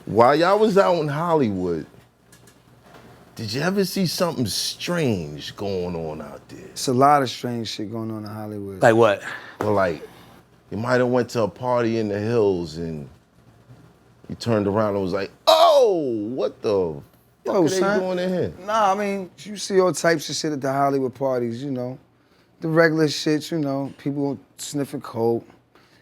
while y'all was out in Hollywood, did you ever see something strange going on out there? It's a lot of strange shit going on in Hollywood. Like what? Well, like, you might have went to a party in the hills and you turned around and was like, oh, what the fuck are they doing in here? Nah, I mean, you see all types of shit at the Hollywood parties, you know. The regular shit, you know, people sniffing coke,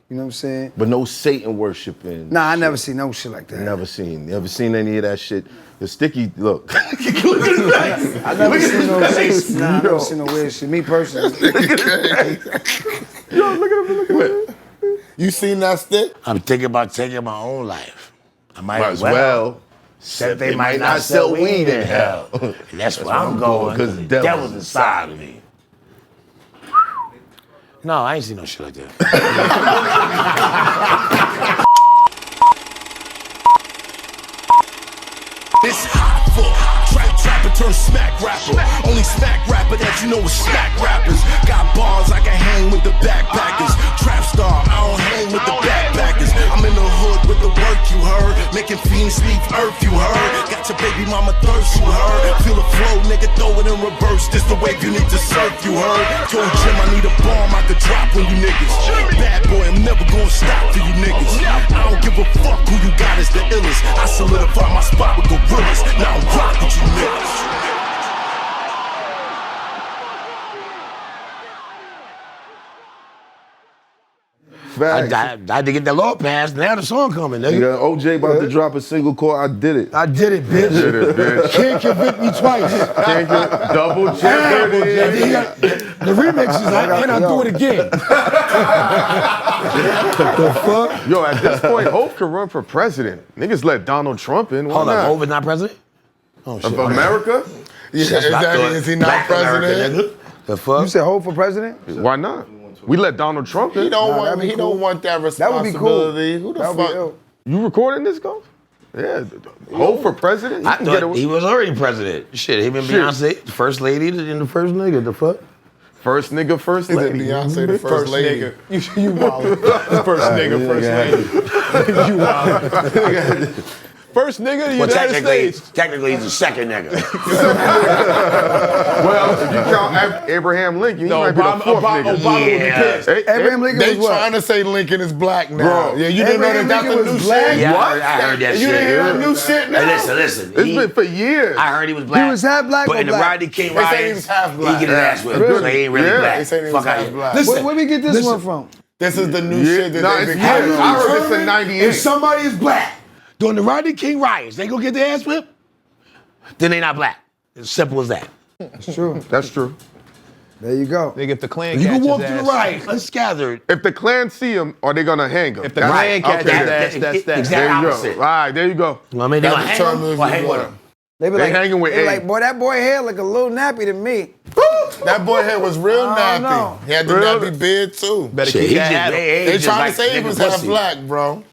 you know what I'm saying? But no Satan worshiping. Nah, I never seen no shit like that. Never seen any of that shit. The sticky, look. I never seen no shit. Nah, I never seen no weird shit. Me personally. Yo, look at him. You seen that stick? I'm thinking about taking my own life. I might as well. Except they might not sell weed in hell. And that's where I'm going, because the devil's inside of me. No, I ain't seen no shit like that. It's hot for trapper turn smack rapper. Only smack rapper that you know is smack rappers. Got bars I can hang with the backpackers. Trap star, I don't hang with the backpackers. I'm in the hood with the work you heard. Making fiends leave earth you heard. Got your baby mama thirst you heard. Feel the flow, nigga, throw it in reverse. This the wave you need to surf you heard. Told Jim I need a bomb I could drop on you niggas. Bad boy, I'm never gonna stop for you niggas. I don't give a fuck who you got is the illest. I solidify my spot with gorillas. Now I'm rock with you niggas. Facts. I had to get that law passed. Now the song coming, nigga. OJ about to drop a single call. I did it. I did it, bitch. Did it, bitch. Can't convict me twice. Can't double check. The remix is like, and I'll do it again. The fuck? Yo, at this point, Hope can run for president. Niggas let Donald Trump in. Why Hold not? on, Hope is not president? Oh, shit. Of America? Yeah, exactly. Is he not president? The fuck? You said Hope for president? Why not? We let Donald Trump in. He don't want that responsibility. That would be cool. Who the That would be ill. You recording this, Ghost? Yeah. Hope for president? I thought he was already president. Shit, him and Beyonce, the first lady and the first nigga, the fuck? First nigga, first lady. Beyonce, the first lady. Nigga. You wild. First nigga, first lady. You wild. First nigga, the United States. Technically, he's the second nigga. Well, if you count Abraham Lincoln, he might be the fourth nigga. Abraham Lincoln They was what? trying to say Lincoln is black now. Bro, yeah, you didn't know that that's the new shit? Yeah, What? I heard that You shit. didn't hear the new shit now? Hey, listen. It's been for years. I heard he was black. He was half black But or in the black? Rodney King They say he riots, was half black. he get his ass whipped. Really? So he ain't really Yeah. black. They say he was Fuck half out black. Listen, Where we get this one from? This is the new shit that Nah, they've it's been years. calling. I heard this in 98. if somebody is black during the Rodney King riots, they gonna get their ass whipped, then they not black. As simple as that. That's true. That's true. There you go. Nigga, if the Klan You catches can walk his to the ass- riot, ungathered. If the Klan see him, are they gonna hang him? If the Klan catches his ass, that's that. Exact There you go. opposite. All right, there you go. I mean, they gonna hang him determines or hang what. with him. They be They like, hanging with they A. like, boy, that boy hair look a little nappy to me. That boy head was real I don't know. nappy. He had the Real- nappy beard too. Better Shit, keep he that just- hat on. They just trying like to say he nigga was half pussy. black, bro.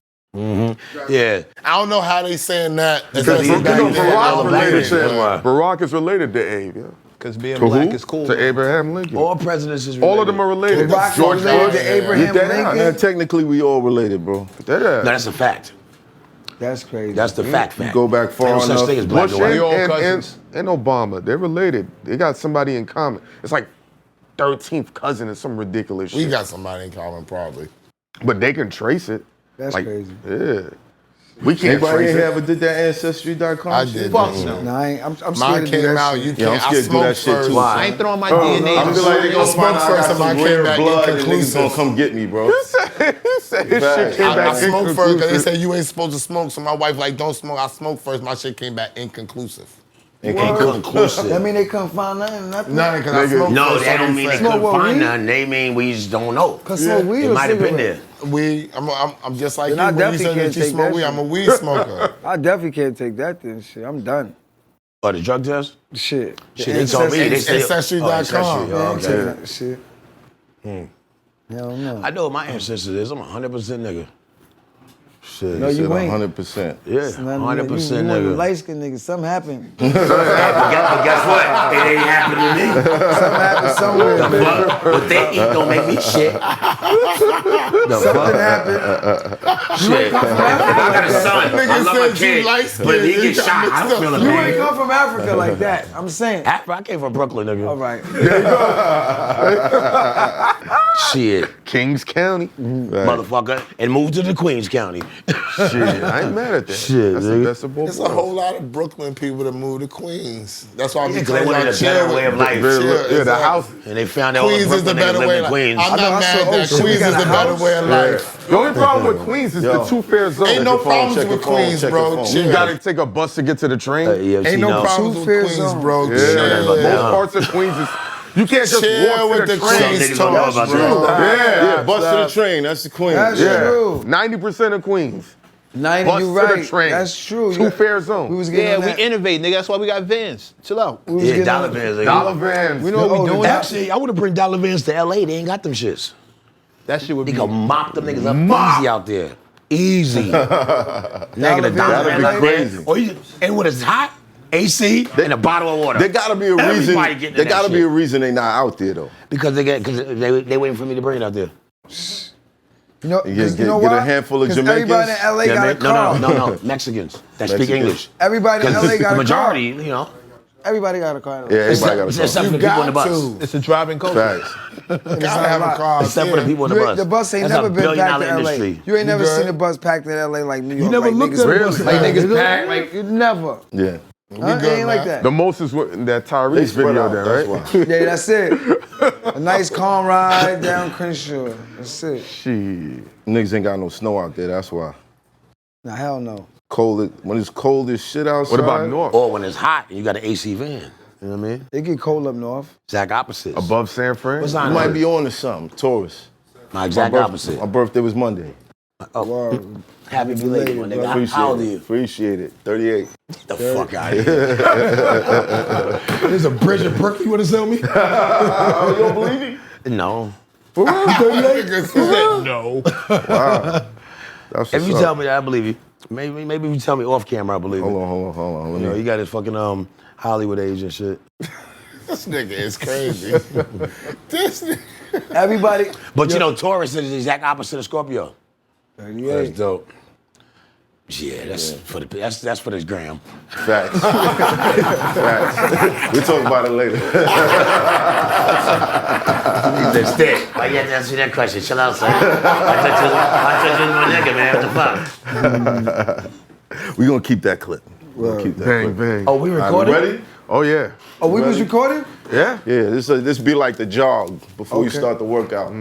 Yeah. I don't know how they saying that. Because You know, Barack black related man. to Barack is related to Abe, yeah. Because being To black who? is cool. To Abraham Lincoln. All presidents is All of them are related. Barack George related Bush. to Abraham Get that Lincoln? out. Man, technically, we all related, bro. Yeah. No, that's a fact. That's crazy. That's the fact. You go back far Ain't no such enough. thing as black Bush and white. We all and cousins. Obama, they're related. They got somebody in common. It's like 13th cousin or some ridiculous We shit. got somebody in common, probably. But they can trace it. That's Like, crazy. Yeah. We can't Anybody trace in it. here ever did that Ancestry.com I shit? did. Fuck that no. shit. Nah, I'm Mine scared to do came that out. shit. You Yeah, I'm can't. I scared to do that smoked shit, first. too. I ain't throwing my I'm DNA. gonna be like, they I gonna smoked find out I first got and some I came rare back blood and niggas inconclusive. gonna come get me, bro. He said his shit came I back smoked first because they inconclusive. said you ain't supposed to smoke. So my wife like, don't smoke. I smoked first. My shit came back inconclusive. Inconclusive. That mean they couldn't find nothing? Nothing because I Nigga. smoked No, first. that don't mean they Smoke couldn't what, find weed? none. They mean we just don't know. Cause smoke weed It or might have been cigarette? there. Weed. I'm just like Then you. I When you definitely said can't that you take smoke that weed, shit. I'm a weed smoker. I definitely can't take that then shit. I'm done. Oh, the drug test? Shit. Shit, they told me. They said, Ancestry.com. Ancestry, Man, oh, I'm taking okay. that shit. Hell no. I know what my ancestors is. I'm 100% nigga. Shit. No, you ain't. 100%. Yeah, It's not- 100% you nigga. light-skinned nigga. Something happened. But guess what? It ain't happened to me. Something happened somewhere. The baby. fuck? What they eat don't make me shit. The Something fuck? happened. Shit. I got a son. I Nigga love my said you kid. light-skinned. But if he You gets got shot, I mixed don't feel up. the You ain't pain. come from Africa like that. I'm saying. I came from Brooklyn, nigga. All right. Shit. Kings County. Motherfucker. And moved to the Queens County. Shit, I ain't mad at that. Shit, That's nigga. the best of both There's a worlds. whole lot of Brooklyn people that moved to Queens. That's why I be Yeah, 'cause they telling wanted y'all a better way of life. Yeah, the house. And they found out all the Queens is the Brooklyn niggas better lived way in of Queens. life. I'm I know, not I mad saw- that oh, shit, we Queens got is a the better house? way of life. The only problem with Queens is the two-fare zone. Ain't no Check your phone, problems check your with phone, Queens, check bro. your phone. Chill. You gotta take a bus to get to the train. Yeah, she Ain't no knows. problems with Two-fare Queens, zone. bro. Yeah, Chill. most parts of Queens is. You can't just Chill walk with to the the train. Queens Some niggas don't know talk, about bro. Yeah, bus to the train. That's the Queen. That's Yeah, true. 90% of Queens. 90, Bus you to right. the train. That's true. Two-fare zone. We was getting Yeah, on we that. innovate, nigga. That's why we got vans. Chill out. We was Yeah, getting dollar on- vans. nigga. Dollar vans. We know what we doing. Actually, I would have bring dollar vans to LA. They ain't got them shits. That shit would They be. can mop them niggas up easy out there. Easy. Nigga, the That'd dollar be van like crazy. that. Or and when it's hot, AC and a bottle of water. There gotta be a reason. Everybody getting There that gotta be shit. a reason they not out there though. Because they waiting for me to bring it out there. You know, You 'cause get- you know get a why? handful of 'Cause Jamaicans. everybody in LA Yeah, got a man. car. No. Mexicans that speak Mexicans. English. Everybody in LA got a car. Majority, you know. Everybody got a car. Yeah, everybody got a Except car. for the You people on the got bus. to. It's a driving culture. Facts. Gotta have a car. Except for the people on the bus. The bus ain't That's never a been packed billion-dollar in LA. industry. You ain't never good? seen a bus packed in LA like New York. never like looked niggas, at a bus like like niggas that. packed. Like you never. Yeah. Huh? It good, ain't like man. that. The most is what, that They Tyrese spread video out. there, That's right? why. Yeah, that's it. A nice calm ride down Crenshaw. That's it. Shit. Niggas ain't got no snow out there. That's why. Nah, hell no. Cold. When it's cold as shit outside. What about North? Or when it's hot and you got an AC van. You know what I mean? It get cold up north. Exact opposites. Above San Fran? What's You on might there? be on to something. Taurus. My exact opposite. My birthday was Monday. Word. Happy belated, my nigga. How old are you? Appreciate it. 38. Get the fuck out of here. There's a bridge of Brooklyn you want to sell me? You don't believe me? No. For real? 38? No. Wow. That's If you what's tell up. me that, I believe you. Maybe if you tell me off camera, I believe Hold it. on. Let You know, me. you got his fucking Hollywood age and shit. This nigga is crazy. This nigga. Everybody. But you know, Taurus is the exact opposite of Scorpio. 38. That's dope. Yeah, for the gram. Facts. Facts. We'll talk about it later. That's it. Why you have to answer that question? Chill out, son. I thought you was my nigga, man. What the fuck? We're going to keep that clip. We're gonna keep that Bang, clip. bang. Oh, we All right, recording? we ready? Oh, yeah. Oh, we was recording? Yeah? Yeah, this be like the jog before you Okay. start the workout.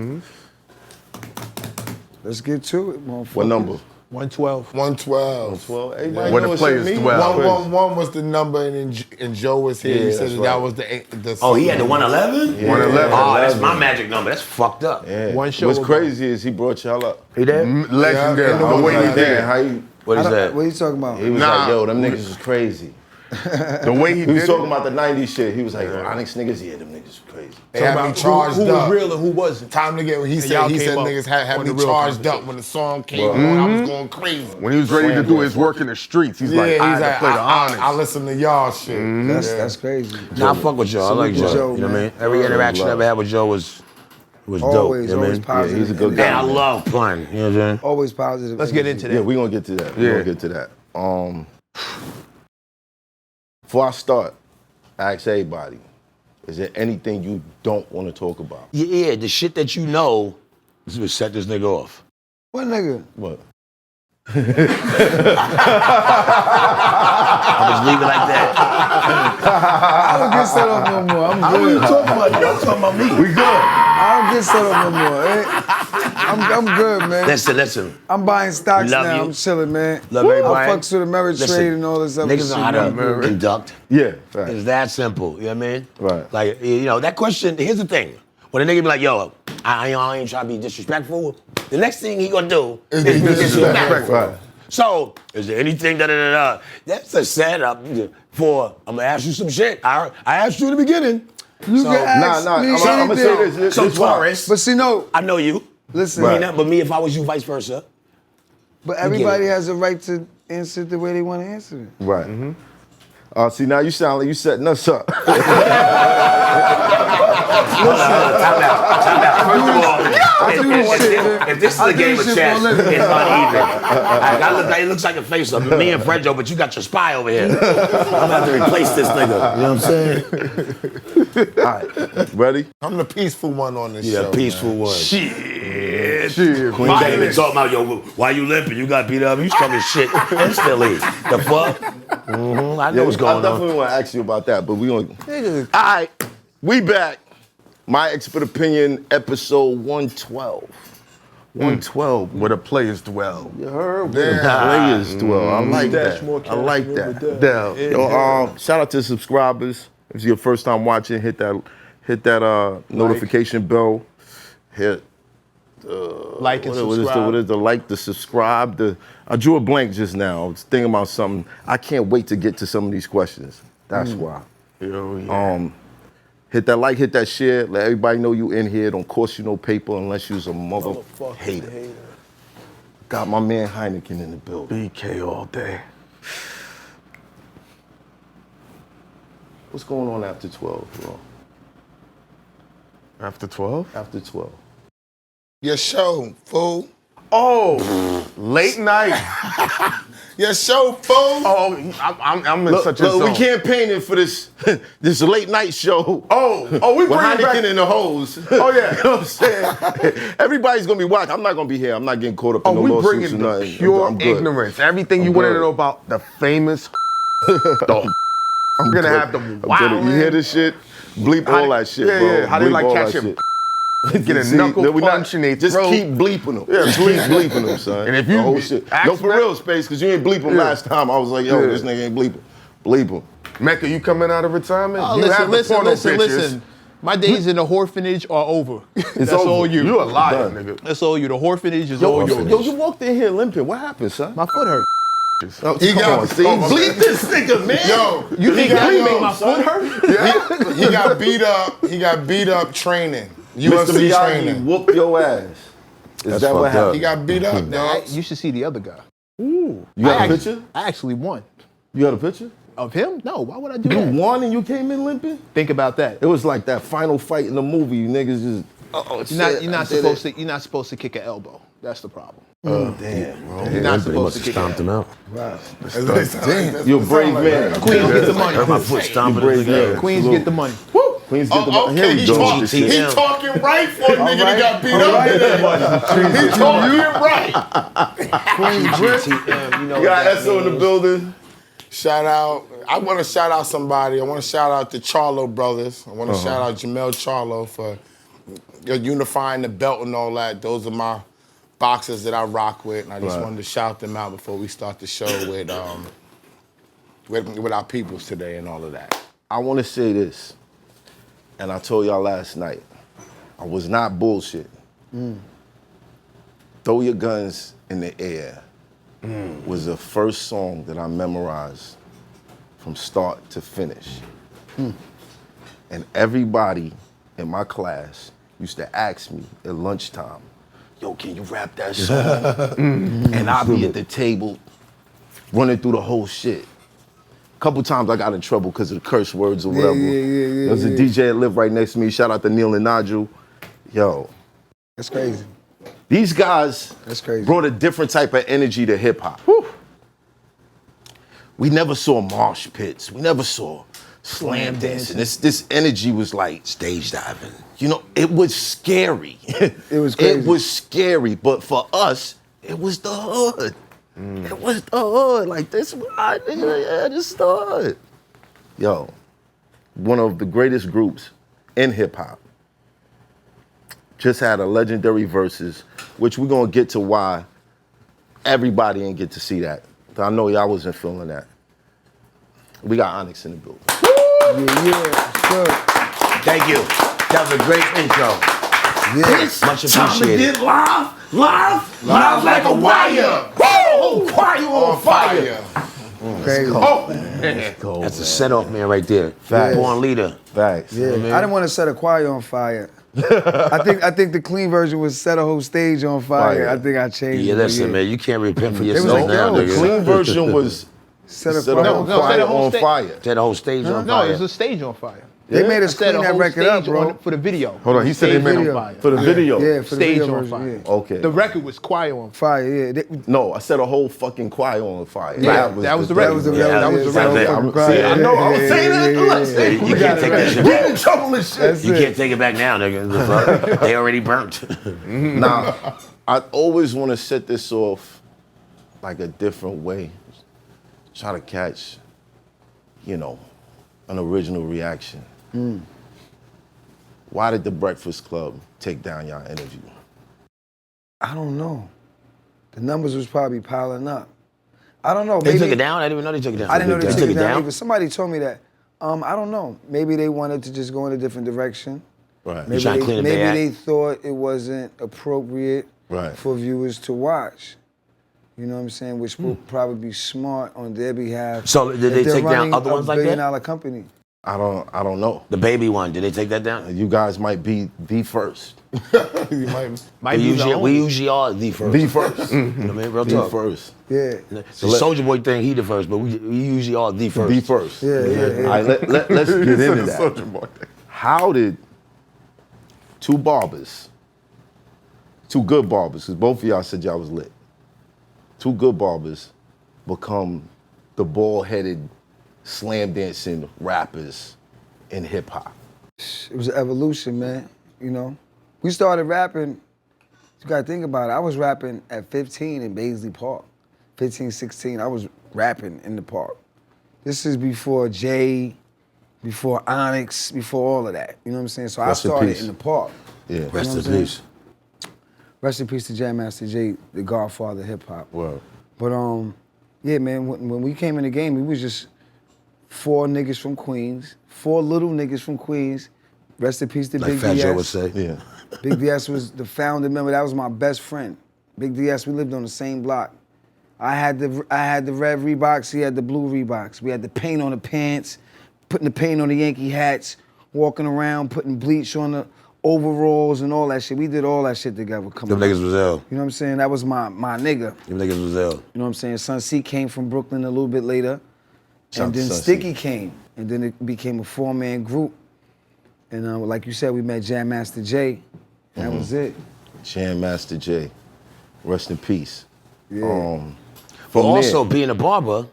Let's get to it, motherfucker. What number? 112. 112. 12. Everybody When know the it's players me. 12. 111 was the number, and Joe was here. Yeah, He said that's that right. was the Oh, he had the 111? 111. Oh, that's my magic number. That's fucked up. Yeah. One show What's ago. crazy is he brought y'all up. He there? Legendary. Yeah, The I was way he like, did damn, it. how you? What is What that? are you talking about? He was Nah. like, yo, them niggas is crazy. The way he He was did talking it. about the 90s shit. He was like, yo, Onyx niggas, yeah, them niggas is crazy. They had me About charged who up. was real and who wasn't. Time to get. He y'all said came up niggas had on me the real charged up conversation. when the song came on. I was going crazy. When he was ready to do his work in the streets, he's like, I had to play the Onyx. I listen to y'all shit. That's crazy. Nah, I fuck with Joe. I like Salute to Joe. Joe, You know what I mean? man. Every interaction I ever had with Joe was dope. Always, You know what I always mean? positive. he's a good guy. And I love pun. You know what I'm saying? Always positive. Let's get into that. Yeah, we're gonna get to that. We're Yeah. gonna get to that. Before I start, I ask everybody, is there anything you don't want to talk about? Yeah, the shit that you know is what set this nigga off. What nigga? What? I'll just leave it like that. I don't get set up no more. I'm good. talking about you. I'm talking about me. We good. I don't get set up no more. I'm good, man. Listen. I'm buying stocks Love now. you. I'm chilling, man. Love everybody. I fucks with Ameritrade Listen, and all this other Niggas shit. know how to man. conduct. Yeah, right. It's that simple. You know what I mean? Right. Like, you know, that question, here's the thing. When a nigga be like, yo, I ain't trying to be disrespectful, the next thing he gonna do is be disrespectful. Right. So, is there anything da-da-da-da? That's a setup for, I'm gonna ask you some shit. I asked you in the beginning. You So- can ask Nah, me I'm gonna say anything. this. So This why. Taurus, But see, no, I know you. listen. Right. But me, if I was you, vice versa. But everybody has a right to answer it the way they want to answer it. Right. See, now you sound like you setting us up. Time out. First of all, if this is a game of chess, it's uneven. It looks like a face of me and Fredjo, but you got your spy over here. I'm about to replace this nigga. You know what I'm saying? All right, ready? I'm the peaceful one on this show. Yeah, peaceful one. Shit. Queen ain't been talking about, yo, why you limping? You got beat up. You talking shit instantly. The fuck? I know what's going I definitely want to ask you about that, but we gonna. All right, we back. My Expert Opinion, episode 112. 112. Where the players dwell. You heard? Where the players dwell. I like that. I like that. Yo, shout out to subscribers. If it's your first time watching, hit that notification bell. Hit Like and subscribe. What is the like, the subscribe? I drew a blank just now. I was thinking about something. I can't wait to get to some of these questions. That's why. Yo, yeah. Hit that like, hit that share. Let everybody know you in here. Don't cost you no paper unless you's a motherfucking hater. Got my man HYNAKEN in the building. BK all day. What's going on after 12, bro? After 12? After 12. Your show, fool. Oh, late night. Your show, fool. Oh, I'm in such a zone. We campaigning for this this late night show. Oh, we with bring it back. HYNAKEN and the hoes. Oh, yeah. You know what I'm saying? Everybody's gonna be watching. I'm not gonna be here. I'm not getting caught up in no We lawsuits bringing or the nothing. pure I'm good. ignorance. Everything you I'm wanted good. to know about the famous. I'm gonna have the I'm wild. good. You hear this shit? Bleep all that shit, yeah, bro. Yeah, how they Bleep like all catch that him. shit. Get a See, knuckle no, we not- punch in their Just throat. keep bleeping them. Yeah, Just keep bleeping them, son. And if The you whole shit. ask No, for me- real, Space, because you ain't bleep them last time. I was like, yo, this nigga ain't bleep him. Bleep him. MECC, you coming out of retirement? Oh, you have the porno pictures. listen. My days in the orphanage are over. That's over. all you. You a liar, Done. nigga. That's all you. The orphanage is all yours. Yo, you walked in here limping. What happened, son? My foot hurt. Oh, He come got- on, see? Bleep this nigga, man. Yo, You think got- that yo, made my son. foot hurt? he got beat up. He got beat up training. Mr. UFC Miyagi training. whooped your ass. Is that what happened? He got beat up, dog. You should see the other guy. You got a I picture? actually won. You got a picture? Of him? No, why would I do You that? won and you came in limping? Think about that. It was like that final fight in the movie. You niggas just, You're not supposed to kick an elbow. That's the problem. Damn, bro. You're not supposed to kick an Stomped him out. Damn. You're a brave man. Queens get the money. My foot stomping Brave his leg. man. Queens get the money. Queens get the Okay, Here we he go. talking right for a nigga that got beat up today. He talking right. You got ESSO in the building. Shout out. I want to shout out somebody. I want to shout out the Charlo brothers. I want to shout out Jamel Charlo for unifying the belt and all that. Those are my boxers that I rock with, and I just wanted to shout them out before we start the show with our peoples today and all of that. I want to say this, and I told y'all last night, I was not bullshit. Throw Your Guns in the Air was the first song that I memorized from start to finish. And everybody in my class used to ask me at lunchtime, yo, can you rap that song? And I'd be at the table running through the whole shit. A couple times I got in trouble because of the curse words or whatever. There was a DJ that lived right next to me. Shout out to Neil and Nigel. Yo, That's crazy. these guys That's crazy. brought a different type of energy to hip hop. We never saw mosh pits. We never saw slam dancing. This energy was like Stage diving. you know, it was scary. It was crazy. It was scary, but for us, it was the hood. It was the hood. Like, this is the hood. Yo, one of the greatest groups in hip hop just had a legendary verses, which we're gonna get to why everybody didn't get to see that. I know y'all wasn't feeling that. We got Onyx in the building. Sure. Thank you. That was a great intro. Much appreciated. Live like a wire. Whoa, choir on fire. Crazy. That's a set-off man right there. Facts. Born leader. Facts. Yeah, I didn't want to set a choir on fire. I think the clean version was set a whole stage on fire. Fire. I think I changed Yeah, it. listen, man, you can't repent for yourself like, now, yo, The nigga. clean version was Set a set fire. a on whole fire. set a fire whole on sta- fire. Set the whole stage on No, fire. it was a stage on fire. They made us Set clean a that whole record up, stage bro. for the video. Hold on, he said they Stage made on him fire. for the video. Yeah, for the Stage video on version, fire. yeah. Okay. The record was choir on fire. Fire, yeah. No, I set a whole fucking choir on fire. Yeah, that was the record. That was the Yeah, record. that was the I'm, record. see, I know. I was saying that. Yeah, you can't take that shit Get in back. trouble and shit. That's You it. can't take it back now, nigga. The fuck? They already burnt. Now, I always want to set this off like a different way. Try to catch, an original reaction. Why did the Breakfast Club take down y'all interview? I don't know. The numbers was probably piling up. I don't know. They Maybe took it down? I didn't even know they took it down. I didn't know they took it down. down? Either. Somebody told me that. I don't know. Maybe they wanted to just go in a different direction. Right. Maybe, trying to clean up maybe their they act? thought it wasn't appropriate Right. for viewers to watch. You know what I'm saying? Which will probably be smart on their behalf. So did if they they're take down running other ones a like that? $1 billion company. I don't know. The baby one, did they take that down? You guys might be the first. You might. Might We be the usually, only. we usually are the first. The first. You know what I mean? Real The talk. first. Yeah. The Soulja Boy thing, he the first, but we usually are the first. The first. Yeah. All right, let's get into that. How did two barbers, two good barbers, because both of y'all said y'all was lit, two good barbers become the bald-headed, slam dancing rappers in hip hop? It was an evolution, man. You know, we started rapping. You gotta think about it. I was rapping at 15 in Baisley Park. 15, 16, I was rapping in the park. This is before Jay, before Onyx, before all of that. You know what I'm saying? So Rest I in started peace. in the park. Yeah. Rest Rest You know in what I'm peace. Rest in peace to Jam Master Jay, the godfather of hip hop. Well, But yeah, man, when we came in the game, we was just 4 niggas from Queens, 4 little niggas from Queens. Rest in peace to Like Big Fat Joe would DS. say. yeah. Big DS was the founder member. That was my best friend. Big DS, we lived on the same block. I had the red Reeboks, he had the blue Reeboks. We had the paint on the pants, putting the paint on the Yankee hats, walking around, putting bleach on the overalls and all that shit. We did all that shit together. Come Them on. niggas was ill. You know what I'm saying? That was my nigga. Them niggas was ill. You know what I'm saying? Sun C came from Brooklyn a little bit later. Shout out And to then Sun C. Sticky came. And then it became a 4-man group. And like you said, we met Jam Master Jay. That was it. Jam Master Jay, rest in peace. Yeah. But From also, there- being a barber,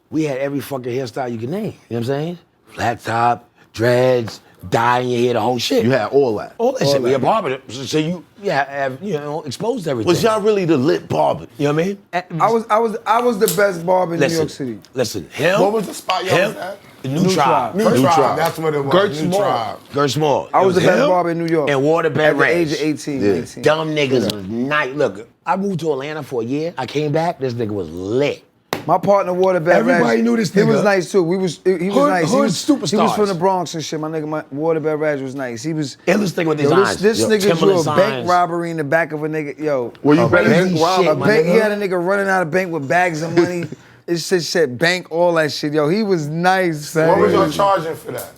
we had every fucking hairstyle you can name. You know what I'm saying? Flat top, dreads, dyeing your hair, the whole shit. You had all that. all that shit. We a barber, so you have exposed to everything. Was y'all really the lit barber? You know what I mean? I was the best barber in New York City. Listen, him. What was the spot y'all him, was at? New Tribe. New New Tribe. Tribe. That's what it was. Gert New Small. Tribe. Gert Small. I was the best him barber in New York. And Waterbed At the Ranch. age of 18, Yeah. 19. Dumb niggas was nice. Look, I moved to Atlanta for a year. I came back, this nigga was lit. My partner, Waterbed Everybody Raj, knew this He was nigga. nice too. He was Hood- nice. hood He was superstars. from the Bronx and shit. My nigga, Waterbed Raj was nice. He was. Illest thing with his Yo, eyes. this Yo, nigga Timberland drew a bank signs. robbery in the back of a nigga. Yo, Were you A ready crazy to rob shit, a my bank, nigga. he had a nigga running out of bank with bags of money. It said bank, all that shit. Yo, he was nice, son. What was y'all charging for that?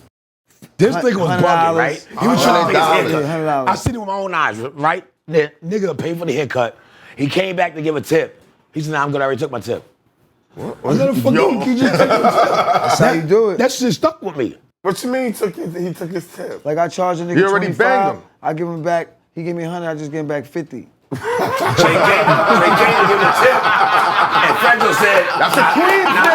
This nigga was $100. bugging, right? He was trying to take his $100. haircut. I seen it with my own eyes, right? The nigga paid for the haircut. He came back to give a tip. He said, nah, I'm good, I already took my tip. What the fuck you just take your tip? That's how you do it. That shit stuck with me. What you mean he took his tip? Like I charge a nigga You already 25, banged him. I give him back. He give me 100. I just give him back 50. Jay came to give him a tip. And Fredro said, that's a Queens, nigga. I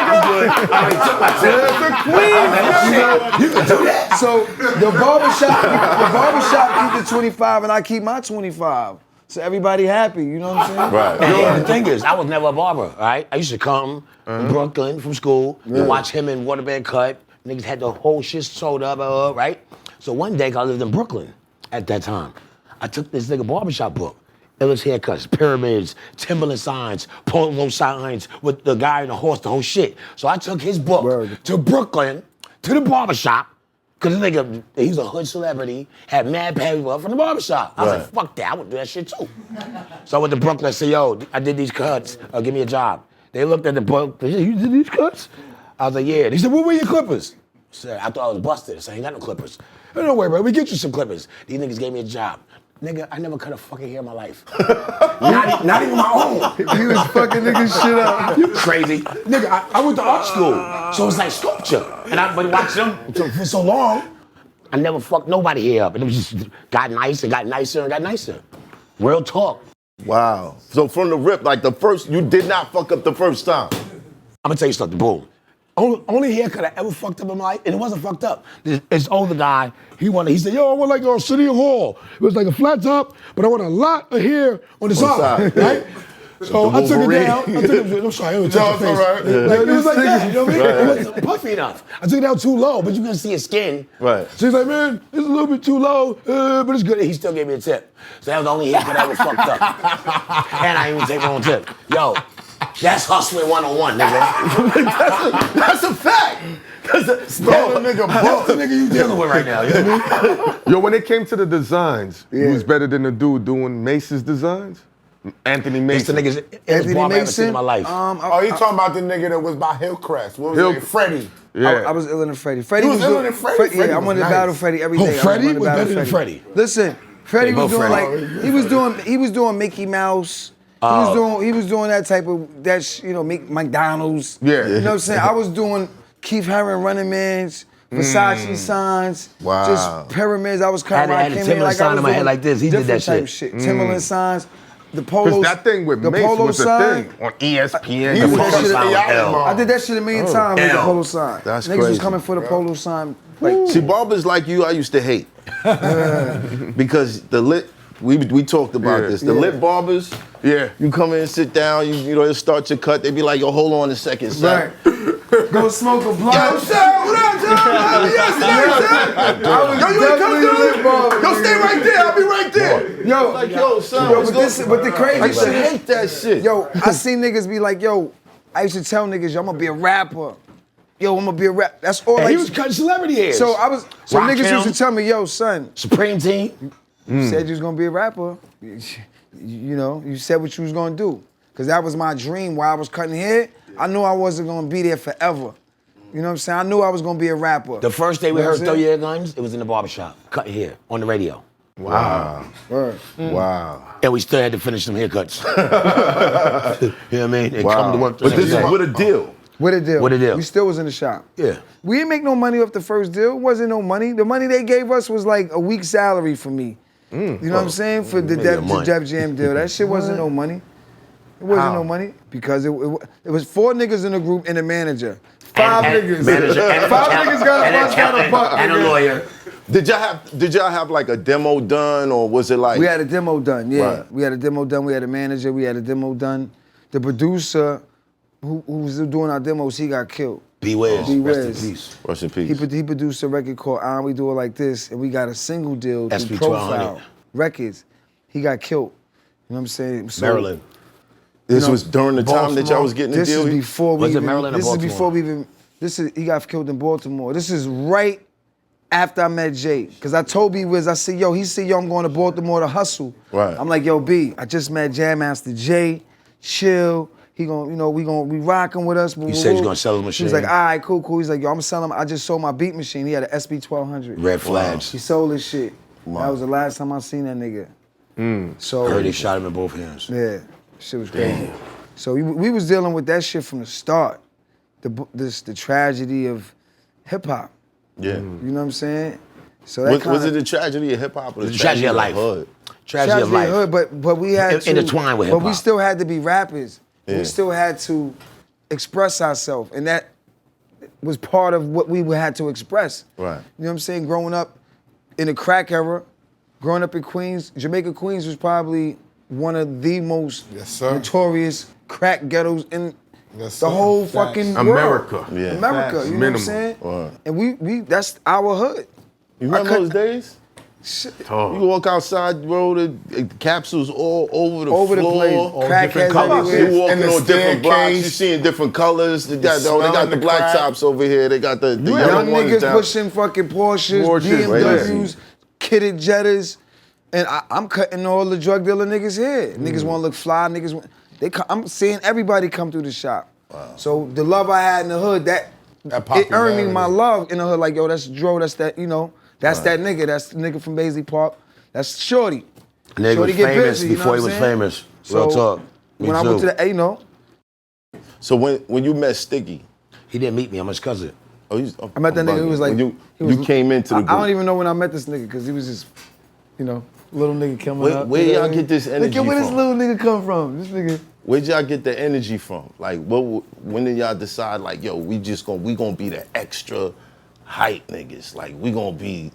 already took my tip. That's a Queens, You can do that. So the barbershop keep the 25 and I keep my 25. So everybody happy, you know what I'm saying? Right. And the thing is, I was never a barber, right? I used to come from Brooklyn from school and watch him in Waterbed cut. Niggas had the whole shit sold up, right? So one day, I lived in Brooklyn at that time. I took this nigga barbershop book. Illest haircuts, pyramids, Timberland signs, polo signs with the guy and the horse, the whole shit. So I took his book Word. to Brooklyn, to the barbershop, because this nigga, he's a hood celebrity, had mad paperwork from the barbershop. I was like, fuck that, I would do that shit too. So I went to Brooklyn and said, yo, I did these cuts, give me a job. They looked at the book, they said, you did these cuts? I was like, yeah. They said, where were your clippers? I said, I thought I was busted, so I ain't got no clippers. Don't worry, bro. We get you some clippers. These niggas gave me a job. Nigga, I never cut a fucking hair in my life. not even my own. He was fucking niggas shit up. You crazy. Nigga, I went to art school, so it's like sculpture. And I've been watching them for so long, I never fucked nobody hair up. And it was just got nice and got nicer and got nicer. Real talk. Wow. So from the rip, like the first, you did not fuck up the first time. I'm gonna tell you something, boom. Only haircut I ever fucked up in my life, and it wasn't fucked up. This older guy, he said, yo, I want like a City Hall. It was like a flat top, but I want a lot of hair on the side, right? So I took it down. I'm sorry, it was all right. Like, it was like that, you know what I mean? Right. It wasn't puffy enough. I took it down too low, but you can see his skin. Right. So he's like, man, it's a little bit too low, but it's good. He still gave me a tip. So that was the only haircut I ever fucked up. And I didn't even take my own tip. Yo, that's hustling 101, nigga. That's a fact. That's the nigga you dealing with right now. You know what I mean? Yo, when it came to the designs, who was better than the dude doing Mace's designs? Anthony Mason. It's the niggas, Anthony Mason? I've seen in my life. You talking about the nigga that was by Hillcrest? What was his name? Freddie. Yeah. I was iller than Freddie. Freddie was iller than Freddie? Yeah, I wanted to battle Freddie every day. Freddie was better than Freddie. Listen, Freddie was doing he was doing Mickey Mouse. He was doing that type of McDonald's. Yeah. You know what I'm saying? I was doing Keith Haring Running Man's, Versace signs, just pyramids. I was cutting I had a Timberland sign in my head like this. He did that shit. Timberland signs. The polos. Because that thing with Mace was a thing on ESPN. The polo sign. I did that shit a million times with the polo sign. That's Niggas crazy. was coming for the polo sign. Like, see, barbers like you, I used to hate. Because the lit, we talked about this. The lit barbers, you come in and sit down, you know, start your cut, they be like, yo, hold on a second, son. Right. Go smoke a blunt. Yo, son, what up, John? Yo, you ain't come through? Yo, stay right there, I'll be right there. Yo, like, yo, son, but the crazy I used to shit, hate that shit. yo, I seen niggas be like, yo, I used to tell niggas, yo, I'm gonna be a rapper. Yo, I'm gonna be a rap. That's all. And like, he was cutting celebrity hairs. So niggas Rakim. used to tell me, yo, son, Supreme Team. you said you was gonna be a rapper. You know, you said what you was gonna do. Cause that was my dream while I was cutting hair. I knew I wasn't gonna be there forever. You know what I'm saying? I knew I was gonna be a rapper. The first day we You know heard what Throw I'm Your Guns, it was in the barbershop, cutting hair, on the radio. Wow. Word. Wow. And we still had to finish them haircuts. You know what I mean? And come to work the But next this is day. with a deal. What a deal. What a deal. We still was in the shop. Yeah. We didn't make no money off the first deal. It wasn't no money. The money they gave us was like a week's salary for me. You know what I'm saying? For the Def Jam deal. That shit wasn't no money. It wasn't no money because it was 4 niggas in the group and a manager. 5 niggas. Manager, and 5 niggas got and a lawyer. Did y'all have like a demo done, or was it like? We had a demo done, yeah. Right. We had a demo done. We had a manager. We had a demo done. The producer who was doing our demos, he got killed. B-Wiz. B-Wiz. Rest in peace. Rest in peace. He produced a record called "On We Do It Like This," and we got a single deal through SB Profile Records. He got killed. You know what I'm saying? So, Maryland. This was during the time that y'all was getting the This deal? is before we Was it even. Maryland or This is Baltimore? before we even. He got killed in Baltimore. This is right after I met Jay. Cause I told B-Wiz, I said, yo, he said, yo, I'm going to Baltimore to hustle. Right. I'm like, yo, B, I just met Jam Master Jay, chill. He gonna, you know, we rocking with us. You said he's gonna sell his machine? He was like, all right, cool. He's like, yo, I'm selling. I just sold my beat machine. He had an SB 1200. Red flags. He sold his shit. That was the last time I seen that nigga. So I heard they shot him in both hands. yeah, shit was crazy. So we was dealing with that shit from the start. The tragedy of hip hop. Yeah. You know what I'm saying? So that Was it the tragedy of hip hop or the tragedy of life. hood? Tragedy of life. Hood, but we had to Intertwined with But we hip-hop. still had to be rappers. Yeah. We still had to express ourselves, and that was part of what we had to express. Right. You know what I'm saying? Growing up in the crack era, growing up in Queens, Jamaica, Queens was probably one of the most notorious crack ghettos in the whole fucking America. world. Yeah. America, Facts. you know Minimum. what I'm saying? Right. And we that's our hood. You remember those days? Shit. You walk outside the road, and capsules all over the Over the floor. place. All Crackheads different colors. everywhere. You walking And the on different blocks, staircase. you seeing different colors. They got smelling the the black crack. tops over here. They got the Young yellow ones niggas down. pushing fucking Porsches, Porsches, BMWs, kitted Jettas, and I'm cutting all the drug dealer niggas here. Niggas want to look fly. I'm seeing everybody come through the shop. So the love I had in the hood, it earned me my love in the hood. Like, yo, that's Dro, that's that, you know. That's that nigga. That's the nigga from Baisley Park. That's Shorty. Nigga Shorty was get famous busy, you know before what he was I'm saying? famous. Real talk. Me When I too. went to the, you know, So when you met Sticky, He didn't meet me. I'm his cousin. oh, I met that nigga who was like, when he was- you came into the group. I don't even know when I met this nigga because he was just, you know, little nigga coming up. Where you know y'all what I mean? get this energy Look at where this from? little nigga come from. This nigga. Where'd y'all get the energy from? Like, when did y'all decide, like, yo, we gonna be the extra hype niggas? Like, we gonna be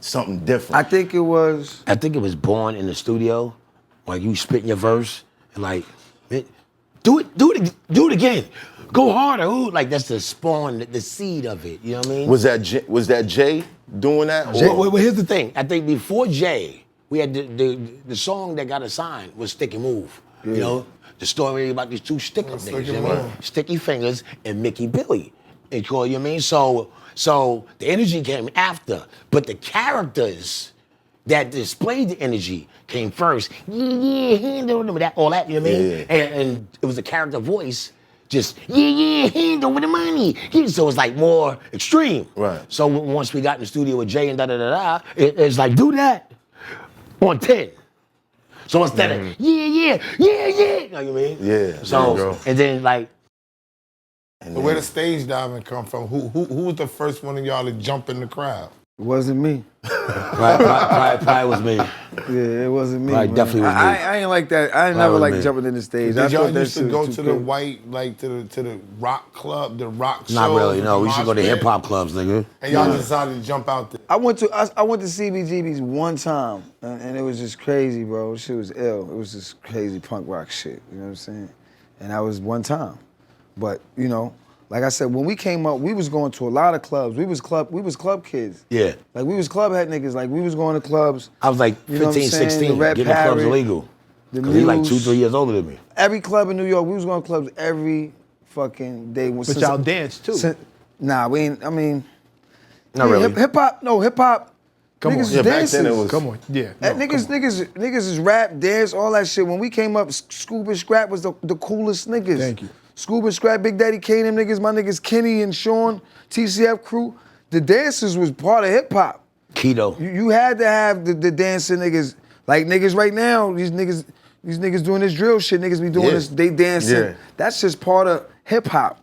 something different. I think it was. I think it was born in the studio, like you spitting your verse and like, man, do it again, go harder. Ooh, like that's the spawn, the seed of it. You know what I mean? Was that Jay doing that? Well, here's the thing. I think before Jay, we had the song that got us signed was Sticky Move. You know, the story about these two sticky niggas. You know what I mean? Sticky Fingers and Mickey Billy. And you know what I mean? So the energy came after, but the characters that displayed the energy came first. That, all that, you know what I mean? Yeah. And it was a character voice, just, hand over the money. So it's like more extreme. Right. So once we got in the studio with Jay and da-da-da-da, it's like, do that on 10. So instead of, yeah. You know what I mean? Yeah, there you So, go. and then like, So where the stage diving come from? Who was the first one of y'all to jump in the crowd? It wasn't me. probably was me. Yeah, it wasn't me. Right, man. definitely was me. I ain't like that. I ain't never was like me. jumping in the stage. Did y'all thought that used to shit go was to too the big. white, like to the rock club, the rock shows? Not really, no. We the should go to mosh pit? hip hop clubs, nigga. And y'all decided to jump out there. I went to CBGB's one time, and it was just crazy, bro. Shit was ill. It was just crazy punk rock shit. You know what I'm saying? And that was one time. But you know, like I said, when we came up, we was going to a lot of clubs. We was club kids. Yeah. Like we was club head niggas. Like we was going to clubs. I was like You know what 15, I'm saying? 16, The Red getting the clubs Parrot, illegal. the Because he's like Muse. 2, 3 years older than me. Every club in New York, we was going to clubs every fucking day. But y'all dance too. Nah, we ain't. I mean, Not really. Hip hop. Come niggas on. is Yeah, back dancers. then it was. Come on, yeah. Niggas is rap, dance, all that shit. When we came up, Scuba Scrap was the coolest niggas. Thank you. Scuba Scrap, Big Daddy Kane, them niggas, my niggas Kenny and Sean, TCF crew. The dancers was part of hip hop. Keto. You had to have the dancing niggas. Like niggas right now, these niggas doing this drill shit. Niggas be doing Yeah. this, they dancing. Yeah. That's just part of hip hop.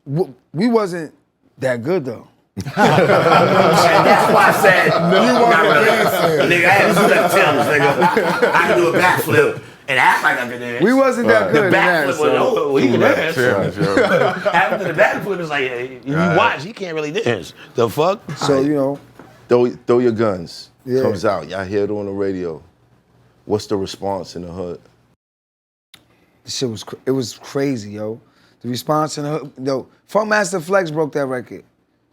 We wasn't that good though. And that's why I said, nigga, I had to do that Tim's, nigga. I had to do a backflip and act like I could dance. We wasn't that The good in that. backflip was, So. oh, he can dance. Sure. After the backflip, it's like, you watch, he can't really dance. The fuck? So you know, Throw Your Guns Yeah. comes out. Y'all hear it on the radio. What's the response in the hood? the shit was crazy, yo. The response in the hood, yo. Funkmaster Flex broke that record.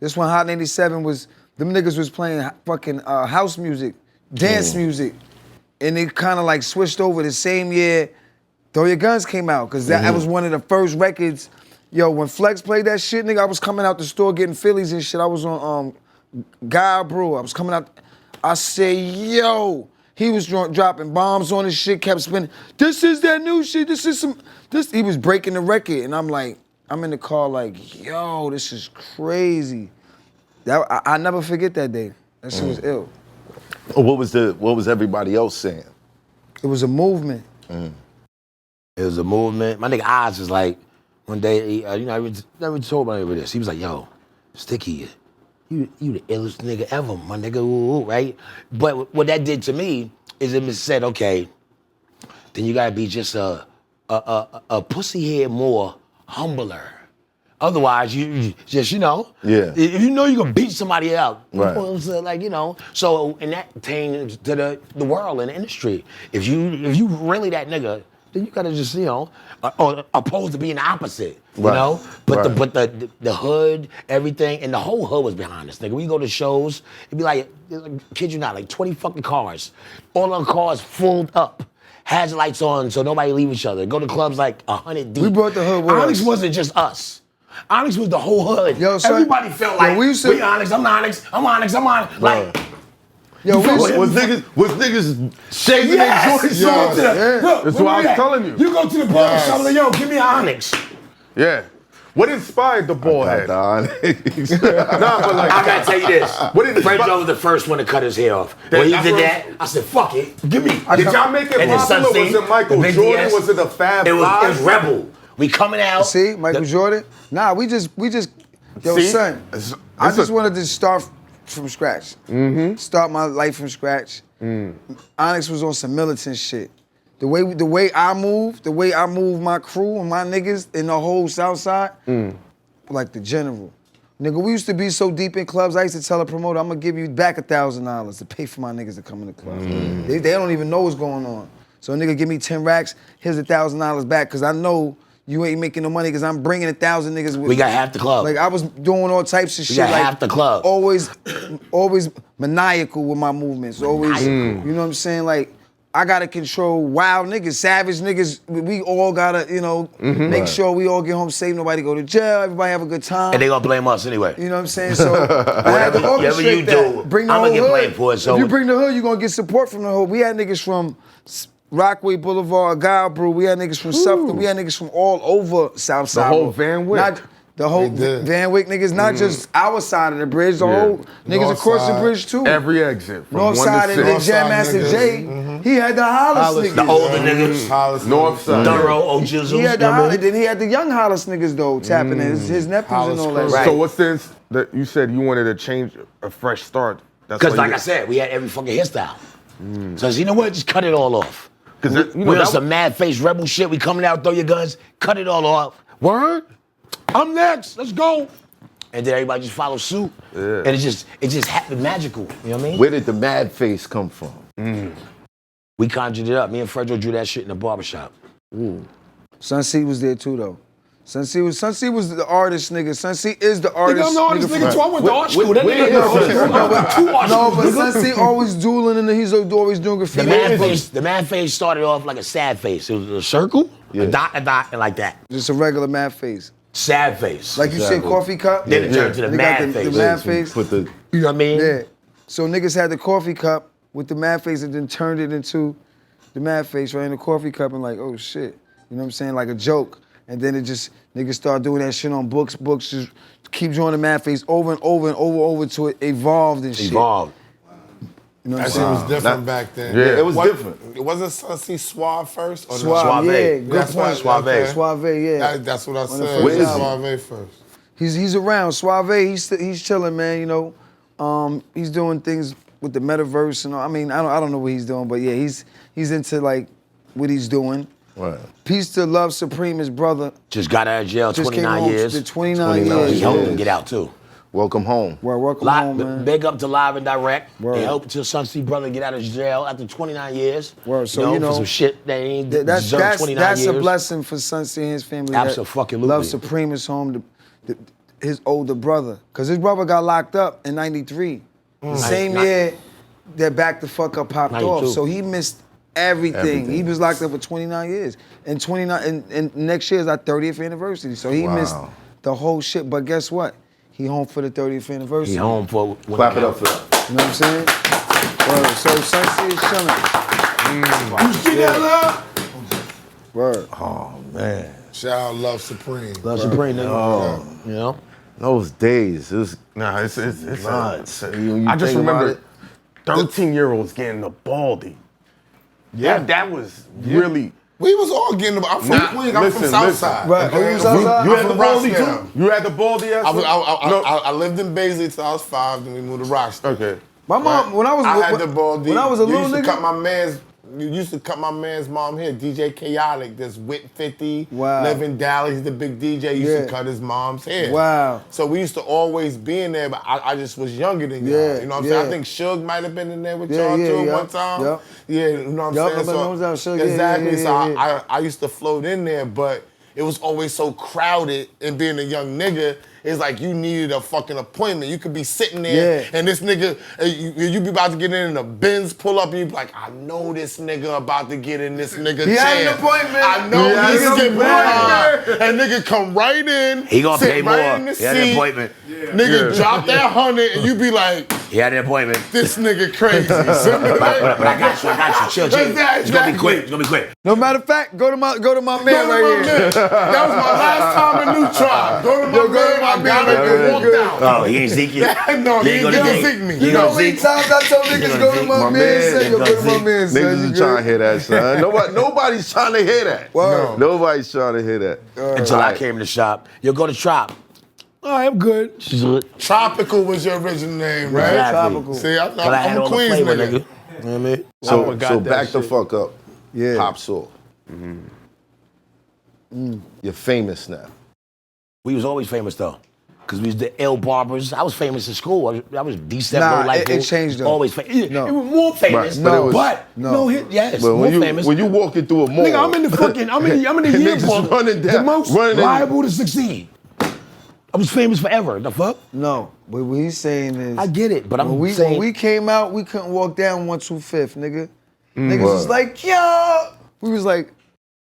This one, Hot 97, was them niggas was playing fucking house music, dance music, and it kind of like switched over the same year Throw Your Guns came out, because that was one of the first records. Yo, when Flex played that shit, nigga, I was coming out the store getting Phillies and shit. I was on Guy Brew. I was coming out. I said, yo, he was dropping bombs on his shit, kept spinning. This is that new shit. He was breaking the record, and I'm like, I'm in the car like, yo, this is crazy. I never forget that day. That shit was ill. What was everybody else saying? It was a movement. It was a movement. My nigga Oz was like, one day, he, I never told my nigga this. He was like, yo, Sticky, you the illest nigga ever, my nigga, ooh, right? But what that did to me is it said, okay, then you gotta be just a pussy head more humbler. Otherwise, you just, Yeah. if you know you're gonna beat somebody up, Right. like, so, and that pertains to the world and the industry. If you really that nigga, then you gotta just, or opposed to being the opposite, Right. But Right. the hood, everything, and the whole hood was behind us, nigga. We go to shows, it'd be like, kid you not, like 20 fucking cars. All the cars full up. Has lights on so nobody leave each other. Go to clubs like 100 deep. We brought the hood with Onyx us. wasn't just us. Onyx was the whole hood. Yo, son, everybody felt yo, like, we used to- we Onyx, I'm Onyx, I'm Onyx, I'm Onyx. Like, Yo, Was niggas shaving yes! their joints You go off? to the, look, That's where what I we was at? telling you. You go to the barber shop and like, yo, give me an Onyx. Yeah. What inspired the ball head? Nah, but like, I gotta tell you this. What did Frenzo was the first one to cut his hair off. When he did that, I said, fuck it, give me. Did y'all make it And then popular? Sunset, Was it Michael the Big Jordan? DS. Was it the Fab It was Five? Rebel. We coming out. See, Michael Jordan? Nah, we just, yo, See? son, I just wanted to start from scratch. Start my life from scratch. Onyx was on some militant shit. The way I move my crew and my niggas in the whole South Side, like the general. Nigga, we used to be so deep in clubs, I used to tell a promoter, I'm gonna give you back $1,000 to pay for my niggas to come in the club. They don't even know what's going on. So a nigga give me 10 racks, here's $1,000 back, cause I know you ain't making no money, cause I'm bringing 1,000 niggas with me. We got half the club. Like I was doing all types of shit. got like half the club. Always maniacal with my movements. Always, you know what I'm saying? Like I gotta control wild niggas, savage niggas. We all gotta, make sure we all get home safe. Nobody go to jail. Everybody have a good time. And they gonna blame us anyway. You know what I'm saying? So I had to Whatever you orchestrate that. do, Bring the I'ma whole get hood. blamed for it, so- If you bring the hood, you gonna get support from the hood. We had niggas from Rockaway Boulevard, Galbrew. We had niggas from Suffolk. We had niggas from all over Southside. whole Van Wyck. Not the whole Van Wyck niggas, not just our side of the bridge, the whole niggas North across the side. bridge too. Every exit from North 1 side to and then 6. Jam North side Master niggas. J. He had the Hollis niggas. The older niggas. North side. Thorough, O'Jizzles. He had the you know what I Hollis, mean? then he had the young Hollis niggas though, tapping in his nephews Hollis and all that. crew. shit. So what's this that you said you wanted to change a fresh start? That's Because why like you- I said, we had every fucking hairstyle. So you know what? Just cut it all off. Cause that, you know, We on that some mad face rebel shit. We coming out, throw your guns, cut it all off. Word? I'm next. Let's go. And then everybody just follow suit. Yeah. And it just happened magical. You know what I mean? Where did the mad face come from? We conjured it up. Me and Fredro drew that shit in the barbershop. Sun C was there too though. Sun C was the artist nigga. Sun C is the artist. I'm the artist nigga from- too. I went to art school. That nigga two art No, schools, but nigga. Sun C always dueling and he's always doing The graffiti. man face started off like a sad face. It was a circle, a dot, and like that. Just a regular mad face. Sad face. Like you said, coffee cup. Then it turned to the They got mad face. The mad face. Put the You know what I mean? Yeah. So niggas had the coffee cup with the mad face and then turned it into the mad face right in the coffee cup and like, oh shit. You know what I'm saying? Like a joke. And then it just, niggas start doing that shit on books just keep drawing the mad face over and over till it evolved and shit. Evolved. You know what That I'm shit saying? was different back then. Yeah, it was different. It wasn't Sunset Suave first? Or no? Suave, yeah, good That's point. right, Suave. okay. Suave, yeah. That's what I One of the said. first albums. Suave first. He's around. Suave, he's chilling, man, you know. He's doing things with the metaverse and all. I mean, I don't know what he's doing, but yeah, he's into like what he's doing. Right. Peace to Love Supreme, his brother. Just got out of jail, Just came 29 home. years. Did 29 29 years. He helped him get out too. Welcome home. Well, welcome home, man. Big up to Live and Direct. Word. They helped till Sunset brother get out of jail after 29 years. Word. So, you know, for some shit they ain't deserved 29 that's years. a blessing for Sunset and his family. Abso-fucking-lutely. Love Supreme is home. His older brother, because his brother got locked up in '93, the same year that Back the Fuck Up popped 92. off. So he missed everything. He was locked up for 29 years, and next year is our 30th anniversary. So he missed the whole shit. But guess what? He home for the 30th anniversary. He home for when Clap it up for that. You know what I'm saying? Word. So Sunset is chilling. You see that, love? Word. Oh man. Shout out Love Supreme. Love Supreme, nigga. You know? Those days, it was Nah, it's nuts. I You just think about remember it? 13-year-olds getting the baldy. Yeah, that was really. We was all getting I'm from Nah, Queens, I'm listen, from listen. Southside. Right. Oh, you was Southside? You I'm had the from baldy Rockdale. too? You had the baldy ass? I lived in Baisley till I was 5, then we moved to Rockdale. Okay. My mom, when I was I had the baldy. when I was a You little used to nigga. cut my man's. You used to cut my man's mom here, DJ Chaotic. This Wit 50, Wow. live in Dallas. He's the big DJ. Used Yeah. to cut his mom's hair. Wow. So we used to always be in there, but I just was younger than y'all. Yeah, You know what I'm saying? I yeah. think Suge might have been in there with Yeah, y'all yeah, too yeah. one time. Yep. Yeah, you know what I'm Yup, saying? I know that was Suge. Yeah, exactly. yeah, So yeah. I used to float in there, but it was always so crowded. And being a young nigga, it's like you needed a fucking appointment. You could be sitting there, Yeah. and this nigga, you be about to get in, and the Benz pull up, and you be like, I know this nigga about to get in this nigga He chair. had an appointment. I know He had this an get appointment. behind. And nigga come right in. He gonna sit pay right more. in the He had an seat. appointment. Nigga drop that 100, and you be like, He had an appointment. This nigga crazy. But I got you. Chill. It's gonna be quick. No matter of fact, go to my man right here. That was my last time in New Tribe. Go to my man. I walked out. Oh, he ain't Zeke yet? No, he ain't gonna Zeke me. You know how many times I told niggas go to my man, say, yo, go to my man, son. Niggas is trying to hear that, son. Nobody's trying to hear that. No. Nobody's trying to hear that. Until I came to the shop. Yo, go to Trop. All right, I'm good. Tropical was your original name, right? Exactly. Tropical. See, I I'm had a all the Queens flavor, nigga. nigga. You know what I mean? So back the fuck up. Yeah. Pops off. You're famous now. We was always famous though. Cause we was the ill barbers. I was famous in school. I was decent. Nah, life. it changed though. Always famous. No. It was more famous. Right, but it was- but no. no hit. Yes, But more famous. when you walking through a mall, Nigga, I'm in the Niggas yearbook. running down, The most running in- liable to succeed. I was famous forever. The fuck? No, but what he's saying is, I get it, but I'm when saying we came out, we couldn't walk down 125th, nigga. Niggas Word. was like, yo. We was like,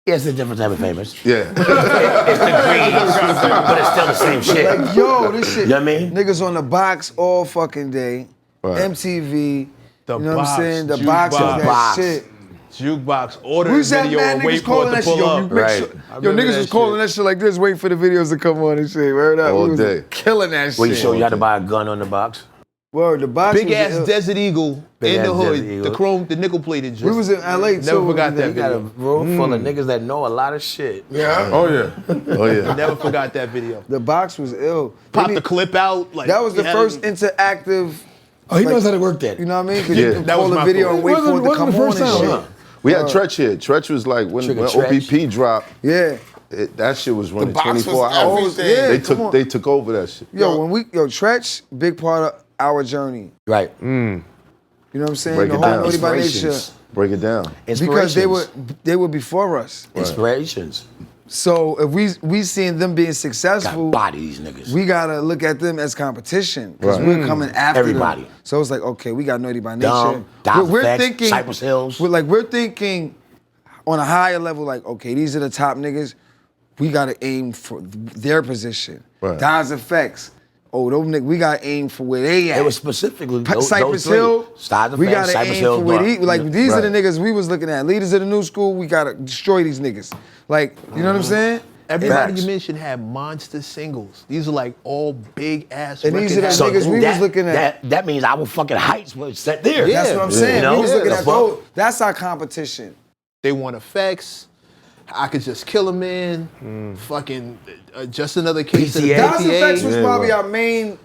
yeah, it's a different type of famous. Yeah. It's degrees, but it's still the same shit. like, yo, this shit. You know what I mean? Niggas on the box all fucking day. Right. MTV. The you know what I'm box, saying? The jukebox. box was that Box. shit. Jukebox, order We the was having video mad and niggas wait for calling it that to shit. pull Yo, up. you make Right. sure. I Yo, remember niggas that was calling shit. that shit like this, waiting for the videos to come on and shit. Word up. All We was day. killing that shit. Well, you sure you had to buy a gun on the box? Word, the box Big was ass ill. Desert Eagle Big in the ass hood, Desert Eagle. the chrome, the nickel plated. We was in LA too. Never forgot that You got a video. room full of niggas that know a lot of shit. Yeah. Oh yeah. Oh yeah. Never forgot that video. The box was ill. Pop They the need- clip out. Like That was the we had first it- interactive. Oh, he Like- knows how to work that. You know what I mean? Because Yeah. you can That call was the my video fault. and wait for it to come on and shit. We had Tretch here. Tretch was like when Trigger OPP dropped. Yeah. That shit was running box was 24 hours. everything. Yeah, They come on. took over that shit. Yo, Tretch, big part of our journey. Right. You know what I'm saying? Break the it whole down. Naughty by Nature. Inspirations. Break it down. Because they were before us. Inspirations. So if we seeing them being successful, Got body these niggas. we gotta look at them as competition because Right. we're coming after Everybody. them. So it's like, okay, we got Naughty by Nature. Dumb, Dial we're Effects, thinking Cypress Hills. We're thinking on a higher level, like, okay, these are the top niggas. We gotta aim for their position. Right. Dial Effects. Oh, those niggas, we gotta aim for where they at. It was specifically those Cypress three. Hill. Styles We Effects, gotta Cypress aim Hill. for where these are the Right. niggas we was looking at. Leaders of the new school. We gotta destroy these niggas. Like, you know what I'm saying? Everybody Facts. you mentioned had monster singles. These are like all big ass. And these are the records. niggas we was looking at. That means our fucking heights were set there. That's what I'm saying. You know? We was looking The at fuck? those. That's our competition. They want effects. I could just kill a man. Fucking just another case of the PTA. Dial Effects was Yeah, probably right. our main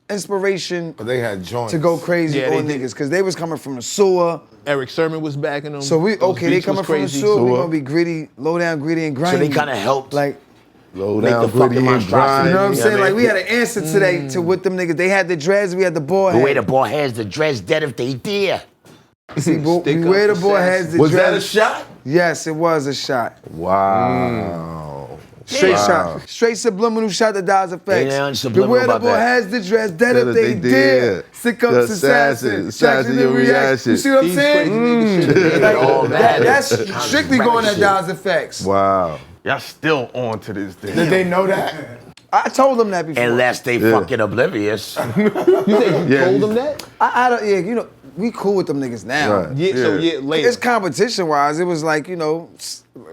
inspiration But they had joints. to go crazy Yeah, they on did. niggas because they was coming from the sewer. Eric Sermon was backing them. So they Those coming beats was from the crazy. sewer. We Sewer. gonna be gritty, low down, gritty and grimy. So they kind of helped. like. Low Make down, the fucking gritty, and monstrosity. grind. You know what I'm You know saying? what I Like we mean? had an answer today to what them niggas. They had the dreads, we had the ball head. the way the boy has the dress dead if they dare. See, boy, Stick up where the the boy sass. has the Was that a dreads. shot? Yes, it was a shot. Wow. Straight Wow. shot. Straight subliminal shot that Dial Effects. Ain't nothing subliminal Beware the about boy that. has the dress, dead if That they they dare. dare. Sick up The assassin. assassin, your reaction. You see what I'm These saying? crazy niggas shit. Like, all mad. that's strictly going at Dial Effects. Wow. Y'all still on to this day. Did they know that? I told them that before. Unless they Yeah. fucking oblivious. You think you Yeah, told you- them that? I don't, yeah, you know, we cool with them niggas now. Right. Yeah. So yeah, later. It's competition wise. It was like, you know,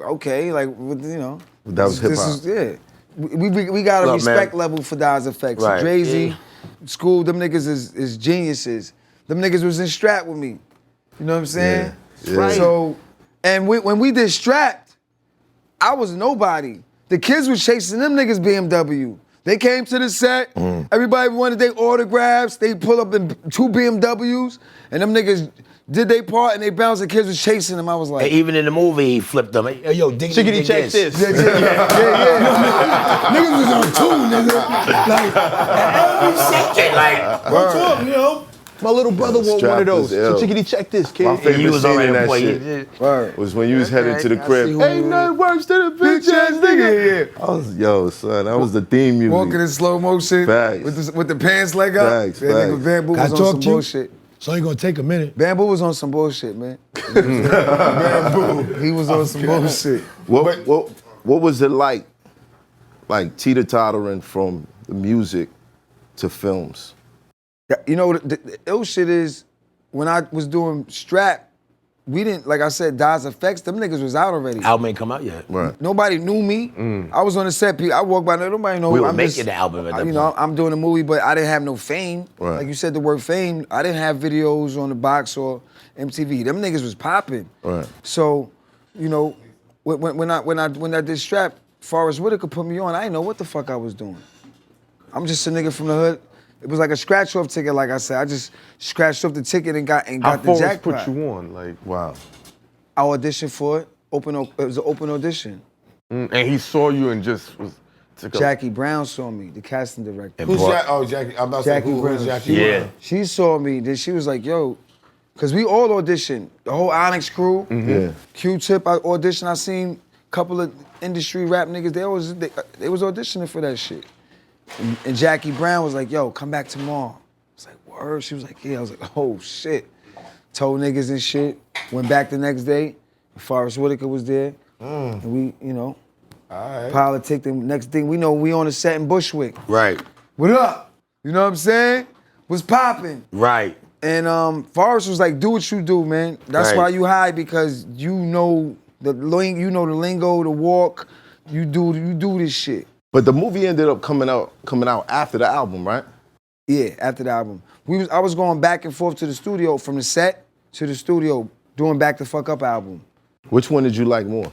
okay, like, you know. That was this hip-hop. is- Yeah. We got a Look, respect man. level for Dial Effects. Right. Dre-Z, school, them niggas is geniuses. Them niggas was in Strat with me. You know what I'm saying? Yeah. Right. So, and when we did Strapped, I was nobody. The kids was chasing them niggas BMW. They came to the set, everybody wanted their autographs, they pull up in 2 BMWs, and them niggas did their part and they bounced, the kids was chasing them. I was like, Even in the movie, he flipped them. Hey, yo, dig Chickadee, check this. yeah. Niggas was on tune, nigga. Like, You know? My little brother want one Strap of those. is ill. So chickadee, check this, kid. My favorite you was scene in already that boy. shit Word. was when you was headed to the I crib. see who Ain't you nothing worse than a bitch ass nigga. I was, yo, son, that was the theme music. Walking in slow motion Facts. with the pants leg up. Facts, That nigga facts. Bamboo Can I was on talk some to you? bullshit. It's only gonna take a minute. Bamboo was on some bullshit, man. Bamboo. He was on some bullshit. What was it like teeter-tottering from the music to films? You know, the ill shit is, when I was doing Strap, we didn't, like I said, Daz Effects, them niggas was out already. Album ain't come out yet. Right. Nobody knew me. I was on the set, I walked by there, nobody know. We were I'm making the album at that You know, point. I'm doing a movie, but I didn't have no fame. Right. Like you said, the word fame, I didn't have videos on the box or MTV. Them niggas was popping. Right. So, you know, when I did Strap, Forrest Whitaker put me on, I didn't know what the fuck I was doing. I'm just a nigga from the hood. It was like a scratch-off ticket, like I said. I just scratched off the ticket and got How the Forrest jackpot. put you on? Like, Wow. I auditioned for it. It was an open audition. and he saw you and just was. Jackie Brown saw me, the casting director. Who's Jackie? Oh, Jackie. I'm about to say, Jackie who's Brown. Jackie? Yeah. Brown? She saw me, then she was like, yo, because we all auditioned. The whole Onyx crew, Yeah. Q-Tip, I auditioned. I seen a couple of industry rap niggas, they was auditioning for that shit. And Jackie Brown was like, yo, come back tomorrow. I was like, word? She was like, yeah. I was like, oh, shit. Told niggas and shit. Went back the next day. Forrest Whitaker was there. And we, you know, politic. The next thing we know, we on the set in Bushwick. Right. What up? You know what I'm saying? Was popping. Right. And Forrest was like, do what you do, man. That's Right. why you high, because you know the lingo, the walk. You do this shit. But the movie ended up coming out after the album, right? Yeah, after the album. I was going back and forth to the studio, from the set to the studio, doing Back the Fuck Up album. Which one did you like more?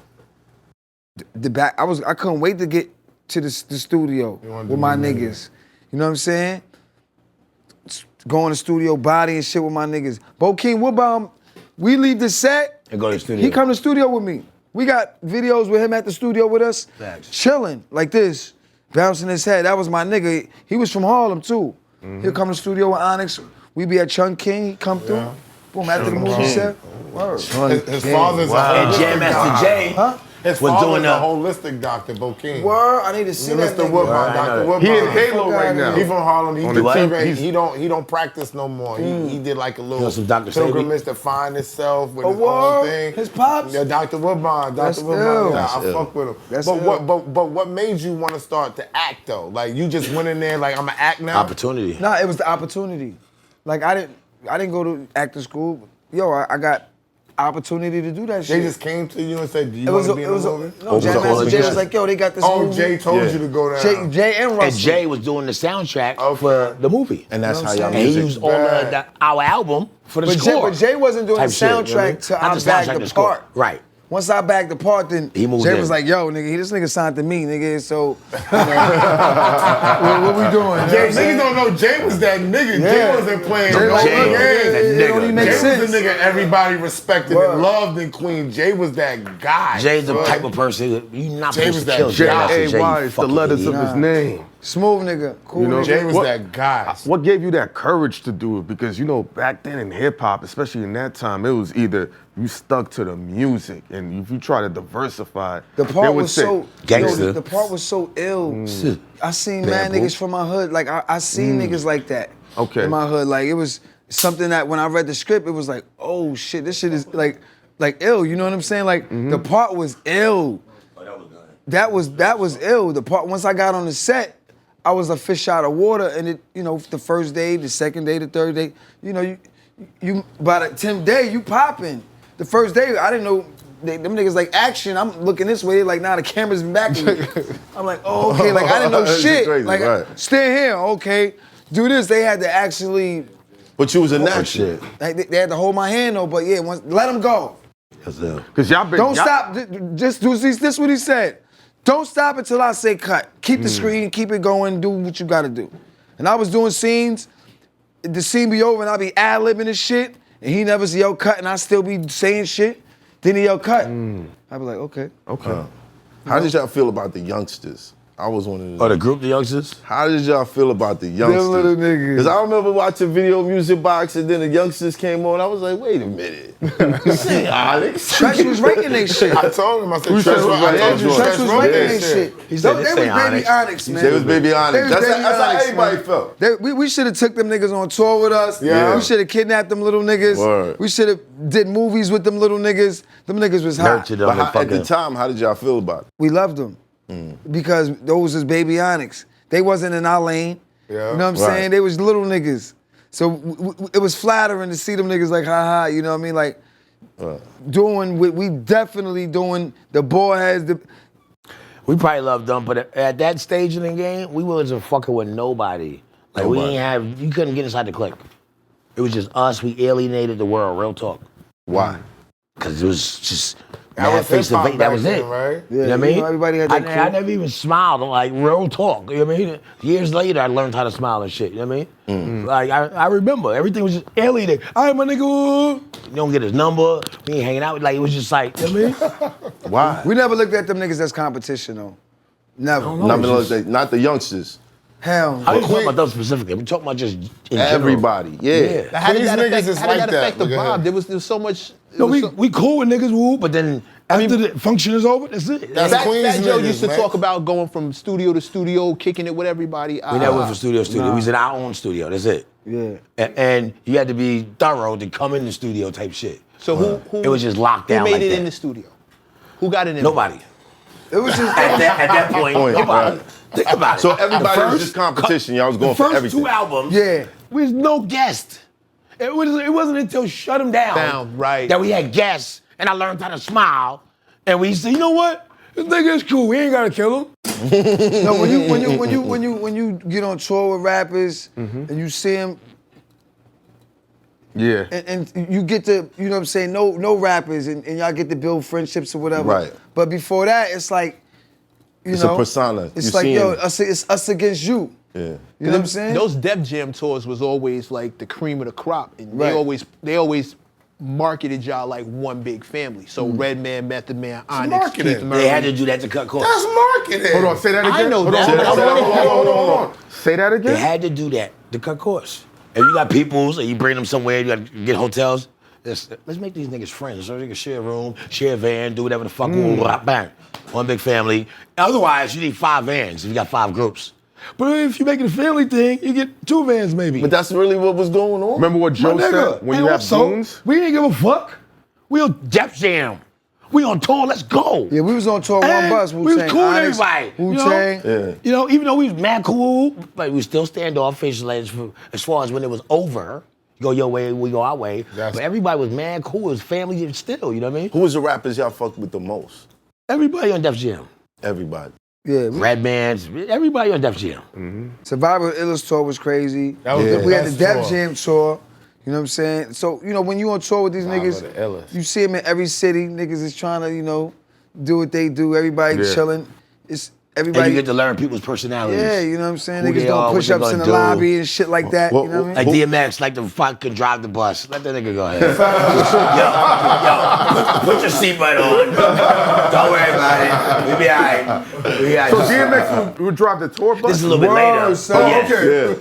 I couldn't wait to get to the studio with my niggas. You know what I'm saying? Going to studio, body and shit with my niggas. Bokeem Woodbaum, we leave the set. And go to the studio. He come to the studio with me. We got videos with him at the studio with us, chilling like this, bouncing his head. That was my nigga. He was from Harlem too. He'll come to the studio with Onyx. We be at Chung King. He come through. Boom, after the movie set. Word. His father's And a Jam Master J His was father's doing a the holistic doctor, Bokeem. Word, I need to see that Mr. nigga. Woodbine, Dr. Woodbine. He in Halo right now. He from Harlem. He On do the team, he don't practice no more. He did like a little some Dr. pilgrimage to find himself with Oh, his own word? thing. His pops? Yeah, Dr. Woodbine. That's Dr. Woodbine. ill. Yeah, That's I fuck with him. That's but ill. what made you want to start to act though? Like you just went in there like I'm gonna act now. Opportunity. Nah, it was the opportunity. Like I didn't go to acting school. Yo, I got opportunity to do that shit. They just came to you and said, "Do you It want was to a, be it in was the a, movie?" no, Jam Master Jay was like, yo, they got this Oh, movie. Jay told you to go down. Jay and Russell. And Jay was doing the soundtrack for the movie. And that's how y'all And he music. used all our album for the But score. Jay wasn't doing the Type shit, you know what I mean? soundtrack to Not I the Bag soundtrack, the the score. Part. Right. Once I bagged the part, then He moved Jay in. was like, yo, nigga, this nigga signed to me, nigga, so what we doing? Jay, niggas don't know Jay was that nigga. Yeah. Jay wasn't playing Jay no was games. that nigga. It only makes Jay sense. was the nigga everybody respected Word. and loved in Queen. Jay was that guy. Jay's the bro. type of person that you're not Jay supposed was to that kill. Jay Master Jay, you J-A-Y is the fucking letters idiot. of his name. Smooth nigga, cool You know, nigga. Jay was What- that guy. What gave you that courage to do it? Because, you know, back then in hip hop, especially in that time, it was either you stuck to the music and if you try to diversify, The they part would was say, so Gangster. yo, the part was so ill. I seen Bad mad boo. niggas from my hood. Like I seen niggas like that. Okay. In my hood. Like it was something that when I read the script, it was like, oh shit, this shit is like ill. You know what I'm saying? Like the part was ill. That was ill. The part once I got on the set, I was a fish out of water, and it, you know, the first day, the second day, the third day, you know, you by the 10th day, you popping. The first day, I didn't know, them niggas like action. I'm looking this way, like nah, the camera's back at me. I'm like, oh, okay, like I didn't know That's shit. crazy, like right. stand here, okay, do this. They had to actually, But you was a natural. they had to hold my hand though. But yeah, let them go. because y'all been, Don't y'all- stop. Just do this. What he said. Don't stop until I say cut. Keep the screen, keep it going, do what you gotta do. And I was doing scenes, the scene be over and I be ad-libbing and shit, and he never say, yo, cut, and I still be saying shit. Then he yell, cut. I be like, okay. Okay. How did y'all feel about the youngsters? I was one of the. Oh, the group, the youngsters? How did y'all feel about the youngsters? little niggas. Because I remember watching Video Music Box and then the youngsters came on. I was like, wait a minute. This ain't Onyx. Tresh was ranking they shit. I told him, I said, Who said Tresh it was was right? Andrew Tresh was wrote ranking that they shit. He said, They this was ain't baby Onyx. Onyx, man. They was baby Onyx. They was That's baby how Onyx, everybody man. felt. We should have took them niggas on tour with us. Yeah. We should have kidnapped them little niggas. Word. We should have did movies with them little niggas. Them niggas was hot. Nurtured them But and at the fucking. time, how did y'all feel about it? We loved them because those was baby Onyx. They wasn't in our lane. Yeah. You know what I'm Right. saying? They was little niggas. So it was flattering to see them niggas like, ha, you know what I mean? Like, doing what we definitely doing, the ball heads, We probably loved them, but at that stage in the game, we wasn't fucking with nobody. Like, we ain't have, you couldn't get inside the clique. It was just us, we alienated the world, real talk. Why? Because it was just, That was face to hip-hop face, that back was then, it. right? You know what I mean? Everybody had their I never even smiled, like real talk. You know what I mean? Years later, I learned how to smile and shit. You know what I mean? Like I remember everything was just alienated. All right, my nigga. You don't get his number. We ain't hanging out. Like it was just like, you know what I mean? Why? We never looked at them niggas as competition though. Never. Not the youngsters. Hell I no. didn't talk about them specifically. I'm talking about just in general. Everybody. Yeah. How did These that niggas affect, is how did like that affect that. the Look at vibe? There was so much. No, we cool with niggas, woo, but then after the function is over, that's it. That's Fat Queens Joe niggas, used to man. talk about going from studio to studio, kicking it with everybody. We never went from studio to studio. We was in our own studio. That's it. Yeah. And you had to be thorough to come in the studio type shit. So who? It was just locked down Who made like it that. in the studio? Who got it in? Nobody. It was just At that point, nobody. right. Think about it. So everybody was The just competition. Y'all was going the for first everything. 2 albums, Yeah. we was no guest. It wasn't until Shut 'Em Down, right. that we had guests, and I learned how to smile. And we said, you know what? This nigga is cool. We ain't gotta kill him. No, when you get on tour with rappers and you see them Yeah. and you get to, you know what I'm saying, no rappers and y'all get to build friendships or whatever. Right. But before that, it's like, you It's know. a persona. It's You like, see yo, him. it's us against you. Yeah. You know what I'm saying? Those Def Jam tours was always like the cream of the crop, and Right. they always marketed y'all like one big family. So Redman, Method Man, Onyx, marketing. Keith Murray. They had to do that to cut costs. That's marketing. Hold on, say that again. I know Hold that, on, but I hold wanna on, hear hold it. on. Say that They again. had to do that to cut costs. If you got peoples and you bring them somewhere, you gotta get hotels. Let's make these niggas friends. So they can share a room, share a van, do whatever the fuck. Bang. One big family. Otherwise, you need 5 vans if you got 5 groups. But if you make it a family thing, you get 2 vans maybe. But that's really what was going on. Remember what Joe said when you have goons? We didn't give a fuck. We on Def Jam. We on tour. Let's go. Yeah, we was on tour one And bus. we was Wu-Tang, cool with Onyx, everybody. Wu-Tang. Yeah. You know, even though we was mad cool, but we still stand off facial as far as when it was over. You go your way, we go our way. That's- But everybody was mad cool. It was family still, you know what I mean? Who was the rappers y'all fucked with the most? Everybody on Def Jam. Everybody. Yeah, Red Bands, everybody on Def Jam. Survivor Illest tour was crazy. That was the We had the best Def tour. Jam tour. You know what I'm saying? So, you know, when you on tour with these niggas, the illest. you see them in every city. Niggas is trying to, you know, do what they do. Everybody Yeah. chilling. It's And everybody. you get to learn people's personalities. Yeah, you know what I'm saying? Who Niggas they are, doing what push-ups they in the gonna do. lobby and shit like that. Well, you know what I Like mean? DMX, like the fucking drive the bus. Let that nigga go ahead. yo, put your seatbelt on. Don't worry about it. We be all right. We all right. So DMX would drive the tour bus? This is a little bit later. Word, son. Yes.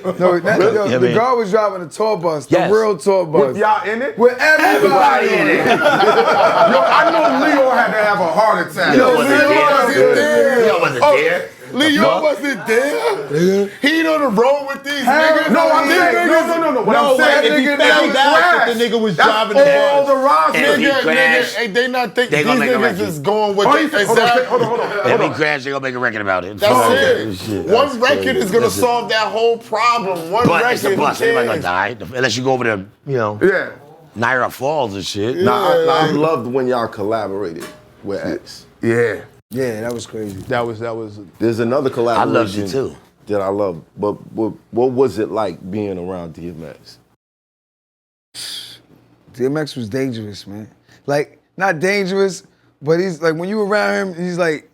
Yeah. No, yo, Yeah, the man. girl was driving the tour bus, the Yes. real tour bus. With y'all in it? With everybody in it. Yo, I know Leo had to have a heart attack. Leo wasn't Leo there. wasn't there. Leo wasn't there. Leo wasn't there. He on the road with these niggas. No, I'm saying, no. What I'm saying, if he nigga, found out that the nigga was driving the all bus. the rods, And if he nigga. crashed, Hey, they not think They these gonna make a niggas record. is going with Oh, the you said- hold on. If he crash, they gonna make a record about it. That's Fuck it. Shit. One record is gonna solve that whole problem. One But record. it's a bus. who Everybody gonna cares? die. Unless you go over to, Yeah. Niagara Falls and shit. Now, I loved when y'all collaborated with X. Yeah. Yeah, that was crazy. That was. There's another collaboration loved you too. that I love. But what was it like being around DMX? DMX was dangerous, man. Like, not dangerous, but he's like, when you around him, he's like,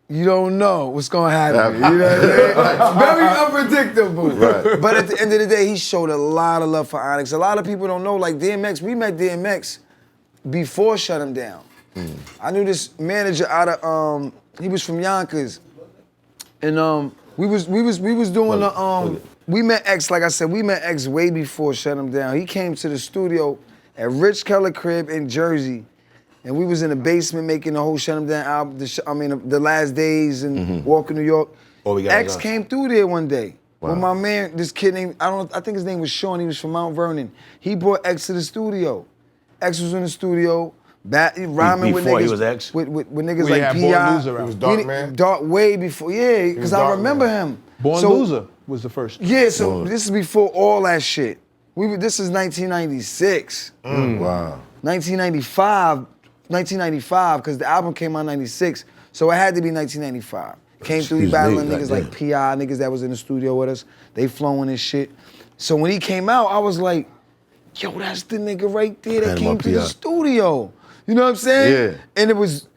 you don't know what's gonna happen. You know what I'm saying? Very unpredictable. Right. But at the end of the day, he showed a lot of love for Onyx. A lot of people don't know, like DMX, we met DMX before Shut Him Down. I knew this manager out of, he was from Yonkers. And we was doing we met X, like I said, we met X way before Shut Him Down. He came to the studio at Rich Keller crib in Jersey. And we was in the basement making the whole Shut Him Down album, the Last Days and Walk in New York. Oh, we got X it. came through there one day. With my man, this kid named, I think his name was Sean, he was from Mount Vernon. He brought X to the studio. X was in the studio, rhyming with Before niggas. he was X? With niggas We like had P.I. Born Loser out. He was Dark Man? Dark way before, yeah, because I Dark remember Man. him. Born So- Loser was the first. Yeah, so this is before all that shit. This is 1996. Wow. 1995, because the album came out in 96, so it had to be 1995. Came through, we battling niggas like P.I., niggas that was in the studio with us. They flowing and shit. So when he came out, I was like, yo, that's the nigga right there that came to the studio. You know what I'm saying? Yeah. And it was,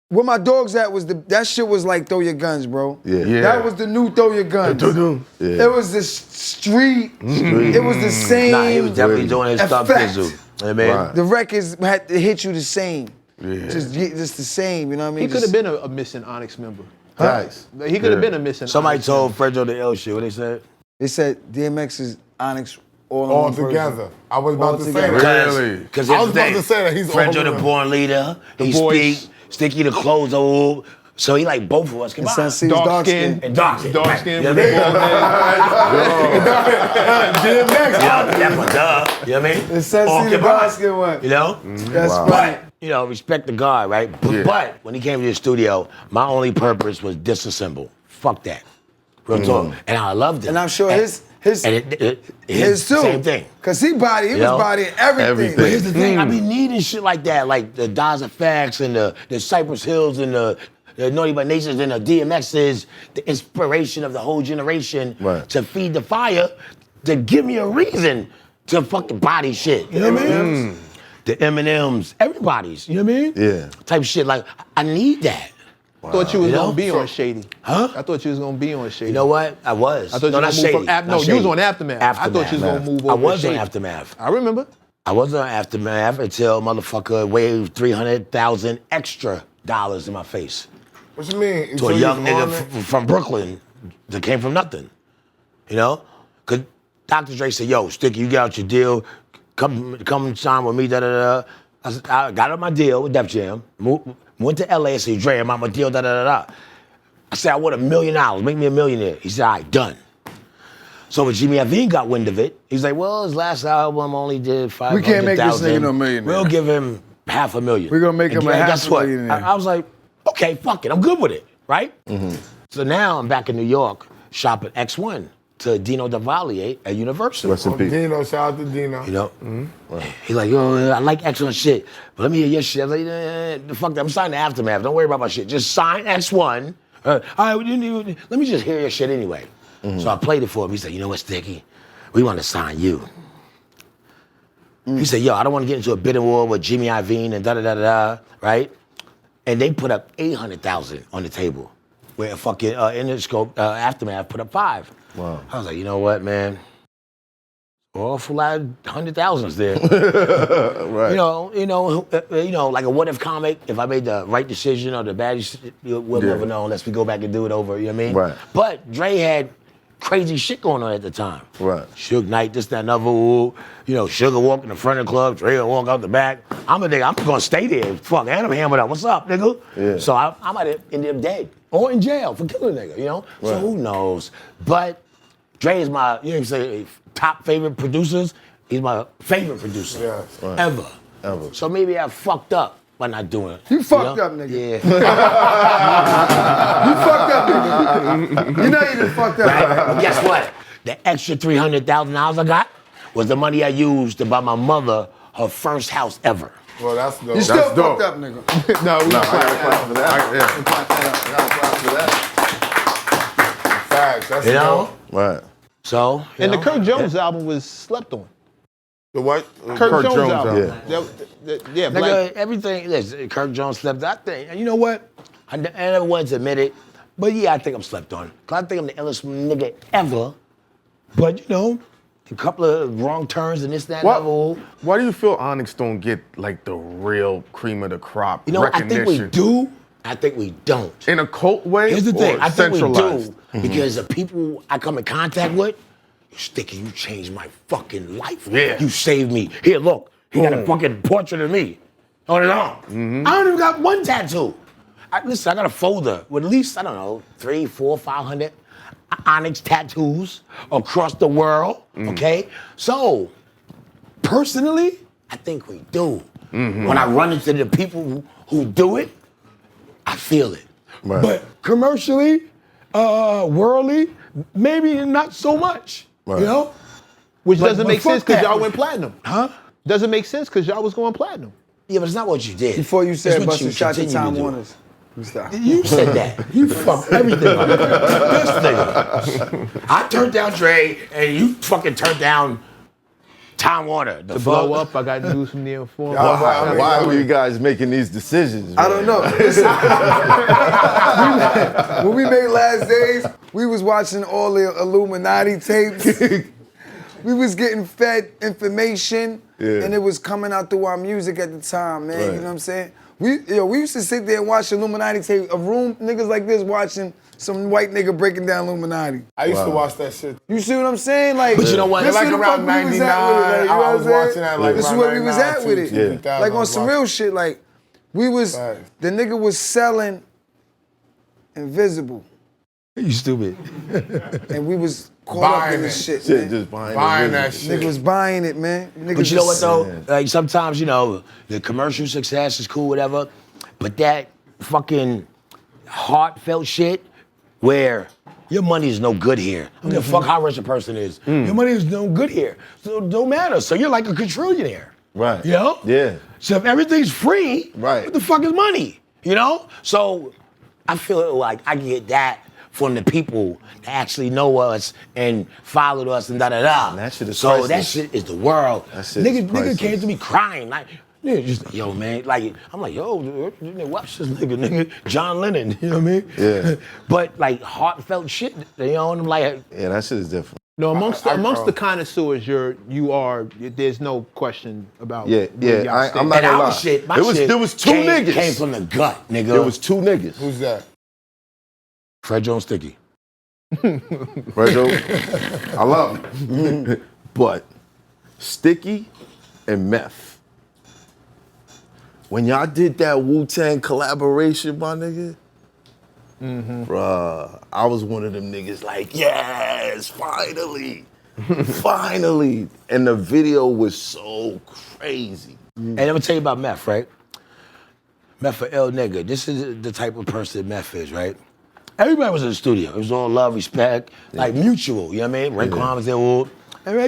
where my dogs at was that shit was like throw your guns, bro. Yeah. That was the new throw your guns. Yeah. It was the street. It was the same. Nah, he was definitely doing his stuff, effect. Tizzle. You know what I mean? Right. The records had to hit you the same. Yeah. Just the same, you know what I mean? He could have been a missing Onyx member. Nice. He could have been a missing Somebody Onyx told Fredo the L shit. What they said? They said DMX is Onyx All together. I was about to say together. that. Really? Because I was about to say that he's all Fredo the around. born leader. He voice. speak. Sticky the clothes old. So he like both of us And combined. Sunsee's dark skin. And dark skin. Dark skin You know with what the I mean? Duh. You know what I mean? And Sunsee's All the combined. dark skin one. You know? That's Wow. funny. You know, respect the guard, right? But when he came to the studio, my only purpose was disassemble. Fuck that. Real talk. And I loved it. And I'm sure his and his too. Same thing. Cause he was bodying everything. But here's the thing, I be needing shit like that, like the Daz Effects and the Cypress Hills and the Naughty by Nations and the DMXs, the inspiration of the whole generation to feed the fire, to give me a reason to fucking body shit. You know what I mean? The Eminems, everybody's, you know what I mean? Yeah. Type shit, like, I need that. I thought you was You know? gonna be on Shady. Huh? I thought you was gonna be on Shady. You know what? I was. I thought you not was gonna move Shady. from not you was Shady. on Aftermath. I thought you was gonna move over I was to on Shady. Aftermath. I remember. I was on Aftermath until motherfucker waved $300,000 extra dollars in my face. What you mean? To Until a you young was on nigga it? from Brooklyn that came from nothing. You know? Cause Dr. Dre said, yo, Sticky, you get out your deal, come sign with me, da-da-da. I got out my deal with Def Jam, went to LA and said, Dre, I'm out my deal, da-da-da-da. I said, I want $1 million, make me a millionaire. He said, all right, done. So when Jimmy Iovine got wind of it, he's like, well, his last album only did 500,000. We can't make this nigga no millionaire. We'll give him $500,000. We're gonna make him a half guess a what? millionaire. I was like, okay, fuck it, I'm good with it, right? So now I'm back in New York, shopping X1 to Dino DeValier at Universal. Rest in peace. Dino, shout out to Dino. You know? He's like, yo, I like X1 shit, but let me hear your shit. I was like, fuck that, I'm signing the Aftermath. Don't worry about my shit. Just sign X1. All right, let me just hear your shit anyway. So I played it for him. He said, you know what, Sticky? We want to sign you. He said, yo, I don't want to get into a bidding war with Jimmy Iovine and da-da-da-da-da, right? And they put up $800,000 on the table, where fucking Interscope Aftermath put up $5. Wow. I was like, you know what, man? Awful lot of $100,000s there. Right. You know, like a what if comic. If I made the right decision or the bad decision, we'll never know unless we go back and do it over. You know what I mean? Right. But Dre had crazy shit going on at the time. Right. Suge Knight, this, that, and other. You know, Sugar walk in the front of the club, Dre walk out the back. I'm a nigga. I'm gonna stay there. Fuck, and I'm hammered up. What's up, nigga? Yeah. So I might have ended up dead or in jail for killing a nigga. You know. So Right. who knows? But Dre is my, you know what I'm saying, top favorite producers. He's my favorite producer Yes. Right. ever. Ever. So maybe I fucked up by not doing it. You fucked know? up, nigga. Yeah. You fucked up, nigga. You know you done fucked up. Right? But guess what? The extra $300,000 I got was the money I used to buy my mother her first house ever. Well, that's dope. You still That's fucked dope. up, nigga. No, we I got a clap for that. Yeah. I got a clap for that. Facts. That's You know? dope. Right. So, you And the know, Kirk Jones album was slept on. The what? Kirk Jones Jones album. album. Yeah, Black. nigga, everything, listen, Kirk Jones slept. I think, and you know what? I never wanted to admit it, but yeah, I think I'm slept on. Cause I think I'm the illest nigga ever. But you know, a couple of wrong turns and this, that, and other. Why do you feel Onyx don't get like the real cream of the crop You know, I think we recognition? do. I think we don't. In a cult way? Here's the thing. or I think we centralized? do because the people I come in contact with, Sticky, you changed my fucking life. Yeah. You saved me. Here, look. He got a fucking portrait of me on his arm. I don't even got one tattoo. Listen, I got a folder with at least, I don't know, 300, 400, 500 Onyx tattoos across the world, okay? So, personally, I think we do. When I run into the people who do it, I feel it. Right. But commercially, worldly, maybe not so much. Right. You know? Which But- doesn't but make sense fuck because that. y'all went platinum. Huh? Doesn't make sense because y'all was going platinum. Yeah, but it's not what you did. Before you It's said what you Busta shot to continue Time do. Warner's. You stop. You said that. You fucked everything up. This nigga. I turned down Dre, and you fucking turned down Time Warner. The To blow up, I got to do some near form. Why were you guys making these decisions? I don't know. Listen, when we made Last Days, we was watching all the Illuminati tapes. We was getting fed information, and it was coming out through our music at the time, man. Right. You know what I'm saying? We used to sit there and watch Illuminati tape. A room, niggas like this watching some white nigga breaking down Illuminati. I used to watch that shit. You see what I'm saying? Like, But you know what? this Like where the around fuck we was at with it, 99, like, you know I what was I'm saying? watching that, like, This is around where we was 99 at with to it. 2000, Like I on was some watching. real shit. Like, we was, Right. the nigga was selling Invisible. You stupid. And we was caught up in Buying this it. shit, man. Just buying that Nigga shit. was buying it, man. Niggas But you know what was- though? Like sometimes, you know, the commercial success is cool, whatever. But that fucking heartfelt shit where your money is no good here. I don't give a fuck how rich a person is. Your money is no good here. So it don't matter. So you're like a quadrillionaire. Right. You know? Yeah. So if everything's free, Right. what the fuck is money? You know? So I feel like I get that from the people that actually know us and followed us and da-da-da. That shit is so priceless. that shit is the world. That shit is Nigga came priceless. to me crying. Like, nigga, just, yo, man. Like, I'm like, yo, watch this nigga, John Lennon. You know what I mean? Yeah. But like heartfelt shit, you know, and I'm like, Yeah, that shit is different. No, amongst the connoisseurs, you are. There's no question about. Yeah, where yeah, y'all I'm stand. not and gonna our lie. shit, my There was- shit there was two niggas. Came from the gut, nigga. There was two niggas. Who's that? Fred Jones Sticky. Fredo, I love him. But Sticky and Meth. When y'all did that Wu-Tang collaboration, my nigga, bruh, I was one of them niggas like, yes, finally, finally. And the video was so crazy. And I'm gonna tell you about Meth, right? Meth for L nigga. This is the type of person Meth is, right? Everybody was in the studio. It was all love, respect, like mutual, you know what I mean? Raekwon was there, and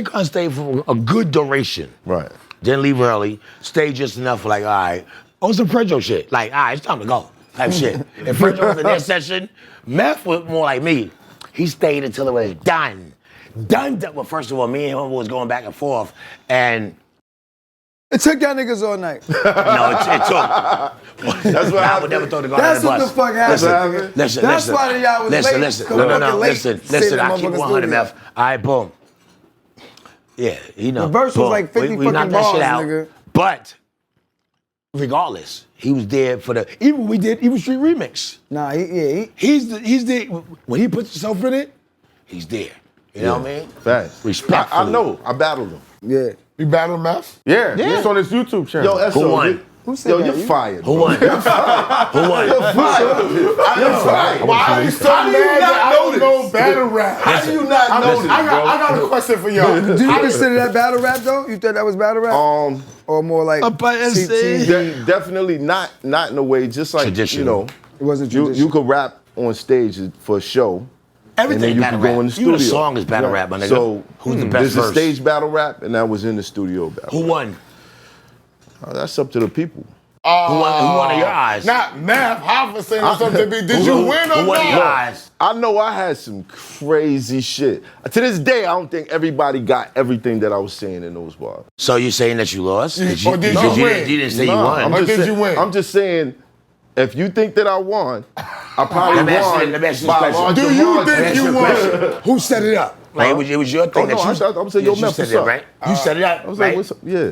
Raekwon stayed for a good duration. Right. Didn't leave early, stayed just enough for like, all right, on some Fredo shit. Like, all right, it's time to go, type shit. If Fredo was in their session, Meth was more like me. He stayed until it was done. Well, first of all, me and him was going back and forth, and It took y'all niggas all night. no, it took. That's what I happened. would never throw the guy That's under the what bus. the fuck happened. Listen, That's why y'all was late. Listen, Come no, fucking late. listen, Sit in I the keep motherfucking 100 studio. Meth. All right, boom. Yeah, you know. The verse was boom. like 50 we knocked fucking that shit bars, out. nigga. But regardless, he was there for the. Even when we did Evil Street Remix. Nah, he He's there when he puts himself in it. He's there. You know what I mean? Facts. Respectfully. I know. I battled him. yeah. You battle Meth? Yeah, it's on his YouTube channel. Yo, ESSO, won? Who said yo, that? you're You? fired. Who won? Who won? Why are you so mad that I don't know battle rap? How do you not know I got a question for y'all. Do you consider that battle rap though? You thought that was battle rap? Or more like CTV? Definitely not in a way, just like, Traditional. It wasn't you traditional. could rap on stage for a show. Everything and then you battle could go rap. in the Even studio. a song is battle rap, my nigga. So who's the best there's verse? a stage battle rap, and that was in the studio battle. Who won? That's up to the people. Who won in your eyes? Not Meth. Hoffa saying something to me. Did you win or Who won in your not? eyes? I know I had some crazy shit. To this day, I don't think everybody got everything that I was saying in those bars. So you're saying that you lost? Or did you win? You didn't say you Nah, won. Or did you win? I'm just saying, if you think that I won, I probably Let me ask you- won. let me ask you by this question. larger Do you margin. think you won? Who set it up? Like, it was your thing Oh, no, that you. I'm saying, yo, you Meth, set what's it up, up? right? You set it up, I was right? like, what's up? Yeah.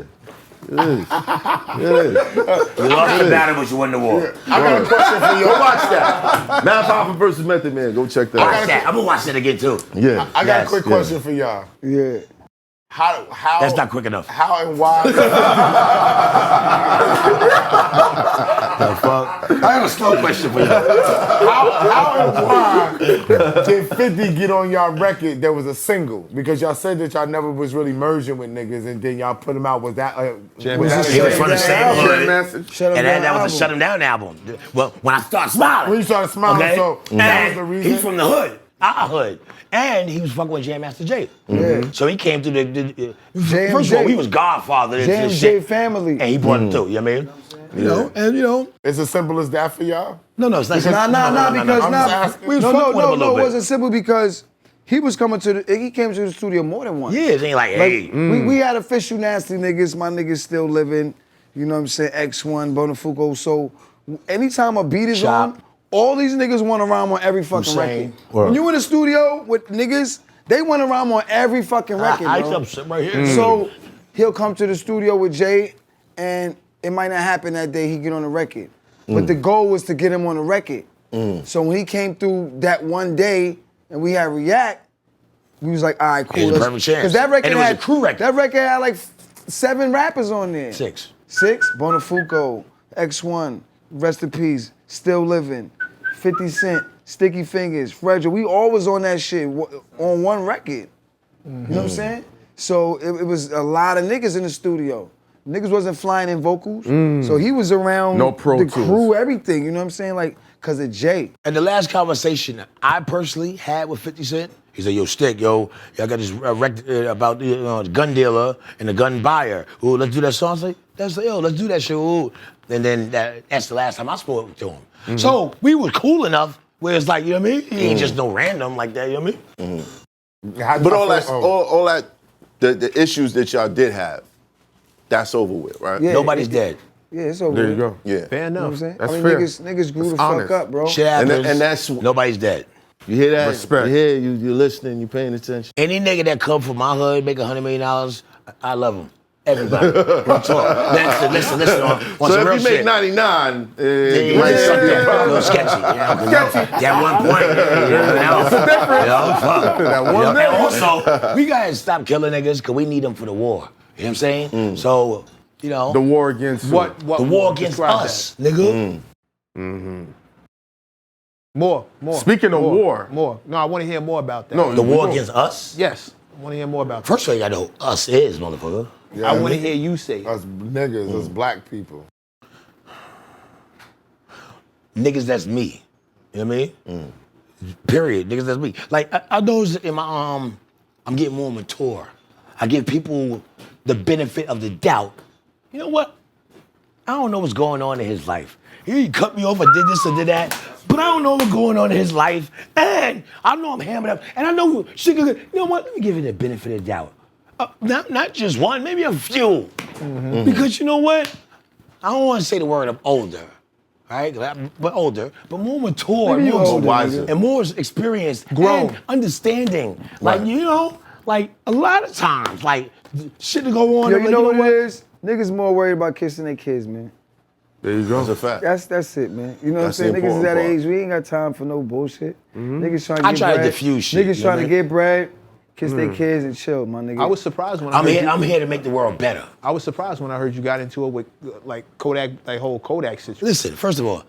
It is. Yeah. You lost the battle, but you won the war. I got a question for you. Go watch that. Math Hoffa versus Method Man. Go check that Watch out. that. I'm gonna watch that again too. Yeah. I got Yes, a quick yeah. question for y'all. Yeah. How That's not quick enough. How and why? I have a slow question for you. How and why did 50 get on y'all record that was a single? Because y'all said that y'all never was really merging with niggas, and then y'all put them out. Was that? Was that He was from the same hood. Message. Shut up, And man, that was a album. Shut Him Down album. Well, when I start smiling. When you started smiling, Okay? so that was And the reason. he's from the hood, our hood. And he was fucking with Jam Master Jay. Yeah. So he came through the J&J. first of all, we was godfather to this J&J shit. family. And he brought it through, you know what I mean? You know, and you know. It's as simple as that for y'all? No, it's not. Because I'm just asking. We was fucking with him a little it bit. wasn't simple because he was coming to he came to the studio more than once. Yeah, it ain't like, hey. We had official nasty niggas, my niggas still living, you know what I'm saying, X1, Bonafuco. So anytime a beat is on, all these niggas want to rhyme on every fucking record. When you in the studio with niggas, they want to rhyme on every fucking record, bro. I'm sitting right here. So he'll come to the studio with Jay, and it might not happen that day he get on the record. But the goal was to get him on the record. So when he came through that one day and we had React, we was like, all right, cool. It was a perfect chance. Because that record And it was had a crew record. That record had like 7 rappers on there. 6. Bonafuco, X1, Rest in Peace, Still Living, 50 Cent, Sticky Fingers, Fragile. We all was on that shit on one record. You know what I'm saying? So it was a lot of niggas in the studio. Niggas wasn't flying in vocals. So he was around No Pro the Tools. crew, everything. You know what I'm saying? Like, cause of Jay. And the last conversation I personally had with 50 Cent, he said, yo, Stick, I got this record about the gun dealer and the gun buyer. Ooh, let's do that song. I was like, let's do that shit. Ooh. And then that's the last time I spoke to him. So we was cool enough where it's like, you know what I mean? He ain't just no random like that, you know what I mean? But all that, the issues that y'all did have, that's over with, right? Yeah, Nobody's dead. Yeah, it's over. There you go. Yeah. Fair You know what I'm enough. saying? That's I mean, fair. niggas grew That's the fuck honest. up, bro. Shit happens. And that's nobody's dead. you hear that? Respect. You hear you're listening, you're paying attention. Any nigga that come from my hood, make $100 million, I love him. Everybody. Real talk. Listen on So some if real you shit. make 99, You might suck that. A little sketchy. You know, that 1 point. That one And also, we gotta stop killing niggas because we need them for the war. You know what I'm saying? So, you know. The war against What the war against describe us, nigga. More. Speaking of war. More. No, I want to hear more about that. No, The we war don't. against us? Yes. I want to hear more about that. First of all, you gotta know who us is, motherfucker. I want to hear you say it. Us niggas, us black people. Niggas that's me. You know what I mean? Period. Niggas that's me. Like, I noticed in my, I'm getting more mature. I give people the benefit of the doubt. You know what? I don't know what's going on in his life. He cut me off or did this or did that, but I don't know what's going on in his life. And I know I'm hammered up. And I know shit. You know what? Let me give you the benefit of the doubt. Not just one, maybe a few. Because you know what? I don't want to say the word I'm older, right? But older, but more mature, Maybe more older, wiser, nigga. and more experienced, Grown. and understanding. Like, you know, like a lot of times, like shit to go on. Yo, I'm you like, know what it is? Niggas more worried about kissing their kids, man. There you go. That's a fact. That's it, man. You know what I'm That's the saying? Niggas is important at an part. age, we ain't got time for no bullshit. Niggas trying to I get try to bread. diffuse shit, Niggas you know trying what to I mean? get bread, kiss their kids and chill, my nigga. I was surprised when I I'm heard here. you. I'm here to make the world better. I was surprised when I heard you got into it with like Kodak, like whole Kodak situation. Listen, first of all,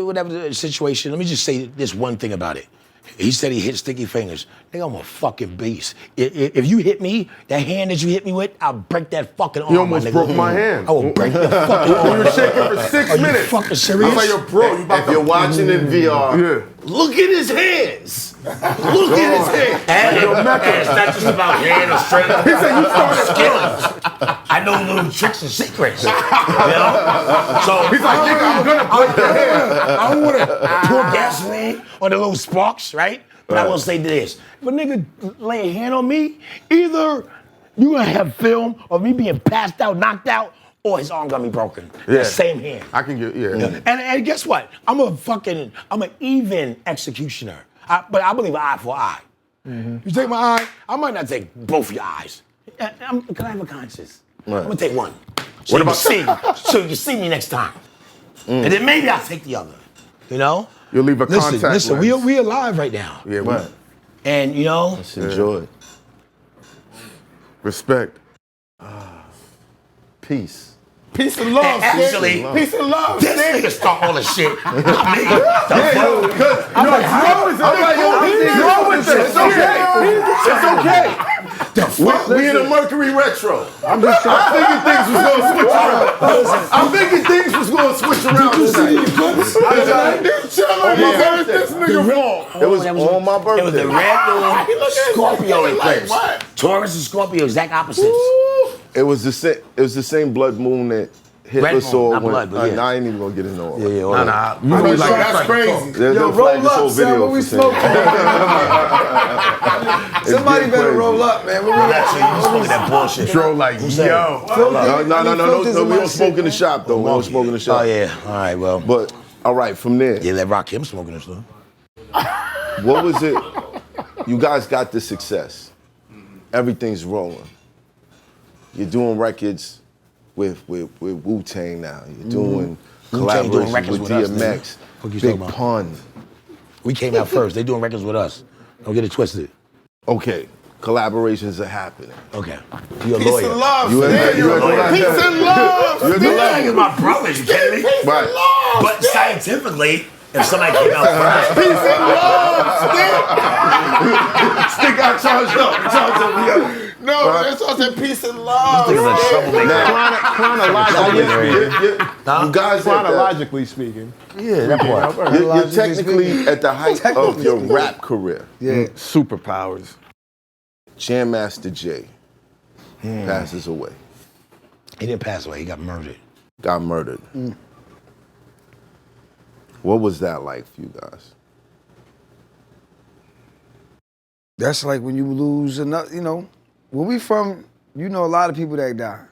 whatever the situation, let me just say this one thing about it. He said he hit Sticky Fingers. Nigga, I'm a fucking beast. If you hit me, that hand that you hit me with, I'll break that fucking arm, You almost my nigga. broke my hand. I will break your fucking arm. You were shaking for 6 Are you minutes. fucking serious? I'm like, yo, bro, you about If to... you're watching in VR, Yeah. look at his hands. Look at his hands. And it's not just about hand or strength. He said you started skills. I know little tricks and secrets. You know? So He's like, nigga, I'm gonna break your hand. I don't want to pour gasoline on the little sparks, right? But I will say this. If a nigga lay a hand on me, either you gonna have film of me being passed out, knocked out, or his arm gonna be broken. Yeah. The same hand. I can get, yeah. And guess what? I'm an even executioner. But I believe eye for eye. You take my eye, I might not take both of your eyes. Cause I have a conscience. I'm gonna take one. So you can see, so you can see me next time. And then maybe I'll take the other. You know? You'll leave a contact Listen, lens. we alive right now. Yeah, Right. And you know, Let's enjoy it. Respect. Peace. Peace and love, actually, Stick. Peace and love, this Stick. nigga start all the shit. Not me. I'm like, grow with this. It's okay. It's okay. What the fuck? We in a Mercury retro. I'm just I figured things was gonna switch around. I figured things was gonna switch around. This nigga wrong. It was on my birthday. It was the red moon, Scorpio eclipse. What? Taurus and Scorpio, exact opposites. It was the same. It was the same blood moon that Hitler Red moon, saw not when. blood, but yeah. Nah, I ain't even gonna get into all that. Nah. I mean, that's crazy. They'll Yo, flag roll this whole up, son. video What we for saying smoking? Somebody getting better crazy. roll up, man. We Actually, you smoking that bullshit. Dro like, yo. No, we don't smoke in the shop though. We don't smoke in the shop. Oh, yeah. All right, well. But all right, from there, Yeah, let Rock him smoking this stuff. what was it? You guys got the success. Everything's rolling. You're doing records with Wu-Tang now. You're doing Wu-Tang doing collaborations records with with us, DMX, What you Big talking about? Pun. We came out first. They doing records with us. Don't get it twisted. Okay, collaborations are happening. Okay. You a Peace lawyer. and love. You Steve. at that- Peace and love. You're the You lawyer. niggas my brothers, you kidding me? Right. But scientifically, if somebody came out first, Peace and love. Stick got charged up. No, that's what I said. Peace and love. niggas are troublemaker. Chronologically, You guys at chronologically speaking. Yeah, that part. you're technically at the height of your rap career. Yeah. Superpowers. Jam Master Jay passes away. He didn't pass away. He got murdered. Got murdered. What was that like for you guys? That's like when you lose another, you know, where we from, you know a lot of people that die.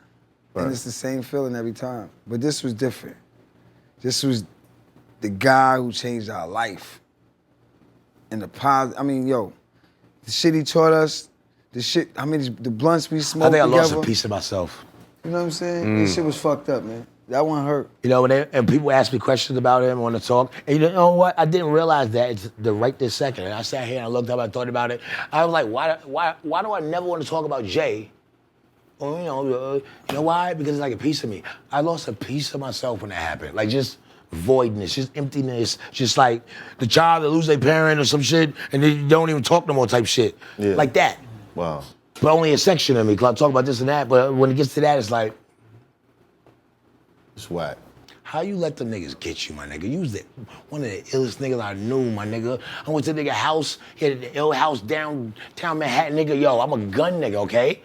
Right. And it's the same feeling every time. But this was different. This was the guy who changed our life. And the positive, I mean, yo, the shit he taught us, the shit, I mean, the blunts we smoked I think I together. lost a piece of myself. You know what I'm saying? This shit was fucked up, man. That one hurt. You know, and people ask me questions about him on the talk. And you know what? I didn't realize that it's the right this second. And I sat here and I looked up, I thought about it. I was like, why do I never want to talk about Jay? Well, you know why? Because it's like a piece of me. I lost a piece of myself when that happened. Like just voidness, just emptiness, just like the child that lose their parent or some shit and they don't even talk no more type shit. Yeah. Like that. Wow. But only a section of me, because I talk about this and that, but when it gets to that, it's like, It's whack. how you let them niggas get you, my nigga? You was one of the illest niggas I knew, my nigga. I went to the nigga house, he had the ill house downtown Manhattan, nigga. Yo, I'm a gun nigga, okay?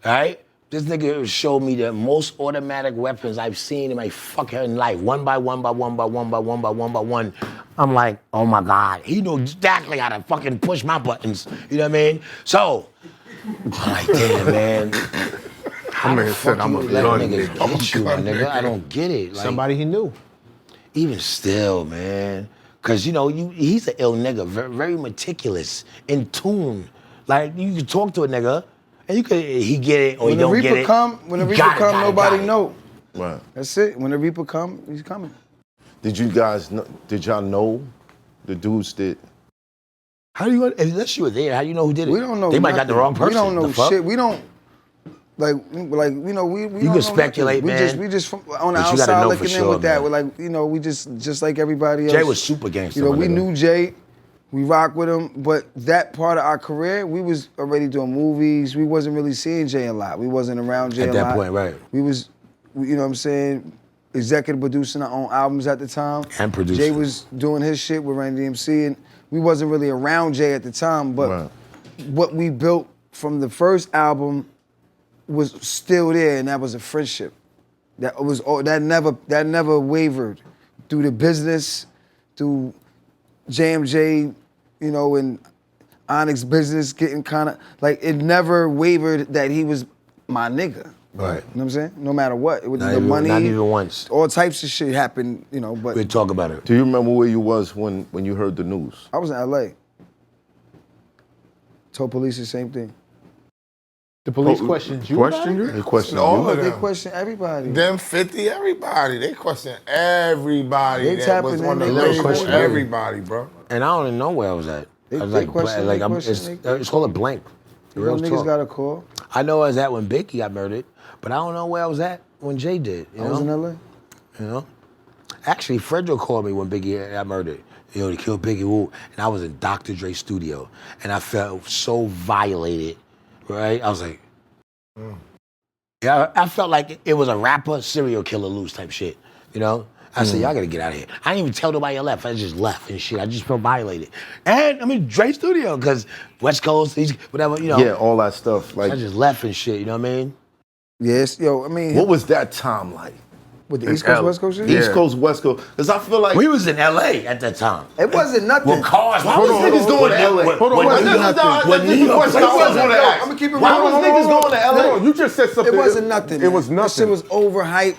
All right? This nigga showed me the most automatic weapons I've seen in my fucking life. One by one by one by one by one by one by one. I'm like, oh my God. He knew exactly how to fucking push my buttons. You know what I mean? So, I'm like, damn, man. How the fuck I'm you a let gun niggas nigga. get you, my nigga? I don't get it. Like, Somebody he knew. even still, man. Cause you know, he's an ill nigga, very, very meticulous, in tune. Like you can talk to a nigga, and he get it or When he the don't get Reaper it. come, when the Reaper Got it, come, got it, nobody got it. know. Right. That's it. When the Reaper come, he's coming. Did you guys know, did y'all know the dudes that How do you, unless you were there, how do you know who did it? We don't know. They might got the wrong person. We don't know The fuck? shit. We don't like you know we don't can know speculate, nothing. man. We just from, on the But you gotta outside know looking for in sure, with that. man. We're like, you know, we just like everybody else. Jay was super gangster, You know, my we nigga. knew Jay. We rock with him, but that part of our career, we was already doing movies. We wasn't really seeing Jay a lot. We wasn't around Jay At a that lot. point, right. You know what I'm saying, executive producing our own albums at the time. And producing. Jay was doing his shit with Run DMC, and we wasn't really around Jay at the time, but Right. what we built from the first album was still there, and that was a friendship. That never wavered through the business, through JMJ, you know, and Onyx business getting kind of like it never wavered that he was my nigga. Right. You know what I'm saying? No matter what, it was Not the even- money. not even once. All types of shit happened, you know. But We'll talk about it. do you remember where you was when you heard the news? I was in LA. Told police the same thing. The police questioned you. Question about it? you? They questioned All you? of They them. question everybody. Them 50, everybody. They question everybody They that was tapping on the in, they label. question Everybody, bro. And I don't even know where I was at. They- I was they like, question- like they I'm, question- it's called a blank. You know, Real niggas talk. got a call. I know I was at when Biggie got murdered, but I don't know where I was at when Jay did. You I know? was in LA. You know? Actually, Fredro called me when Biggie got murdered. You know, they killed Biggie Wu. And I was in Dr. Dre's studio. And I felt so violated, right? I was like, yeah, I felt like it was a rapper serial killer loose type shit, you know? I said, y'all gotta get out of here. I didn't even tell nobody I left. I just left and shit. I just felt violated. And I'm in Dre's studio, because West Coast, whatever, you know. Yeah, all that stuff. Like, I just left and shit, you know what I mean? Yes, yo, I mean. what was that time like? With the East Coast, West Coast shit? East Coast, West Coast. Because I feel like We was in LA at that time. It wasn't nothing. Well, cars. Why Hold was on, niggas going to LA? Hold on, What this is the question I was going to ask. I'm gonna keep it Why real. was niggas going to LA? Hold on, you just said something. It wasn't nothing. It was man. nothing. That shit was overhyped.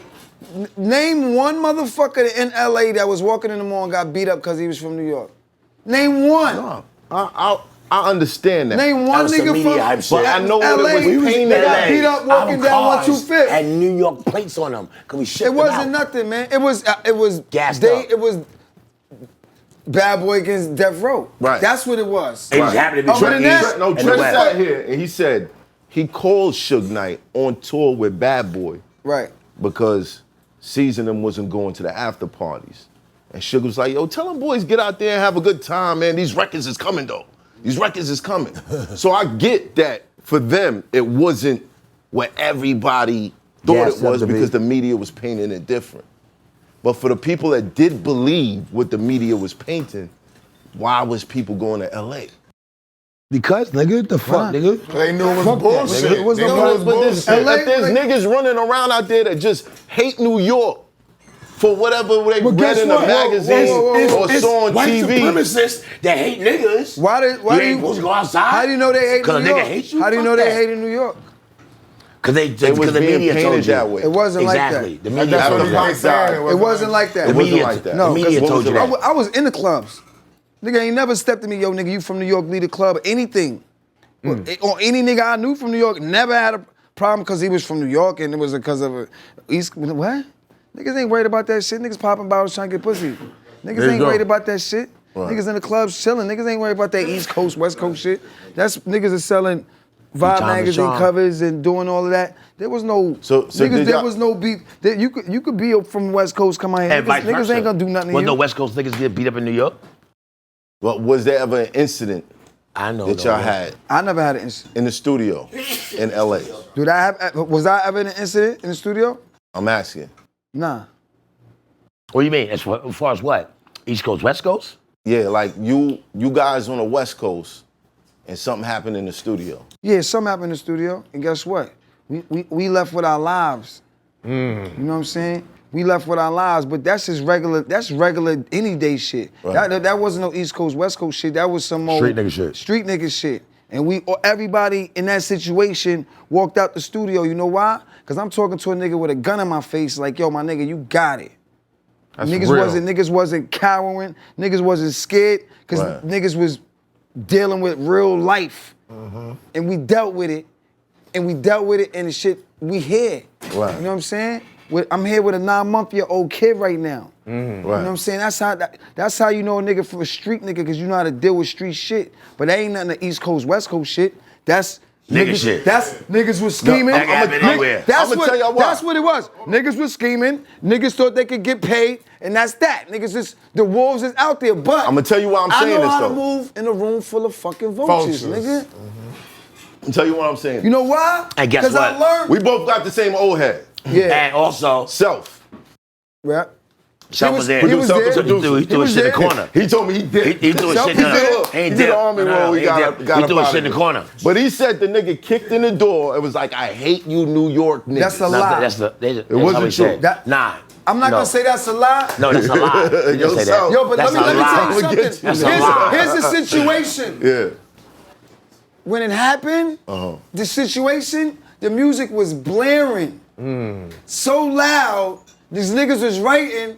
Name one motherfucker in LA that was walking in the mall and got beat up because he was from New York. Name one. No, I understand that. Name one That was some nigga media hype from shit. But I know what LA it was painted that got as. beat up walking down 125th. Had New York plates on them. Cause we shipped It wasn't nothing, man. It was Gassed up. It was Bad Boy against Death Row. Right. That's what it was. They just happened to be Other Trent than East that, No, and the Trent West. sat here and he said he called Suge Knight on tour with Bad Boy Right. because Season them wasn't going to the after parties. And Suge was like, yo, tell them boys get out there and have a good time, man. These records is coming, though. These records is coming. So I get that for them, it wasn't what everybody thought Yes, it was that's the because beat. the media was painting it different. But for the people that did believe what the media was painting, why was people going to LA? Because, nigga, the fuck, nigga? They knew it was bullshit. It was They no knew it was But there's, bullshit. LA if there's niggas running around out there that just hate New York for whatever they read guess in a what? magazine or It's saw on white TV. supremacists that hate niggas. Why You do ain't you supposed to go outside? How do you know they hate New Because a York? nigga hates you? How do you Fuck know they that. hate in New York? Because It was the being media told painted you. that way. It wasn't like Exactly. that. The media That's told what you the that. Pac saying. It wasn't like that. The media, like that. the No, media what told was you it that. like? I was in the clubs. Nigga ain't never stepped to me, yo, nigga, you from New York, lead a club, anything. Or any nigga I knew from New York never had a problem because he was from New York and it was because of a East. What? Niggas ain't worried about that shit. Niggas popping bottles trying to get pussy. Niggas There you ain't go. worried about that shit. Right. Niggas in the clubs chilling. Niggas ain't worried about that East Coast, West Coast shit. That's niggas are selling Vibe Time to magazine shine. covers and doing all of that. There was no So niggas. did There y'all- was no beat. You could be from West Coast, come out here. And vice Niggas versa. ain't gonna do nothing to Wasn't no you. West Coast niggas get beat up in New York? But was there ever an incident I know. that y'all had I never had an incident. in the studio in LA? Was I ever in an incident in the studio? I'm asking. Nah. What do you mean? As far as what? East Coast, West Coast? Yeah, like you guys on the West Coast and something happened in the studio. Yeah, something happened in the studio, and guess what? We left with our lives. You know what I'm saying? We left with our lives, but that's just regular. That's regular any day shit. Right. That wasn't no East Coast, West Coast shit. That was some old Street nigga shit. Street nigga shit. And everybody in that situation walked out the studio. You know why? Because I'm talking to a nigga with a gun in my face, like, yo, my nigga, you got it. That's Niggas real. wasn't cowering. Niggas wasn't scared because Right. niggas was dealing with real life, and we dealt with it, and the shit we here. Right. You know what I'm saying? I'm here with a 9-month-old kid right now. Right. You know what I'm saying? That's how you know a nigga from a street nigga, because you know how to deal with street shit. But that ain't nothing to East Coast, West Coast shit. That's Nigga niggas, shit. That's niggas was scheming. that can happen anywhere. That's I'ma what, tell y'all why. that's what it was. Niggas was scheming. Niggas thought they could get paid, and that's that. Niggas just, the wolves is out there. But I'ma tell you why I'm saying I know this, how to though. move in a room full of fucking vultures, nigga. I'll tell you what I'm saying. You know why? And guess Because I what? learned. We both got the same old head. Yeah. And also, Self. Yeah. Self was there. He was there. He threw his was shit in the there. corner. He told me he did. He threw his Self shit in was the there. He He did did the army roll. He got He up threw his out shit in of the it. corner. But he said the nigga kicked in the door. It was like, I hate you, New York niggas. That's a lie. That's how wasn't he said. true. Nah. I'm not no. gonna say that's a lie. No, that's a lie. He didn't say that. Yo, but That's let me a lie. tell you Forget something. you. That's a lie. Here's the situation. Yeah. When it happened, the situation, the music was blaring so loud. These niggas was writing.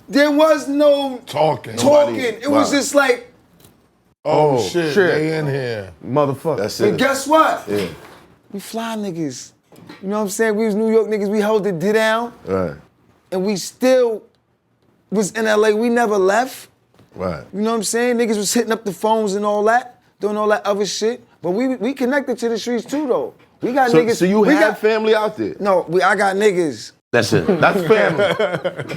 There was no Talking. It was just like, Oh, shit, they in here. Motherfucker. That's and it. guess what? Yeah. We fly niggas. You know what I'm saying? We was New York niggas. We held it down, Right. and we still was in LA. We never left. Right. You know what I'm saying? Niggas was hitting up the phones and all that, doing all that other shit. But we connected to the streets too, though. We got niggas. So you we had got family out there? No, I got niggas. Listen, That's family.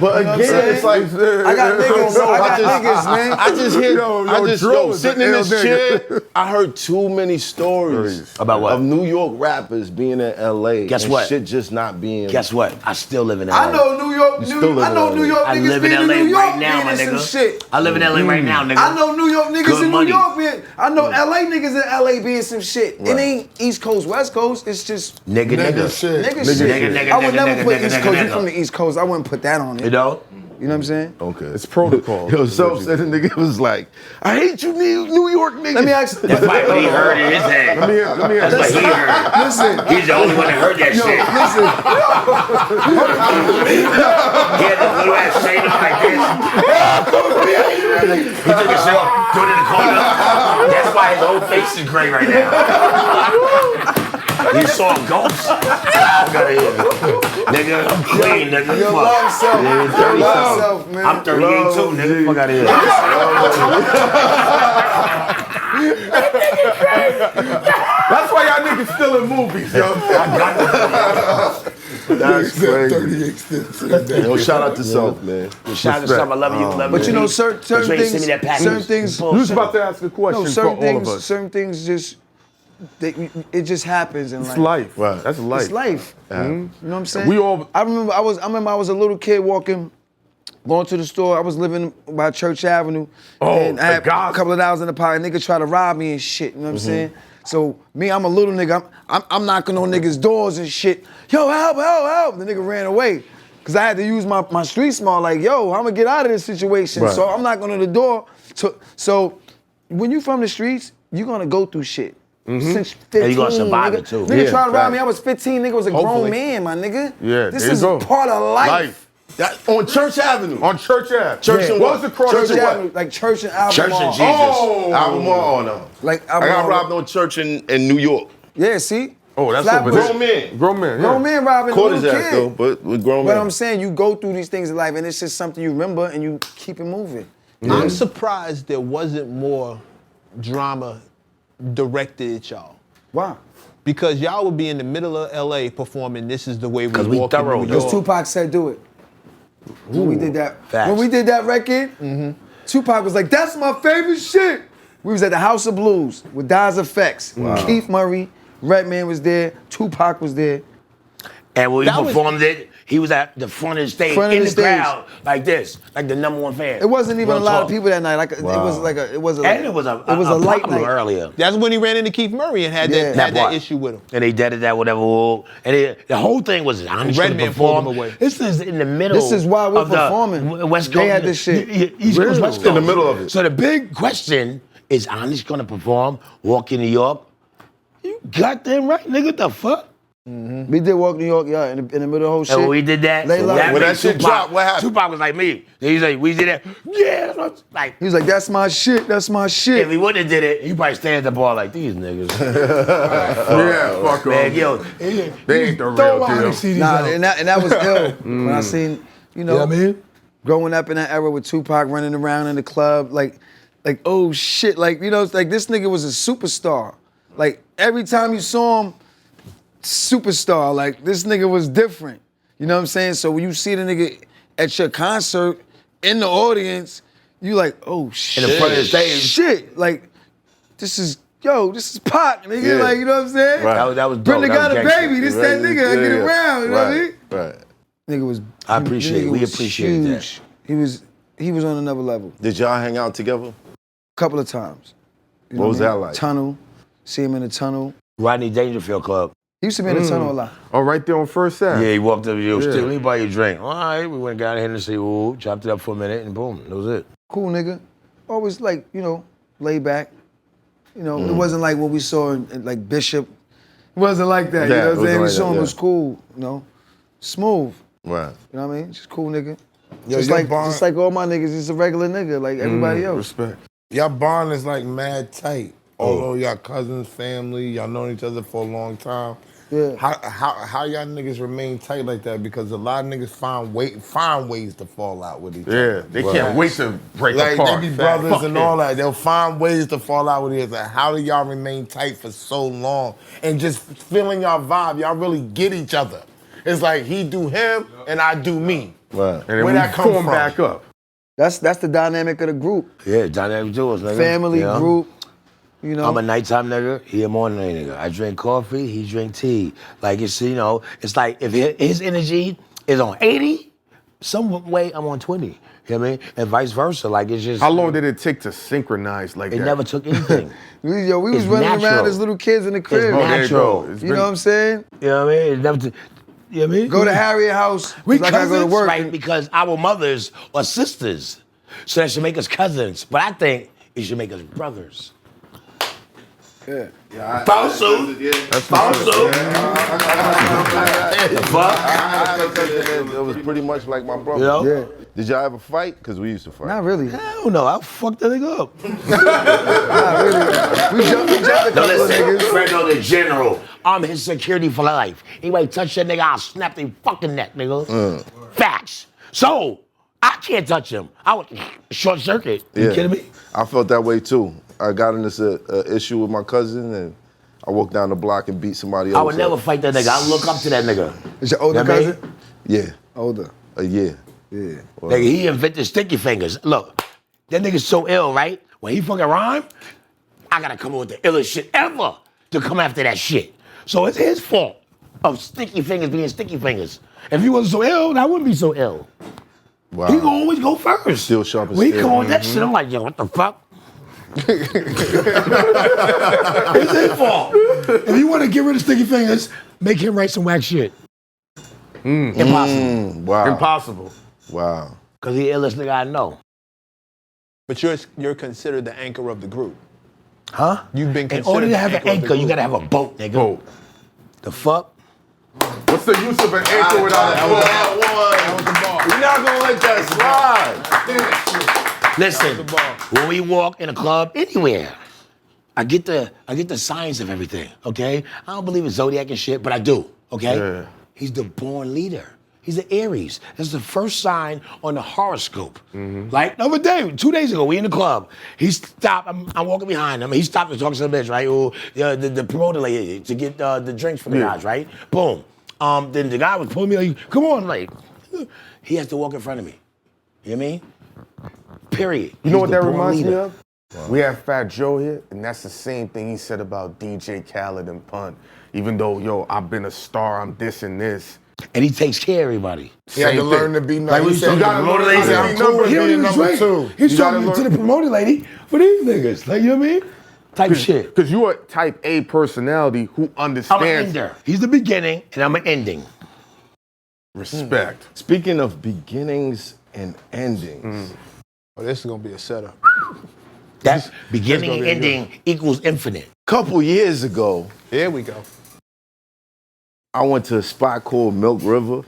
But again, it's like I got niggas, man. I just hear, Dro is sitting an in ill this nigga. chair, I heard too many stories About what? of New York rappers being in LA. Guess and what? Shit just not being. guess what? I still live in LA. I know New York. still live I know in New LA. York I niggas live in being in LA New York right now, my being in nigga. some shit. I live in LA right now, nigga. I know New York niggas Good in money. New York being. I know LA niggas in LA being some shit. It ain't East Coast, West Coast. It's just Nigga. shit. nigga Nigga, shit. nigga, I would nigga, never nigga, put nigga, East nigga, Coast. You nigga. from the East Coast? I wouldn't put that on it. You know? You know what I'm saying? Okay. It's protocol. Yo, Self said the nigga was like, I hate you New York niggas. Let me ask. That's like what he heard in his head. Let me hear That's what he heard. Listen. He's the only one that heard that shit. Listen. He had this little ass shade on like this. He took his shit off, threw it in the corner. That's why his whole face is gray right now. He saw a ghost. I gotta hear it. Nigga, I'm clean, nigga. Yo, Fuck. love self. Yeah, Love self, man. I'm 38 too, nigga. Fuck out of here. That's why y'all niggas still in movies, yo. That's crazy. 38 stints in a day. Yo, shout out to Self, man. Shout out to some. I love you. Love But you know, certain But you ain't things. send me that package. Certain things. You was about to ask a question No, for certain all of things. us. Certain things just. It just happens in It's life. life. Right. That's life. It's life. You know what I'm saying? We all- I remember I was a little kid walking, going to the store. I was living by Church Avenue. Oh, and I had the guys. a couple of dollars in the pocket. Nigga tried to rob me and shit. You know what I'm saying? So me, I'm a little nigga. I'm knocking on niggas' doors and shit. Yo, help, help, help. The nigga ran away. Cause I had to use my street smart, like, yo, I'm gonna get out of this situation. Right. So I'm knocking on the door. So when you from the streets, you're gonna go through shit. Since 15, And you gonna survive nigga. it, too. Nigga Yeah, tried to rob fact. me. I was 15. Nigga was a Hopefully. grown man, my nigga. Yeah, This there you is go. part of life. That, on Church Avenue. On Church Ave. Church and What what? was across Church the and what? Avenue, like Church and Albemarle. Church and Jesus. Oh! Albemarle, no. Like I got Albemarle. robbed on Church in New York. Yeah, see? Oh, that's Flatbush. over there. Grown men. Grown man, yeah. Grown man robbing Caught a his little ass kid. though, but with grown But men. I'm saying you go through these things in life and it's just something you remember and you keep it moving. I'm surprised there wasn't more drama directed at y'all. Why? Because y'all would be in the middle of LA performing This Is the Way We 'Cause we Walk in thorough, New Because York. Tupac said do it. When we did that. Facts. When we did that record, Tupac was like, that's my favorite shit. We was at the House of Blues with Daz Effects. Keith Murray, Redman was there, Tupac was there. And when we That was- performed it, he was at the front of the stage, Front of in the the stage. crowd, like this, like the #1 fan. It wasn't even Real a lot of talk. people that night. Like it was like a And it was a light popular night. earlier. That's when he ran into Keith Murray and had Yeah. that, That had that part. issue with him. And they did it that whatever. And the whole thing was Onyx Redman gonna perform. pulled him away. This is in the middle. This is why we're of the performing. West They Coast. had this shit. East Coast, West Coast. In the middle of it. So the big question is Onyx gonna perform, walk in New York? You goddamn right, nigga. What the fuck? We did Walk New York, yeah, in the middle of the whole shit. And when we did that, They love it. When made that shit Tupac- dropped, what happened? Tupac was like me. He's like, we did that. Yeah, that's what- like. He was like, that's my shit, that's my shit. If he wouldn't have did it, he probably stay at the bar like these niggas. Yeah, fuck Man, off. yo, They ain't the Throw real out deal. the CDs Nah, out. and that was ill. When I seen, you know, You know what I mean? growing up in that era with Tupac running around in the club, like oh shit, like, you know, it's like this nigga was a superstar. Like every time you saw him, superstar. Like this nigga was different. You know what I'm saying? So when you see the nigga at your concert in the audience, you like, oh shit. In the front of the stage. Shit. Like, this is Pac, nigga. Yeah. Like, you know what I'm saying? Right. that was dope. Brenda That got was a gangster. baby. This that nigga. I get around. You know what I mean? Right. Nigga was. I appreciate it. nigga We was appreciate that. huge. He was on another level. Did y'all hang out together? Couple of times. You know What was I mean? that like? Tunnel. See him in the tunnel. Rodney Dangerfield Club. He used to be in the tunnel a lot. Oh, right there on First Ave. Yeah, he walked up to you, Yeah. let me buy you a drink. All right, we went and got a Hennessy, ooh, chopped it up for a minute, and boom, that was it. Cool nigga. Always like, you know, laid back. You know, it wasn't like what we saw in like Bishop. It wasn't like that. Yeah, you know it what I'm wasn't saying? We like saw that, him yeah. was cool, you know. Smooth. Right. You know what I mean? Just cool nigga. Yo, just your like bond- just like all my niggas, just a regular nigga, like everybody else. Respect. Y'all bond is like mad tight. Although y'all cousins, family, y'all known each other for a long time. Yeah. How y'all niggas remain tight like that? Because a lot of niggas find ways to fall out with each Yeah, other. they can't wait to break Like apart. they be brothers Fuck and it. all that. They'll find ways to fall out with each other. How do y'all remain tight for so long? And just feeling y'all vibe, y'all really get each other. It's like he do him and I do me. Right. And then Where we that come form from? back up. That's the dynamic of the group. Yeah, dynamic duos, nigga. Family, You know? group, you know. I'm a nighttime nigga, he a morning nigga. I drink coffee, he drink tea. Like, it's, you know, it's like if his energy is on 80, some way I'm on 20. You know what I mean? And vice versa. Like, it's just. How long did it take to synchronize like It that? never took anything. we was It's running natural. around as little kids in the It's crib. natural. You know what I'm saying? You know what I mean? It never. You know what I mean? Go to Harriet house. We like I cousins, go to work. right? Because our mothers are sisters, so that should make us cousins. But I think it should make us brothers. Yeah. Falso. Falso. The fuck? It was pretty much like my brother. You know? Yeah. Did y'all ever fight? Because we used to fight. Not really. Hell no, I'll fuck that nigga up. Not really. We jumped a No, couple of listen, niggas. Fredo the General. I'm his security for life. Anybody touch that nigga, I'll snap their fucking neck, nigga. Facts. So, I can't touch him. I would short circuit. You kidding me? I felt that way too. I got in this issue with my cousin and I walked down the block and beat somebody else I would up. never fight that nigga. I look up to that nigga. Is your older You know what I mean? cousin? Yeah, Older. a year. Yeah. Nigga, he invented sticky fingers. Look, that nigga's so ill, right? When he fucking rhyme, I gotta come up with the illest shit ever to come after that shit. So it's his fault of sticky fingers being sticky fingers. If he wasn't so ill, I wouldn't be so ill. Wow. He gonna always go first. Still sharp as When he steel. come on with that shit, I'm like, yo, what the fuck? It's his fault. If you want to get rid of sticky fingers, make him write some whack shit. Impossible. Wow. Impossible. Wow. Cause he the illest nigga I know. But you're considered the anchor of the group. Huh? You've been In considered order to the have an anchor of the anchor, you group. gotta have a boat, nigga. Boat. The fuck? What's the use of an anchor without a boat? You're not gonna let that slide. Listen, when we walk in a club, anywhere, I get the signs of everything, okay? I don't believe in zodiac and shit, but I do, okay? Yeah. He's the born leader. He's the Aries. That's the first sign on the horoscope. Like the other day, 2 days ago, we in the club. He stopped. I'm walking behind him. He stopped to talk to the bitch, right? Who, the promoter lady to get the drinks for the guys, right? Boom. Then the guy was pulling me like, "Come on, like." He has to walk in front of me. You know what I mean? Period. You know He's what the that born reminds me leader. of? We have Fat Joe here, and that's the same thing he said about DJ Khaled and Pun. Even though, yo, I've been a star, I'm this and this. And he takes care of everybody. He had to Same learn thing. to be nice. Like we He said, said, you gotta "Promoter learn lady, to I'm be cool with He don't being even number drink. two." He's You gotta talking to learn- the promoter lady for these niggas. Like, you know what I mean? Type shit. Because you're a type A personality who I'm an understands ender. He's the beginning, and I'm an ending. respect. Speaking of beginnings and endings, Oh, this is gonna be a setup. That beginning gonna and be ending equals infinite. couple years ago, Here we go. I went to a spot called Milk River.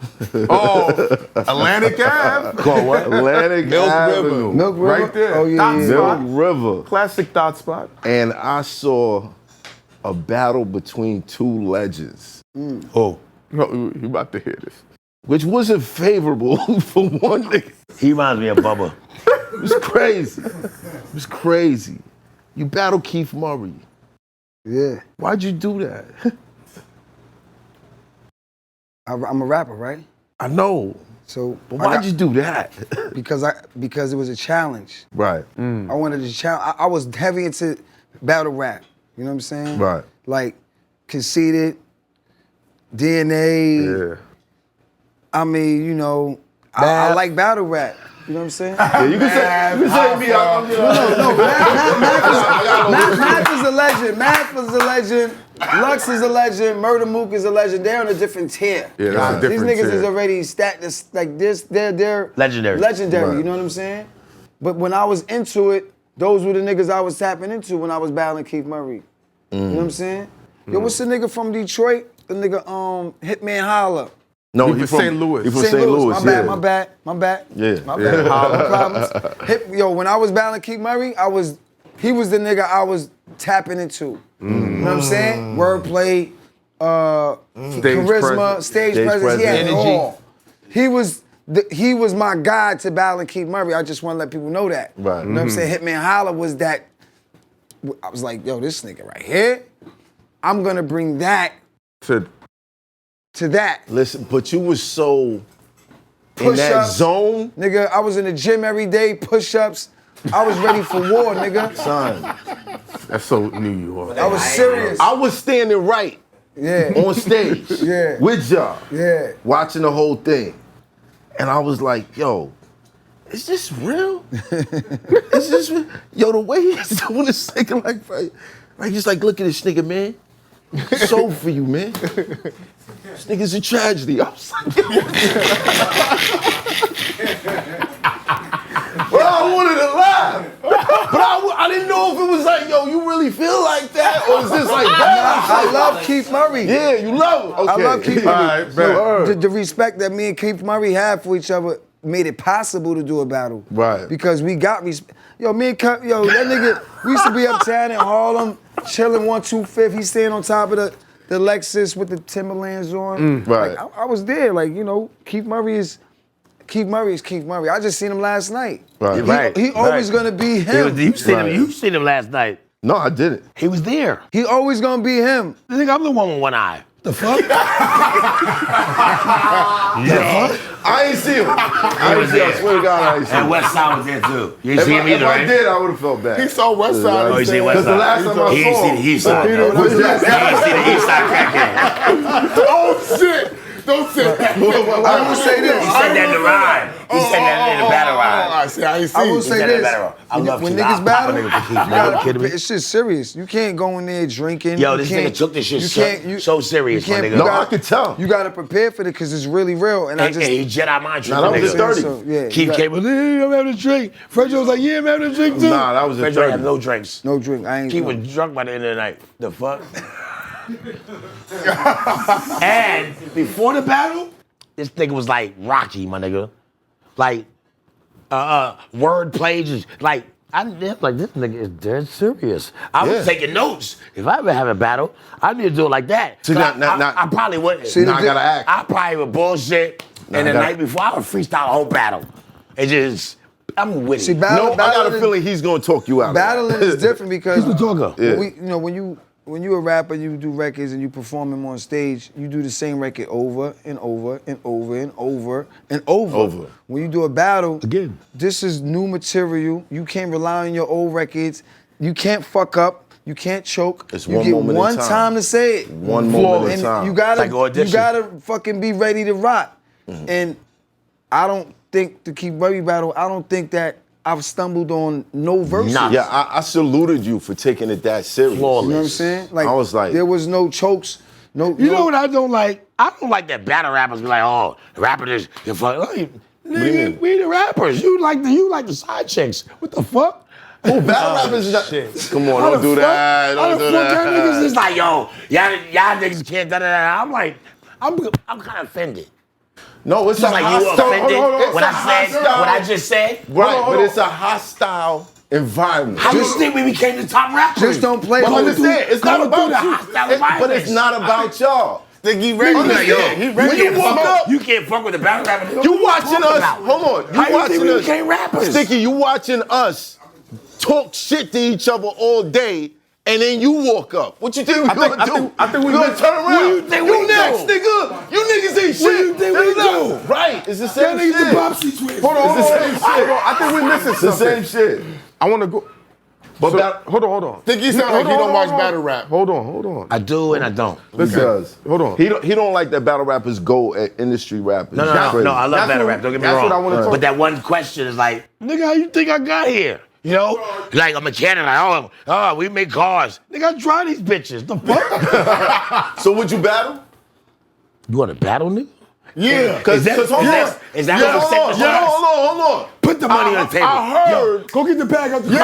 Oh, Atlantic Ave. Called what? Atlantic Milk Avenue. River. Milk River? Right there. Oh, yeah, Dot yeah. spot. Milk River. Classic dot spot. And I saw a battle between two legends, Oh, Oh, you about to hear this. which wasn't favorable for one nigga. he reminds me of Bubba. It was crazy. It was crazy. You battle Keith Murray. Yeah. Why'd you do that? I'm a rapper, right? I know. So But why'd you do that? because it was a challenge. Right. I wanted to challenge. I was heavy into battle rap. You know what I'm saying? Right. Like Conceited, DNA. Yeah. I mean, you know, I like battle rap. You know what I'm saying? Yeah, you can say me. No, Math is a legend. Math is a legend. Lux is a legend. Murder Mook is a legend. They're on a different tier. Yeah, that's a These different niggas tier. is already stacked. Like this, they're Legendary. Legendary. Right. You know what I'm saying? But when I was into it, those were the niggas I was tapping into when I was battling Keith Murray. You know what I'm saying? Yo, what's the nigga from Detroit? The nigga Hitman Holla. No, He from St. Louis. He from St. St. Louis. My yeah. bad. Yeah. My bad. No problems. Yo, when I was battling Keith Murray, he was the nigga I was tapping into. You know what I'm saying? Wordplay, charisma, presence. stage Stage presence. He had it presence. all. He was my guide to battling Keith Murray. I just want to let people know that. Right. You know what I'm saying? Hitman Holla was that. I was like, yo, this nigga right here, I'm gonna bring that To to that. Listen, but you was so in Push that ups. zone, Nigga, I was in the gym every day, push-ups. I was ready for war, nigga. son. That's so New York. I was serious. I was standing right Yeah. on stage Yeah. with y'all, Yeah. watching the whole thing, and I was like, "Yo, is this real? Is this real? Yo, the way he's doing this nigga, like he's like, look at this nigga, man. So for you, man. This nigga's a tragedy." I was like, well, I wanted to laugh, but I didn't know if it was like, yo, you really feel like that, or is this like that? I love Keith Murray. Yeah, you love him. Okay. I love Keith All Murray. right, So, bet. the respect that me and Keith Murray have for each other made it possible to do a battle. Right. Because we got respect. Yo, me and that nigga, we used to be uptown in Harlem, chilling 125th. He's staying on top of the Lexus with the Timberlands on. Right. Like, I was there. Like, you know, Keith Murray is Keith Murray. I just seen him last night. Right. He always gonna be him. You seen him last night. No, I didn't. He was there. He always gonna be him. I think I'm the one with one eye. The fuck? I ain't see him. I ain't see him. I swear to God, I ain't see And him. West Side was there too. You ain't If see him either, I right? did, I would have felt bad. He saw West Side. Oh, you seen West Because the Side? last time I He ain't saw see him, the East Side. though. was that? He ain't see the East Side crackhead. Oh shit! Don't say that. I will say this. He said that in the ride. He said that in the battle ride. I see. I ain't I will see. say said this. that better. I love when Keith. niggas I'll battle, pop a nigga for Keith. you Man, gotta you kidding me? it's just serious. You can't go in there drinking. Yo, You this can't- nigga took this shit you so- can't- you- so serious, you my can't- nigga. you No, gotta- I could tell. You gotta prepare for it because it's really real. And I just Hey, he Jedi mind trick. Nah, that was nigga. 30. So, yeah, you Keith got- came with, hey, I'm having a drink. Fred was like, yeah, I'm having a drink too. Nah, that was a Fred 30. had no drinks. no drink. I ain't. Keith was drunk by the end of the night. The fuck? And before the battle, this nigga was like Rocky, my nigga. Like, word plays, like, I'm like, this nigga is dead serious. I was Yeah. taking notes. If I ever have a battle, I need to do it like that. See, 'Cause now- I probably wouldn't. See, Now I gotta act. I probably would bullshit, and the I gotta- night before, I would freestyle a whole battle. It just, I'm with See, it. No, I got a battling- feeling he's gonna talk you out. Battling is different because Who's the talker? Yeah. when you a rapper, you do records and you perform them on stage, you do the same record over and over and over and over and over. When you do a battle, Again. this is new material. You can't rely on your old records. You can't fuck up. You can't choke. It's you one get moment at one a time. time to say it. One moment at a And time. you gotta, Like audition. fucking be ready to rock. And I don't think to keep Murray battle. I don't think that I've stumbled on no verses. Nah. Yeah, I saluted you for taking it that serious. Flawless. You know what I'm saying? Like I was like- there was no chokes. No. You know what I don't like? I don't like that battle rappers be like, oh, the rapper is, you're fucking, oh, you nigga, mean? we the rappers. You like the side chicks. What the fuck? Oh, battle rappers is not. Come on, How don't the do fuck- that. how Don't the do fuck that niggas that. is like, yo, y'all niggas can't da da da. I'm like, I'm kind of offended. No, it's Just a like you hostile. offended It's when a I said hostile- what I just said. Right, but it's a hostile environment. How you think we became the top rappers? Just don't play. But with it. understand, it's not Going through about the you. hostile But it's environments. not about y'all. Think he ready? Understand, He when ready? you walk up, You can't fuck with the battle rapper. you watching us. Hold on, you How you watching think we us. became rappers? Sticky, you watching us talk shit to each other all day, and then you walk up. What you think we gonna do? I think we gonna missed- turn around. What you think we next, do? nigga. You niggas ain't shit. What you think we do? Right, it's the same shit. twins. Hold on, It's the hold same on. shit. Hold on. I think we're missing It's the something. same shit. I want to go. But So, that, hold on. Think he sound like he don't watch battle rap. Hold on. I do and I don't. Listen, Hold on. He don't like that battle rappers go at industry rappers. No, That's crazy. I love That's battle what- rap. Don't get me that's wrong. what I wanna talk- But that one question is like, nigga, how you think I got here? You know, like a mechanic, like, oh, we make cars. Nigga, I drive these bitches. The fuck? So would you battle? You want to battle, nigga? Yeah. Is that what you set the shots? Hold on. Put the money on the table. I heard. Go get the bag out the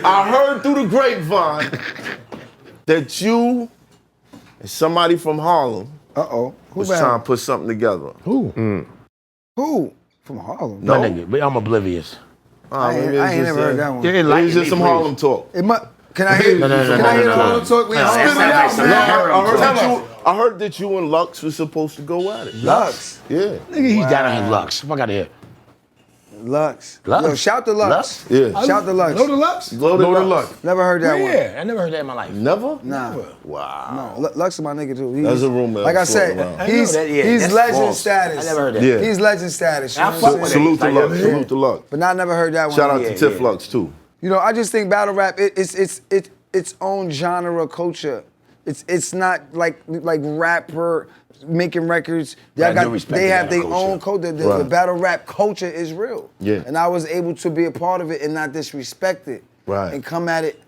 I heard through the grapevine that you and somebody from Harlem Who was battle? trying to put something together. Who? Who? From Harlem. No, nigga, but I'm oblivious. I ain't never heard that one. It's just some Harlem talk. It might, can I hear? No, Can I hear the Harlem talk? We No, spit it that out, makes some man. Harlem I heard that you and Lux was supposed to go at it. Lux. Yeah. Nigga, he's down on his Lux. Fuck out of here. Lux. Lux? Yo, shout to Lux. Lux? Yeah. Shout to Lux. Loaded Lux? Loaded Lux. Never heard that one. Yeah, I never heard that in my life. Never? Nah. Wow. No, Lux is my nigga too. There's a rumor Like I floating said, around. I know he's that, yeah, he's that's legend false. status. I never heard that. Yeah. He's legend status. You I know what fuck I'm with saying? Salute to Yeah, Lux. yeah. Salute to Lux. But I never heard that one. Shout out Yeah, to Tiff yeah. Lux too. You know, I just think battle rap it's its own genre culture. It's not like rapper making records. I do respect They the have battle their culture. own culture. The Right. battle rap culture is real. Yeah. And I was able to be a part of it and not disrespect it. Right. And come at it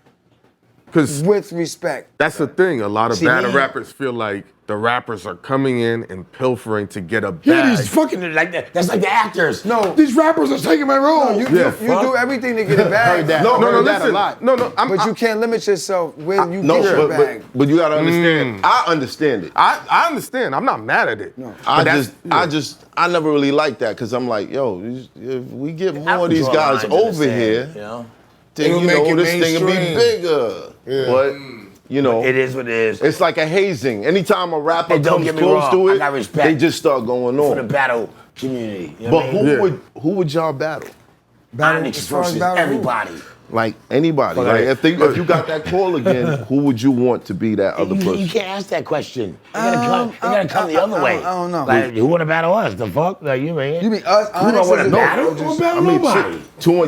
Because with respect. that's the thing. A lot of See, battle me- rappers feel like the rappers are coming in and pilfering to get a Yeah, bag. these fucking like that. That's like the actors. No. These rappers are taking my role. You do everything to get a bag. Heard that. No, Heard that listen. a lot. No, But you can't limit yourself when you No, get your bag. but you gotta understand. I understand it. I understand. I'm not mad at it. No. I never really liked that because I'm like, yo, if we get more of these draw guys lines in over the sand, here, you know, then It'll you make know it this thing will be mainstream. bigger. Yeah. But you know, it is what it is. it's like a hazing. Anytime a rapper And don't comes get me close wrong, to I it, got respect they just start going For the on. battle community. You know But what I mean? who would y'all battle? Onyx as far as versus battle who? everybody. Like anybody. Fuck Like it. if you got that call again, who would you want to be that other You person? can't ask that question. You gotta come the other way. I don't know. Like, who wanna battle us? The fuck? Like, you mean? You mean us? Who don't Onyx wanna is a- battle? Who battle nobody?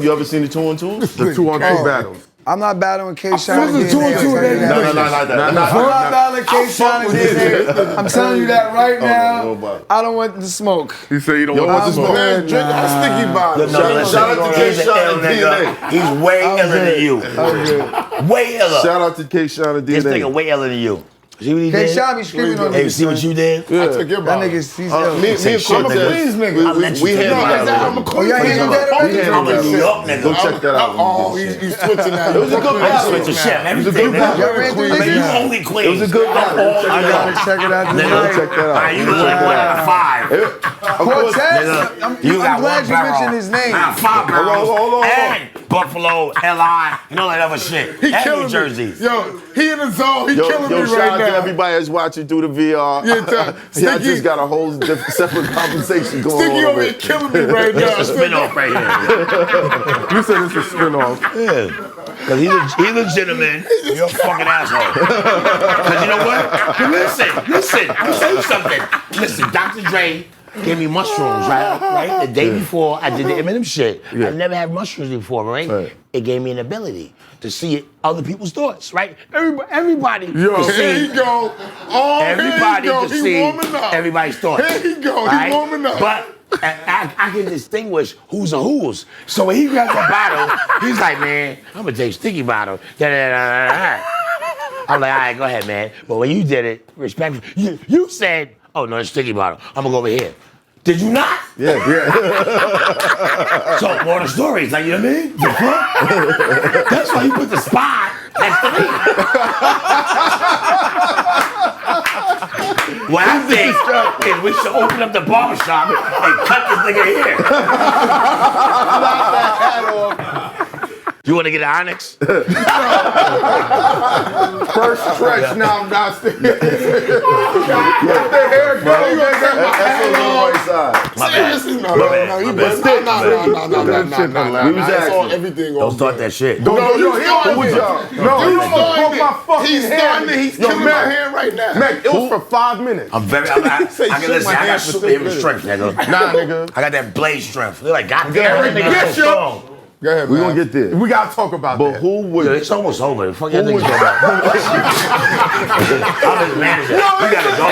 You ever seen the 2-on-2s? The 2-on-2 battles. I'm not battling K-Shine. Fuck the 2-on-2 No, not that. I'm not battling K-Shine and DNA. I'm telling you that right now. nobody. I don't want the smoke. He said you don't Yo, want what's to the smoke. Man, drink that sticky bottle. Shout out to He's an K-Shine ill and nigga. DNA. He's way iller than you. Way iller. Shout out to K-Shine and This nigga DNA. way iller than you. See what he did? K-Shine be screaming on Hey, niggas. see what you did? I took your That bottle. nigga's, he's Me ill. and Say shit, Queens, nigga. Queens nigga. I'll let you we take handle it. that. I'm a Oh, Queens y'all handled that nigga. already? I'm a New York nigga. Go check that out. Oh, he's switching that. It was a good I battle. switch to shit. It was a Everything, good battle. Y'all ran through I mean, you this? only Queens. It was a good battle. I gotta check it out Nigga, tonight. Check that out. Alright, you look like 1 out of 5. Cortez? Nigga, you got I'm glad one you barrel. mentioned his name. Nah, 5 barrels. Hold on. And Buffalo, LI, and all that other shit. He And killing New me. Jersey. Yo, he in the zone. He killing me shout right out to now. everybody that's watching through the VR. Yeah, I Sticky. just got a whole separate conversation going Sticky on. over here killing me right now. It's a spin-off right here. You said it's a spin-off. Yeah. Because he's legitimate. You're a fucking asshole. Because you know what? Listen. Let me tell you something. Listen, Dr. Dre gave me mushrooms, right? The day before I did the Eminem shit. I never had mushrooms before, right? It gave me an ability to see other people's thoughts, right? Everybody can Here see. he go. Oh, Everybody here he can go. He see warming up. everybody's thoughts. Here he go. He right? warming up. But I can distinguish who's a who's. So when he grabs the bottle, he's like, man, I'm gonna take sticky bottle. Da-da-da-da-da. I'm like, all right, go ahead, man. But when you did it, respectfully, you said, oh no, it's sticky bottle. I'm gonna go over here. Did you not? Yeah. So more the stories, like, you know what I mean? The fuck? That's why you put the spot next to me. What I think is we should open up the barbershop and cut this nigga here. You want to get an Onyx? First stretch now, I'm not sticking. Get the hair going. Right side. My bad. Seriously, My bad. no, you My bad. better no. We was That's all asking. everything Don't on start that shit. Don't No, yo, you he started was it. y'all. You No, you started broke it. my fucking He's hand. starting it. He's Yo, killing my Mac. hand right now. Mac, it was for 5 minutes. I'm very. I Say can shook listen. my I got hand for superhuman 6 strength, nigga. Nah, nigga. I got that blade strength. They're like, goddamn, Get that nigga's so you. strong. Go ahead, We're man. gonna get there. We gotta talk about But that. who would Yo, it's almost over. The fuck y'all niggas talking about? I'm his manager. We gotta go.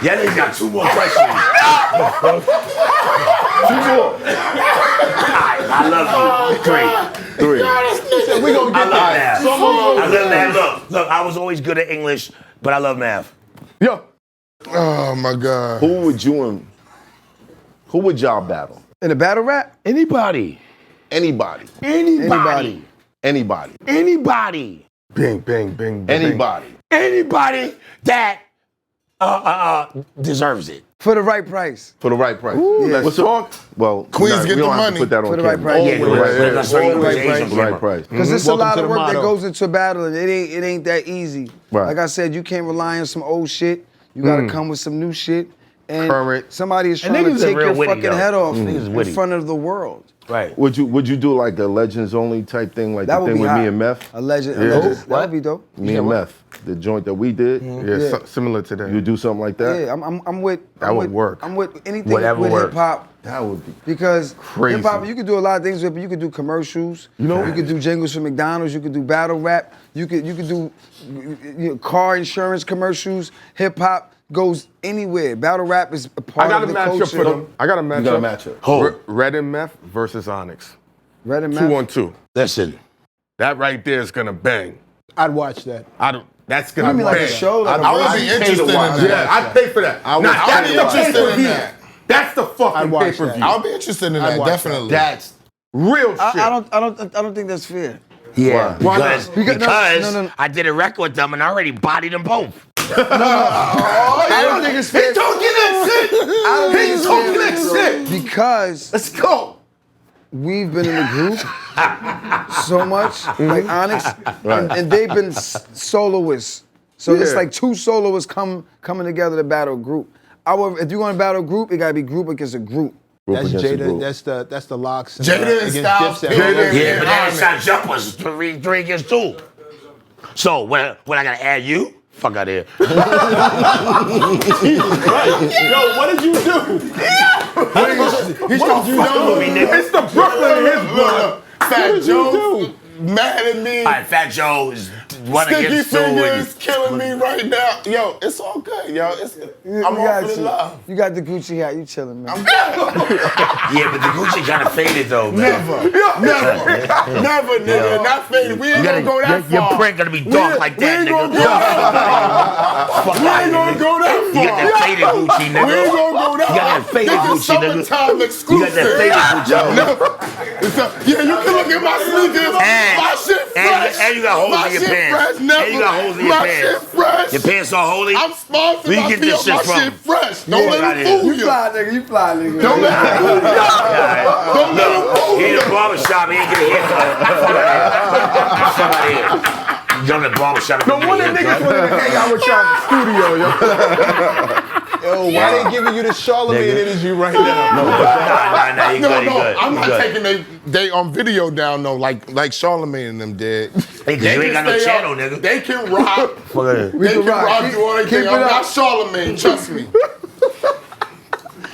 Y'all niggas got 2 more questions. 2 more? I love you. 3. We gonna I get love math. that. I love math. Look, I was always good at English, but I love math. Yo, Oh my God. Who would y'all battle? In a battle rap? Anybody. Anybody. Anybody. Anybody. Anybody. bing, bing, bing, bing. Anybody. Anybody that deserves it. For the right price. For the right price. yeah. What's up? Well, Queens get we the don't have to money. put that on For the right camera. price. Yeah, For the right that's price. why you For the was right Asian price. For the right price. Because there's a Welcome lot to of the work that motto. goes into a battle, and it ain't that easy. Right. Like I said, you can't rely on some old shit. You gotta come with some new shit. And current. somebody is And trying to niggas is take real your witty, fucking though. head off Niggas is in witty. front of the world. Right. Would you do like a Legends Only type thing, like That the would thing be with hot. me and Meth? A legend. Yeah. That would be dope. Me and Meth, the joint that we did. Yeah, similar to that. You do something like that? Yeah, I'm with. That would work. I'm with anything Whatever with works. hip hop. That would be Because Crazy. hip hop, you could do a lot of things with it. You could do commercials. You could do jingles for McDonald's. You could do battle rap. You could do car insurance commercials. Hip hop goes anywhere. Battle rap is a I part got of a the matchup culture. for them. I got a matchup. got a matchup. Who? Red and Meth versus Onyx. Red and 2-on-2. Listen. That right there is gonna bang. I'd watch that. That's You gonna mean bang. like a show? Like I would be interested in that. Yeah, I'd pay for that. would- Now, I that's would the watch that. pay-per-view. That. That's the fucking I'd watch pay-per-view. that. I would be interested in that, watch that. definitely. That's real shit. I don't think that's fair. Yeah. Why not? Because No. I did a record with them and I already bodied them both. I don't think it's fair. He's talking that shit. I don't think He's it's talking fair that shit. because Let's go. we've been in the group so much, like Onyx, and they've been soloists. So it's Yeah. like two soloists coming together to battle a group. If you're going to battle a group, it gotta be group against a group. That's against the Jada. group. That's the locks. Jada and against Styles, Dipset. Jada- Yeah, but then it's not jumpers. Three against two. So when I gotta add you? Fuck out of here. Yo, what did you do? He's It's the Brooklyn in his blood. Fat Joe mad at me. All right, Fat Joe is one Sticky against two. fingers killing me right now. Yo, it's all good, yo. I'm all for the love. You got the Gucci hat. You chilling, man. Yeah, but the Gucci kind of faded though, man. Never, nigga. Not faded. We ain't gonna go that Your far. print gonna be dark like We that, ain't nigga. gonna go that far. We ain't gonna go that You got that far. faded Gucci, nigga. We ain't gonna go that You got that far. faded This Gucci, is summertime nigga. exclusive. You got that faded Gucci. Yeah, you can look at my sneakers. My shit fresh. And you got holes My in your shit pants. fresh. Never. And you got holes in your My pants. shit fresh. Your pants are holy. I'm sponsored Where you by get this P.O. shit My from? shit fresh. Don't let outta him here. fool You you. fly, nigga. You fly, nigga. Don't let him fool you. Don't let him fool He in you. the barbershop, he ain't get a haircut. Somebody here. You go to the barbershop. No wonder niggas wanted to hang out with y'all in the studio, yo. Yo, why they giving you the Charlemagne energy right now? Nah, you No, good, you no, good. I'm you not good. taking they on video down though, like Charlemagne and them did. Hey, 'cause you ain't got no stay channel, up. nigga. They can rock. We They can can rock. rock, do all they Keep think. it I'm up. not Charlemagne, trust me.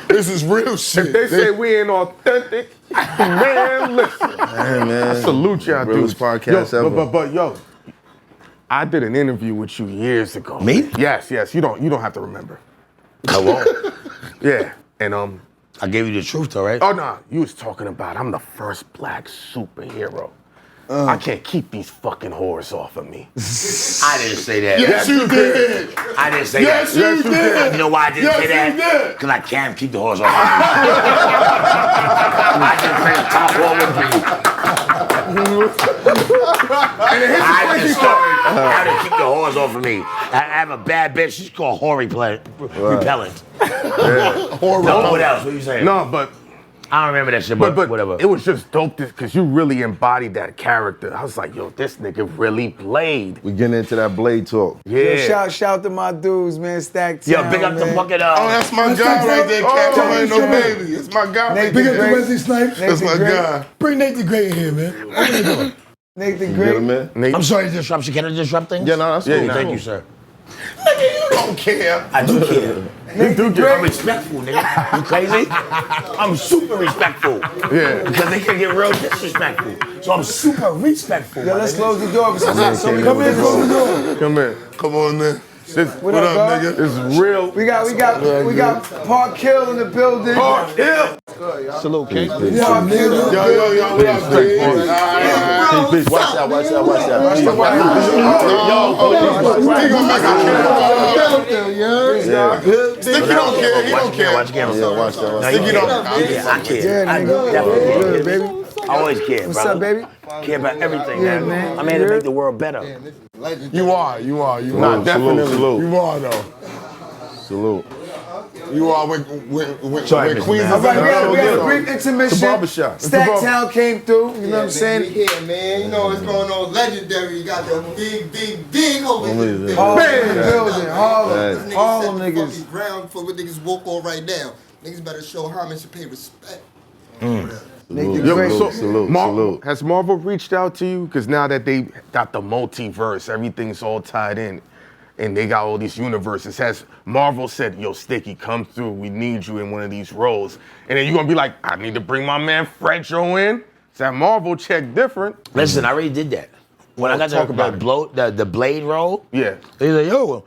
This is real shit. If they say we ain't authentic, man, listen. Hey, man. Salute y'all, dudes. Realest podcast Yo, ever. But yo, I did an interview with you years ago. Me? Yes. You don't have to remember. I won't. Yeah. And I gave you the truth, though, right? oh no, you was talking about I'm the first black superhero. I can't keep these fucking whores off of me. I didn't say that. Yes, you did. I didn't say Yes, that. you did. You know why I didn't Yes, say you that? did. Because I can't keep the horse off of me. I just say the top one with me. I just how to keep the horse off of me. I have a bad bitch. She's called whore repellent. No, what else? What you saying? No, but I don't remember that shit, but, whatever. it was just dope because you really embodied that character. I was like, yo, this nigga really played. We getting into that blade talk. Yeah. Yo, shout to my dudes, man. Stack Town, Yo, big up the man. fucking Oh, that's my guy right there, Cat. You ain't no Nathan baby. It's my guy. Nathan Big up to Great. Wesley Snipes. That's my Nathan guy. Bring Nate the Great in here, man. What are you doing? Nathan You get him, Great. man? I'm sorry to disrupt you. Can I disrupt things? Yeah, no, that's cool. Thank you, sir. Nigga, you don't care. I do care. Nathan I'm Great. respectful, nigga. You crazy? I'm super respectful. Yeah. Because they can get real disrespectful. So I'm super respectful. Yo, my let's nigga. close the door. So we Come come in, close the door. Come in. Come on, man. What What up, up, dog? nigga? It's real. We got Park Hill in the building. Park Hill. Salute, King. Park Hill in the Yo, building. what up, dude? Peace. Watch that, watch that, watch that. He gonna make a Sticky don't care. He don't care. Watch the camera. Yeah, watch that, watch No, that. you Sticky care. don't. Yeah, I care. Yeah, I nigga. definitely care. Good, baby. I always care, What's bro. up, baby? Care about everything, Yeah, man. man. I'm here to make the world better. You are. Nah, definitely. Salute. You are though. Salute. You are when Sorry, when Mr. Queens is Man. All right, in we had a the brief intermission. It's a barbershop. It's a Stack barber- Town came through. You know what I'm saying? Yeah, man. You know what's going on. Legendary. You got the big over Big. here. Harlem in the building. Harlem. Hey. Right. All Niggas them set the niggas. fucking ground for what niggas woke on right now. Niggas better show homage and pay respect. Make the Yo, great. so salute. Has Marvel reached out to you? Because now that they got the multiverse, everything's all tied in, and they got all these universes. Has Marvel said, "Yo, Sticky, come through. We need you in one of these roles," and then you gonna be like, "I need to bring my man Fredro in." Is that Marvel check different? Listen, I already did that. When I got Talk about the Blade role, Yeah. they like, yo,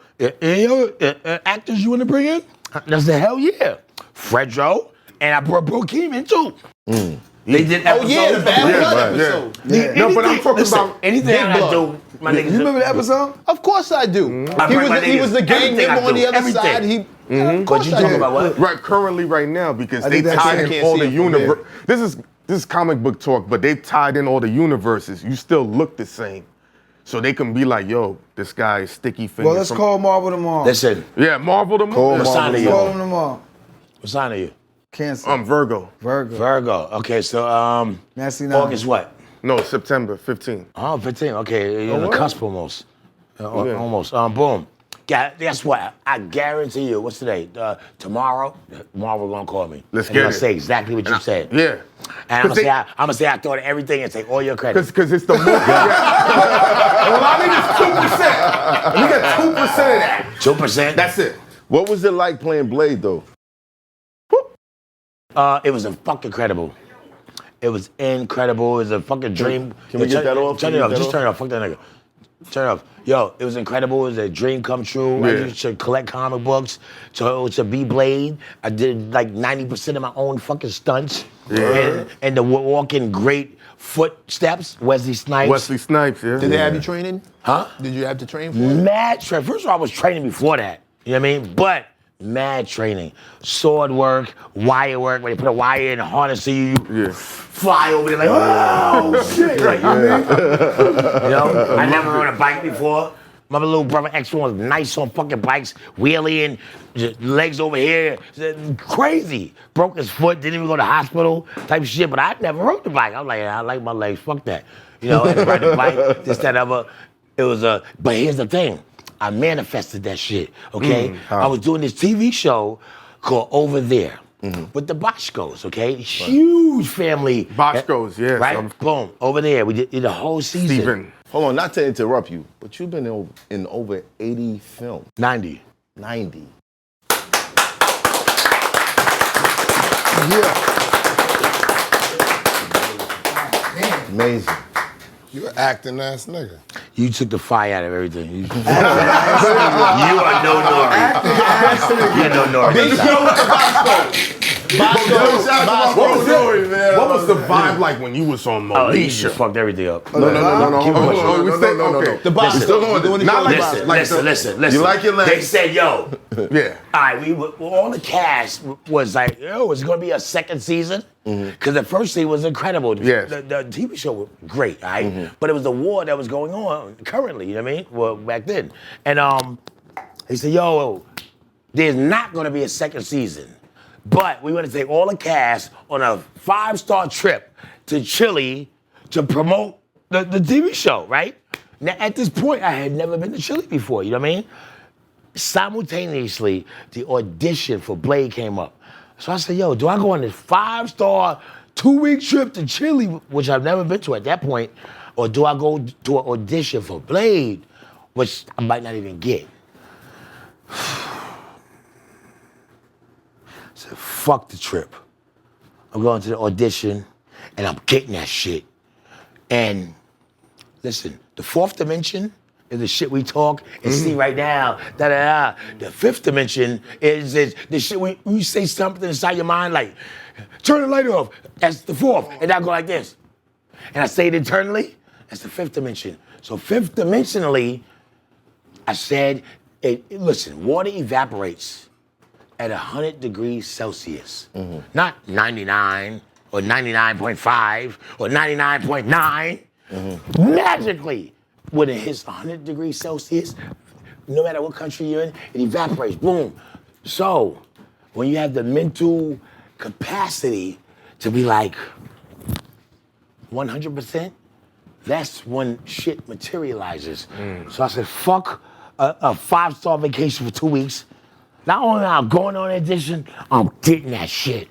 actors you want to bring in? And I said, hell yeah. Fredro, and I brought Brokeem in too. They did Oh episodes. yeah, the Bad Yeah, Blood right, episode. Yeah. No, but I'm talking about anything Big I Blood. do. My niggas. You remember the episode? Of course I do. I He bring my was the niggas. gang Everything I member on do. the other Everything. side. Of What course you I talking do. about? What? right currently right now because I they think that's tied it. in Can't all see the it from universe. This is comic book talk, but they tied in all the universes. You still look the same, so they can be like, "Yo, this guy is Sticky Fingers." Well, let's call Marvel tomorrow. Listen, Yeah, Marvel the Call movie. what sign are Marvel. you? Call him tomorrow. What sign are you? Cancer. Virgo. Virgo. Virgo. Okay, so Nasty Nine. August what? No, September 15th. Oh, 15. Okay, you're on the what? cusp almost. Yeah. Almost. Boom. Guess what? I guarantee you. What's today? Tomorrow, Marvel gonna call me. Let's and get gonna it. say exactly what you said. Yeah. And I'm gonna say I thought of everything and take all your credit. Because it's the movie. Well, I need is 2%. We got 2% of that. 2%. That's it. What was it like playing Blade though? It was a fucking incredible. It was incredible. It was a fucking dream. Can we get that off? Turn Can it we off. get that Just off? turn it off. Fuck that nigga. Turn it off. Yo, it was incredible. It was a dream come true. I Yeah. used to collect comic books to be Blade. I did like 90% of my own fucking stunts. Yeah. And the walking great footsteps, Wesley Snipes. Wesley Snipes, yeah. Did they have you training? Huh? Did you have to train for it? Mad training. First of all, I was training before that. You know what I mean? But mad training. Sword work, wire work. When they put a wire in the harness to you, Yeah. fly over there like, oh, shit. Like, you know, I never rode a bike before. My little brother X1 was nice on fucking bikes, wheeling, just legs over here, crazy. Broke his foot, didn't even go to the hospital, type of shit. But I never rode the bike. I was like, I like my legs, fuck that. You know, I had to ride the bike, this, that, other. It was but here's the thing. I manifested that shit, okay? I was doing this TV show called Over There with the Boschkos, okay? Huge family. Boschkos, yes. Right? Boom, over there. We did the whole season. Steven. Hold on, not to interrupt you, but you've been in over 80 films. 90. 90. Amazing. You an acting ass nigga. You took the fire out of everything. You are no Nori. You're no Nori. Big show with the Bosco. What was the vibe like when you was on Oh, he Moesha? just fucked everything up. No. Keep pushing. Okay. The Bosco. Still going. Doing the Not show like with Listen, listen. You like your legs? They said, yo, Yeah. all right, all the cast was like, yo, is it going to be a second season? Because the first season was incredible. Yes. The TV show was great, all right? But it was a war that was going on currently, you know what I mean? Well, back then. And he said, yo, there's not going to be a second season. But we want to take all the cast on a 5-star trip to Chile to promote the TV show, right? Now, at this point, I had never been to Chile before, you know what I mean? Simultaneously, the audition for Blade came up. So I said, yo, do I go on this 5-star 2-week trip to Chile, which I've never been to at that point, or do I go to an audition for Blade, which I might not even get? I said, fuck the trip. I'm going to the audition, and I'm getting that shit. And listen, the 4th dimension is the shit we talk and see right now. The 5th dimension is the shit we say something inside your mind like, turn the light off. That's the 4th. And I go like this. And I say it internally. That's the 5th dimension. So 5th dimensionally, I said, listen, water evaporates at 100 degrees Celsius. Not 99 or 99.5 or 99.9. Magically, when it hits 100 degrees Celsius, no matter what country you're in, it evaporates, boom. So, when you have the mental capacity to be like 100%, that's when shit materializes. So I said, fuck a 5-star vacation for 2 weeks. Not only am I going on audition, I'm getting that shit.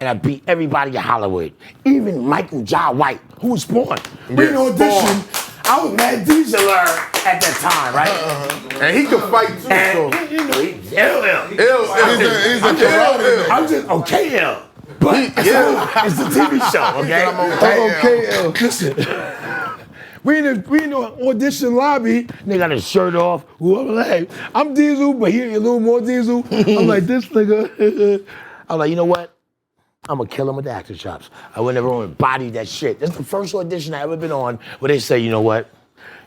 And I beat everybody in Hollywood. Even Michael Jai White, who was born. We in audition. I was Mad Dieseler at that time, right? And he could fight too. And So. you know, he's ill. He's a karate. I'm just okay ill. But it's a TV show, okay? I'm okay, L. Listen. We in the audition lobby. Nigga got his shirt off. Whoever like, I'm Diesel, but he a little more Diesel. I'm like, this nigga. I'm like, you know what? I'm gonna kill him with the actor chops. I went in the room and bodied that shit. That's the first audition I ever been on where they say, you know what?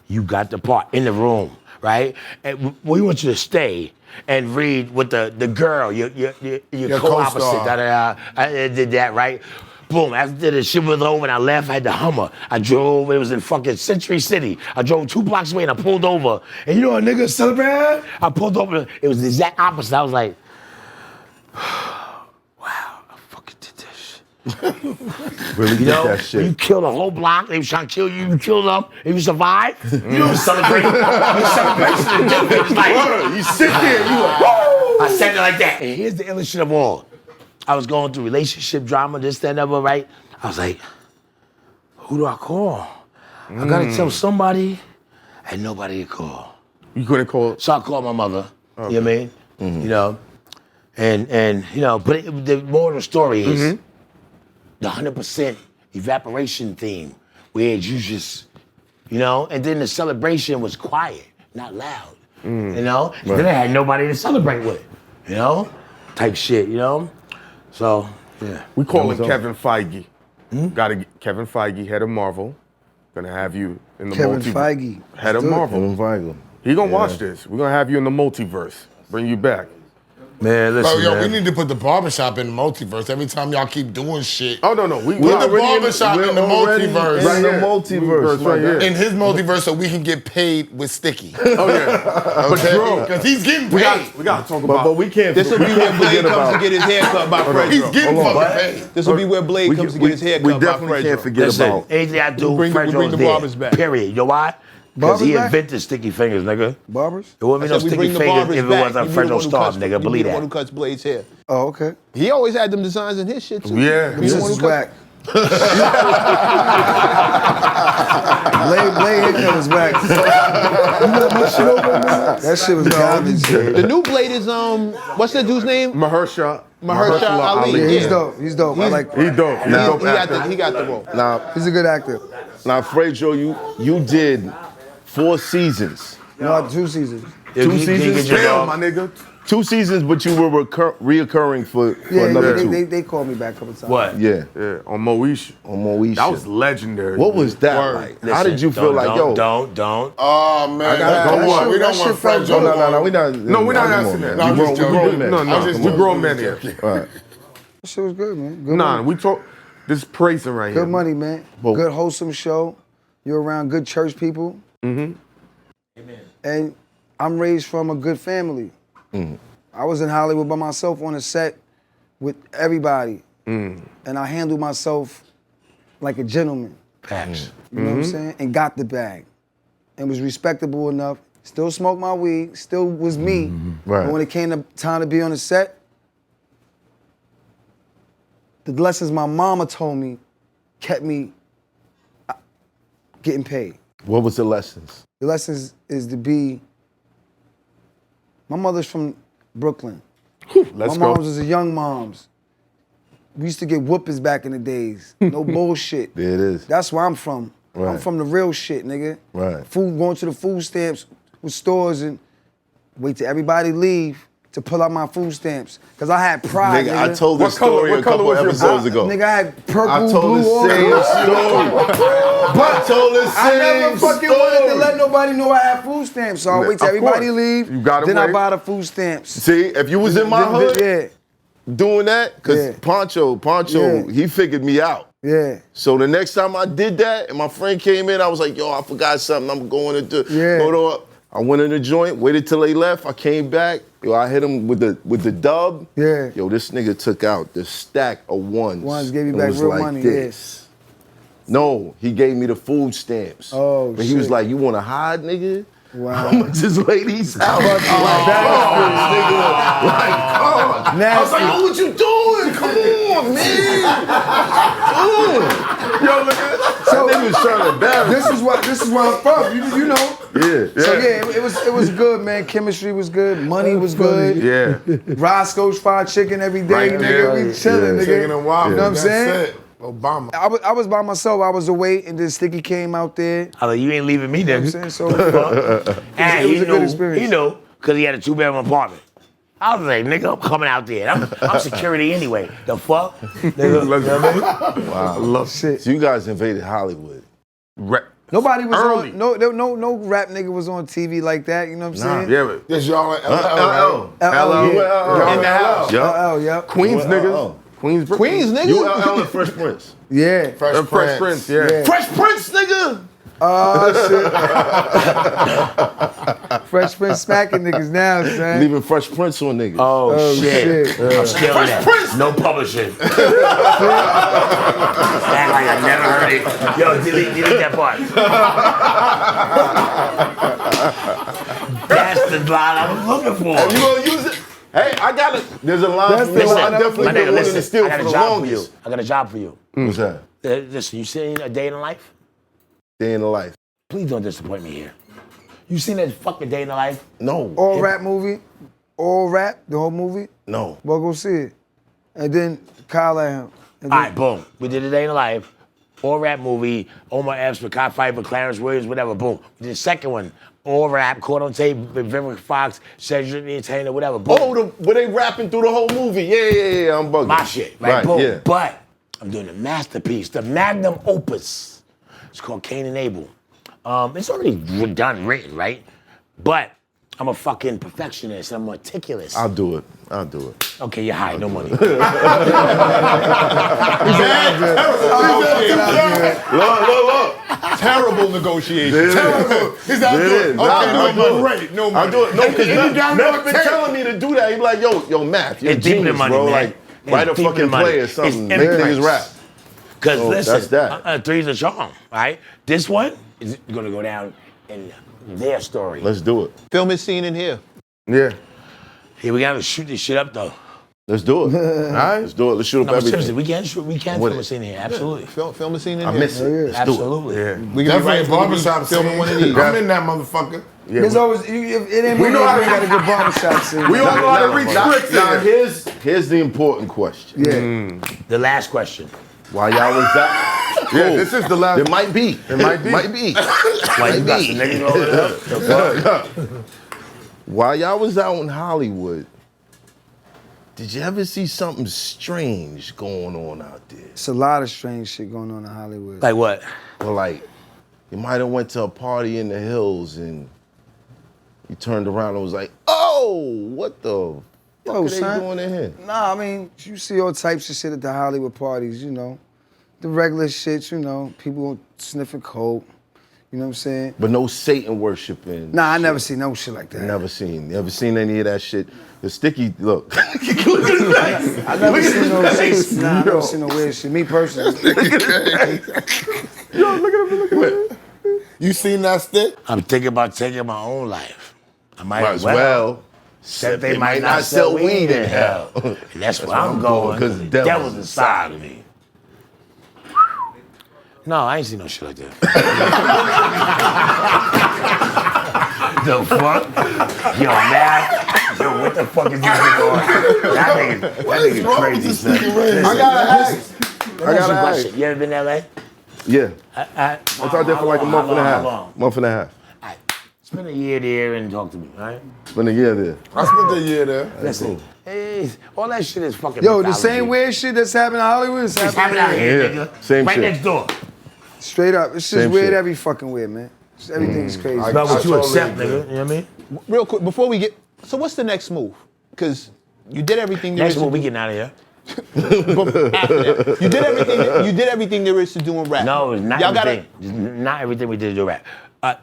You got the part in the room, right? And we want you to stay and read with the girl, your co-opposite. I did that, right? Boom, after the shit was over and I left, I had the Hummer. I drove, it was in fucking Century City. I drove 2 blocks away and I pulled over. And you know what nigga celebrate? I pulled over, it was the exact opposite. I was like, Really you did know, that shit. you killed a whole block. They was trying to kill you. You killed them. If you survive, you know, celebrate. You celebrate. It's like, You sit there, you like, woo! I said it like that. And here's the illest shit of all. I was going through relationship drama, this, that, and other, right? I was like, who do I call? I gotta tell somebody, and nobody to call. You couldn't call. So I called my mother. Okay. You know what I mean? You know, and you know, but the moral of the story is the 100% evaporation theme, where you just, you know, and then the celebration was quiet, not loud, you know? And then I had nobody to celebrate with, you know? Type shit, you know? So, yeah. We call him Kevin Feige. Kevin Feige, head of Marvel. Gonna have you in the Kevin multiverse. Feige. Head of Marvel. Kevin Feige. He gonna watch this. We're gonna have you in the multiverse. Bring you back. Man, listen, Yo, man. we need to put the barbershop in the multiverse. Every time y'all keep doing shit. Oh, no. Put the barbershop in the multiverse. Right in the multiverse. Right here. In his multiverse so we can get paid with Sticky. Oh, yeah. Okay? Because he's getting paid. We gotta talk about. But we can't. This will be where Blade comes to get his hair cut by Fredro. He's getting fucking paid. This will be where Blade comes to get his hair We cut by definitely can't Fredro. forget Listen, about. anything I do, bring the Fredro's barbers there. back. Period. You know why? Because he Barbers back? invented sticky fingers, nigga. Barbers? There wouldn't be no I said we sticky bring the fingers barbers if it back. wasn't You be the Fredro one who Starr, cuts- nigga. you be Believe the one that. who cuts Blade's hair. Oh, okay. He always had them designs in his shit too. Yeah. He be the This one is who whack. cut- Blade haircut was whack. That shit was garbage. The new Blade is what's that dude's name? Mahershala Ali. Yeah, he's Yeah. dope. He's dope. I like. He dope. He dope actor. He got the role. He's a good actor. Now, Fredro, you did 4 seasons. No, 2 seasons. 2 seasons? Damn, my nigga. 2 seasons, but you were reoccurring for Yeah, another 2. they called me back a couple times. What? Yeah, Yeah, on Moesha. on Moesha. That was legendary. What was that Word. like? How did you feel like, yo? Don't. Oh, man. Don't worry. We don't That want shit felt Fredro. good. No, we not. No, we're not come asking on, that. man. No, I'm We just grown joking. men. No, I'm just we joking. grown men here. All right. That shit was good, man. Good Nah, money. we talk. This praising right here. Good money, man. Well- Good wholesome show. You're around good church people. Mm-hmm. Amen. And I'm raised from a good family. I was in Hollywood by myself on a set with everybody. And I handled myself like a gentleman. Facts. You know what I'm saying? And got the bag. And was respectable enough. Still smoked my weed. Still was me. Right. But when it came to time to be on the set, the lessons my mama told me kept me getting paid. What was the lessons? The lessons is to be, my mother's from Brooklyn. Let's My go. mom's was a young moms. We used to get whoopings back in the days. No bullshit. There it is. That's where I'm from. I'm Right. from the real shit, nigga. Right. Food, going to the food stamps with stores and wait till everybody leave to pull out my food stamps. Cause I had pride, Nigga, nigga. I told this story a couple episodes ago. Nigga, I had purple, I told blue, the orange. same story. I told the I never same fucking wanted to story. let nobody know I had food stamps. So I wait till Of everybody course. leave. You gotta then I wait. buy the food stamps. See, if you was in my hood Yeah, doing that, because Yeah. Poncho, Yeah. he figured me out. yeah. So the next time I did that and my friend came in, I was like, yo, I forgot something. I'm going to do. Yeah. Hold on. I went in the joint, waited till they left. I came back. Yo, I hit him with the dub. Yeah. Yo, this nigga took out the stack of ones. Ones gave you and back was real like money, this. No, he gave me the food stamps. Oh, But he was shit. like, you want to hide, nigga? Wow. How much is ladies out? Like, I was like, yo, what you doing? Come on, man. Yo, look at that. So nigga was trying to embarrass. This is where I'm from. You know. Yeah. So it was good, man. Chemistry was good. Money was good. Yeah. Roscoe's fried chicken every day, Right nigga. there. We chilling, nigga. Chicken and waffles. You know what I'm That's saying? it. Obama. I was by myself. I was away, and then Sticky came out there. I like, you ain't leaving me, You know nigga. what I'm saying? So And it was he a good knew, experience. he knew, because he had a 2-bedroom apartment. I was like, nigga, I'm coming out there. I'm security anyway. The fuck? Nigga, you know what I mean? Wow. shit. So you guys invaded Hollywood. Nobody was Early. on. No rap nigga was on TV like that. You know what I'm saying? Yeah, but This y'all at LL, LL. LL, yeah. in the house. LL, yep. Queens LL. niggas. Queens, nigga. You LL and Fresh Prince. Yeah. Fresh Fresh Prince, yeah. Fresh Prince, nigga. Fresh Prince smacking niggas now, son. Leaving Fresh Prince on niggas. Oh, shit. I'm stealing Fresh that. Prince. No publishing. Act like I never heard it. Yo, delete that part. That's the line I was looking for. You gonna use it? Hey, I got it. There's a line from Listen, I definitely my been nigga, wanting to listen, steal I got for a the job for you. longest. I got a job for you. What's that? Listen, you seen A Day in the Life? Day in the life. Please don't disappoint me here. You seen that fucking Day in the Life? No. All rap movie. All rap, the whole movie. No. Well, go see it. And then Kyle at him. And All then- right, boom. We did A Day in the Life. All rap movie. Omar Epps, Makai Pfeiffer, Clarence Williams, whatever. Boom. We did the second one. All rap, caught on tape, Vivica Fox, Cedric the Entertainer, whatever. Boom. Oh, were they rapping through the whole movie? Yeah, I'm bugging. My shit, right? Boom. Yeah. But I'm doing the masterpiece, the magnum opus. It's called Cain and Abel. It's already done, written, right? But I'm a fucking perfectionist. I'm meticulous. I'll do it. Okay, you're high, no money. Look. Terrible negotiation. Terrible. He's out there. Okay, no money. No money. I'll do it. No, because Matt been telling me to do that. He be like, yo, Math, you're a It's deeper genius, than money, bro. man. Like, It's write a deeper fucking than money. play or something. It's Make niggas imprints. rap. Because So listen, that's that. three's a charm, right? This one is gonna go down in their story. Let's do it. Film is seen in here. Yeah. Here, we gotta shoot this shit up though. Let's do it. All right? Let's do it. Let's shoot up No, but seriously, everything. we can With film it. a scene here, absolutely. Film is seen in I here. miss it. Let's do it. Absolutely. Yeah. We can be Definitely right a barbershop filming one of these. I'm in that motherfucker. There's always, it ain't we got a good barbershop scene. We all know how to reach bricks Now, here. here's the important question. Yeah. The last question. While y'all was out, Yeah, this is the last. it might be. It might be. Might be. Why you got some niggas over there? The fuck? While y'all was out in Hollywood, did you ever see something strange going on out there? It's a lot of strange shit going on in Hollywood. Like what? Or like, you might have went to a party in the hills and you turned around and was like, oh, what the fuck Yo, are they son. doing in here? Nah, I mean, you see all types of shit at the Hollywood parties, you know. The regular shit, you know, people sniffing coke, you know what I'm saying? But no Satan worshiping. Nah, I never seen no shit like that. Never seen. You ever seen any of that shit? The Sticky, look. Look at his face. I never seen no face. shit. Nah, I never seen no weird shit. Me personally. Yo, look at him. You seen that stick? I'm thinking about taking my own life. I might Might as well. Except they might not sell weed in hell. And that's where I'm going, because the devil's inside of me. No, I ain't seen no shit like that. The fuck? Yo, man. Yo, what the fuck is this nigga on? That nigga crazy, son. I gotta ask. I gotta ask. You ever been to LA? Yeah. I was out there for like a month and a half. Month and a half. All right. Spend a year there and talk to me, all right? Spent a year there. I spent a year there. Listen, hey, all that shit is fucking Yo, the mythology. same weird shit that's happening in Hollywood is It's happening happening out here. here, Yeah, nigga. same right shit. next door. Straight up. It's just Same weird shit. every fucking weird, man. Just everything's crazy. I- About what you totally accept, agree. nigga. You know what I mean? Real quick, before we get, so what's the next move? Because you did everything there Next is one, to we do. getting out of here. After that. You did everything there is to do in rap. No, it's not Y'all everything. Not everything we did to do rap.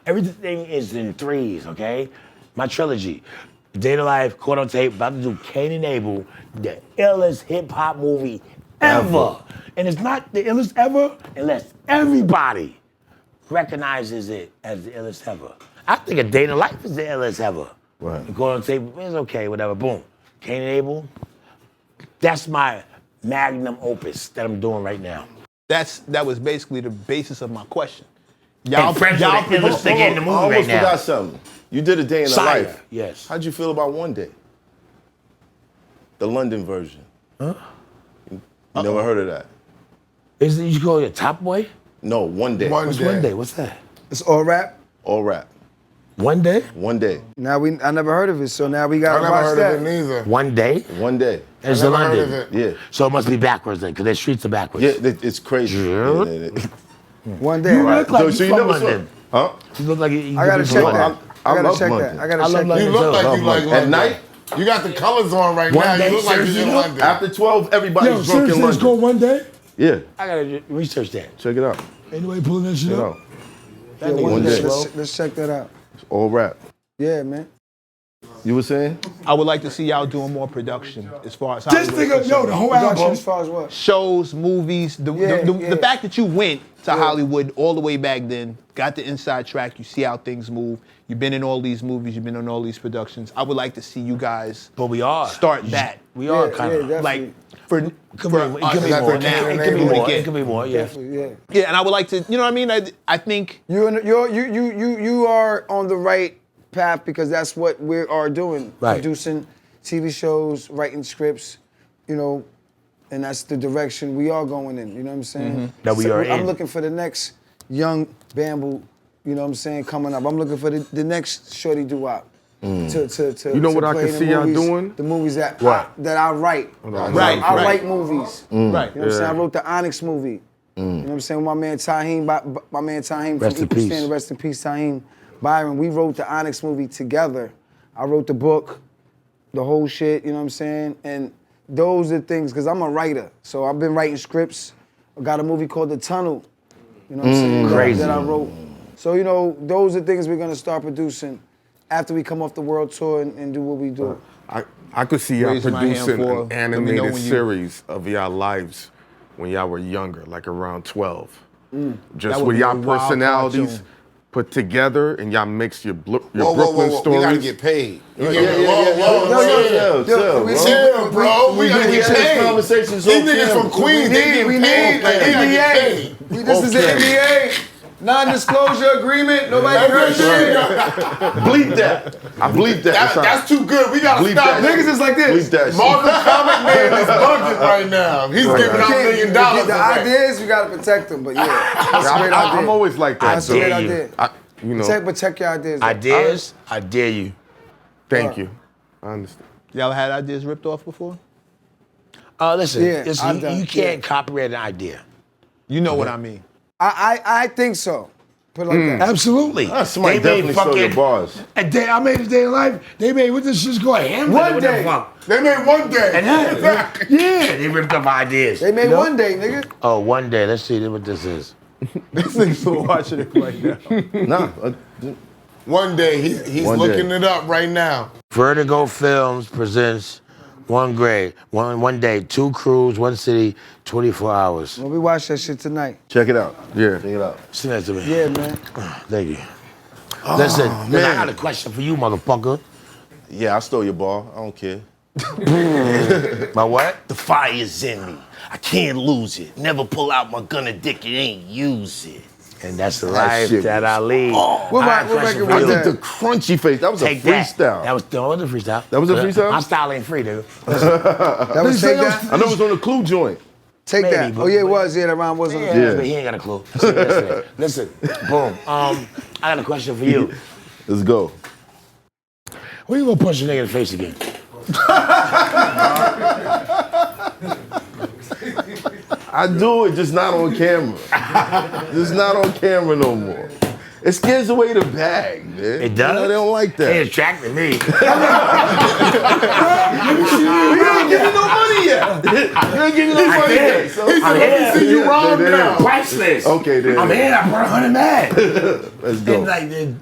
Everything is in threes, okay? My trilogy. Day in the Life, Caught on Tape, about to do Cain and Abel, the illest hip-hop movie ever. And it's not the illest ever unless everybody recognizes it as the illest ever. I think a day in the life is the illest ever. Right. You go on the table, it's okay, whatever, boom. Cain and Abel, that's my magnum opus that I'm doing right now. That was basically the basis of my question. Y'all friends with the illest thing in the movie I almost right now. forgot something. You did a day in the Sire, life. yes. How'd you feel about One Day? The London version. Huh? You never heard of that? Is it you call it Top Boy? No, One Day. What's One Day? What's that? It's all rap. All rap. One Day? One Day. Now I never heard of it, so now we gotta I never watch heard that. of it neither. One Day? One Day. It's I the never heard London. of it. Yeah. So it must be backwards then, because their streets are backwards. Yeah, it's crazy. Yeah. One day. You look like So you you from never saw- London. Huh? You look like you I gotta could be check from that. London. I gotta love check London. that. I gotta I love check London. You that. look like Love you like London. London. At night? You got the colors on right One now. day, You look like you're in seriously, London. After 12, everybody's Yo, drunk in seriously, it's London. called One Day? Yeah, I gotta research that. check it out. Anybody pulling that shit Check it up? out. That Yeah, nigga one One day. day. Let's check that out. It's all rap. Yeah, man. You were saying? I would like to see y'all doing more production as far as This Hollywood is nigga, yo, concerned. the whole Production album. as far as what? Shows, movies, Yeah. the fact that you went to Hollywood all the way back then, got the inside track, you see how things move, you've been in all these movies, you've been in all these productions. I would like to see you guys But we are. start that. We are Yeah, kind yeah, of. definitely. Like, for It could for be, it us could be for more. now. It could be Do it more. again. It could be more, yeah. Definitely, yeah. Yeah, and I would like to, you know what I mean? I think You are on the right path because that's what we are doing. Right. Producing TV shows, writing scripts, you know, and that's the direction we are going in. You know what I'm saying? That we are I'm in. looking for the next young Bamboo, you know what I'm saying, coming up. I'm looking for the next Shorty Doo-Wop. To You know what to I play can in the see y'all movies- doing? The movies that What? I write. Right, I right. write movies. right. You know what I'm saying? I wrote the Onyx movie. You know what I'm saying? With my man Taheem, my man Taheem Rest in from peace. Equal Rest in peace, Taheem Byron. We wrote the Onyx movie together. I wrote the book, the whole shit, you know what I'm saying? And those are things, because I'm a writer. So I've been writing scripts. I got a movie called The Tunnel, you know what I'm saying? Crazy. That I wrote. So, you know, those are things we're gonna start producing after we come off the world tour and do what we do. I could see y'all Raise my hand producing for- an let me know animated when you- series of y'all lives when y'all were younger, like around 12. Just That would with be a y'all wild personalities cartoon. put together and y'all mix your Whoa, Brooklyn whoa. stories. We gotta get paid. Yeah, Yo, chill, we- bro. Chill, bro. We gotta We get had this paid. conversations These on niggas camera. from Queens, they getting we paid. need Like, they gotta get NDA. paid. This is an NDA. Non-disclosure agreement. Nobody heard shit. Bleep that. I bleep that. That's too good. We gotta Bleep stop. that. Niggas is like this. Bleep that shit. Marvin Comic Man is bugging right now. He's giving out $1 million. The away. ideas, you gotta protect them. But yeah, that's a great idea. I'm always like that. That's a great dare you. idea. You know, Protect your ideas. though. Ideas, I dare you. thank you. I understand. Y'all had ideas ripped off before? Listen, Yeah, I've you done- can't copyright an idea. You know what I mean. I think so. Put it like that. Absolutely. Somebody They made definitely stole your fucking- bars. A day, I made a day of life. They made what this shit's called Hamlet. One What the day. fuck? They made one day. And that, yeah, they ripped up ideas. They made one day, nigga. Oh, one day. Let's see what this is. This nigga's watching it right now. Nah. One day, he's One looking day. it up right now. Vertigo Films presents one day, 2 crews, 1 city, 24 hours. Well, we watch that shit tonight. Check it out. Yeah. Check it out. Send that to me. Yeah, man. Thank you. Listen, I got a question for you, motherfucker. Yeah, I stole your bar. I don't care. My what? The fire's in me. I can't lose it. Never pull out my gun and dick it ain't use it. And that's the That life shit that I lead. What record question was for you. that? The crunchy face. That was Take a freestyle. That was a freestyle. That was a freestyle? My style ain't free, dude. That was Take That? I know it was on the Clue joint. Take Maybe, That. but- Oh, yeah, it was. Yeah, that rhyme was on Yeah, the but he ain't got a clue. So listen, boom. I got a question for you. Let's go. When you gonna punch a nigga in the face again? I do it, just not on camera. Just not on camera no more. It scares away the bag, man. It does? You know, they don't like that. It attracted me. You ain't giving no money yet. You ain't giving no money yet. So I'm here. See you wrong They did. now. Priceless. Okay, then. I'm here. I brought 100 bags. Let's go. And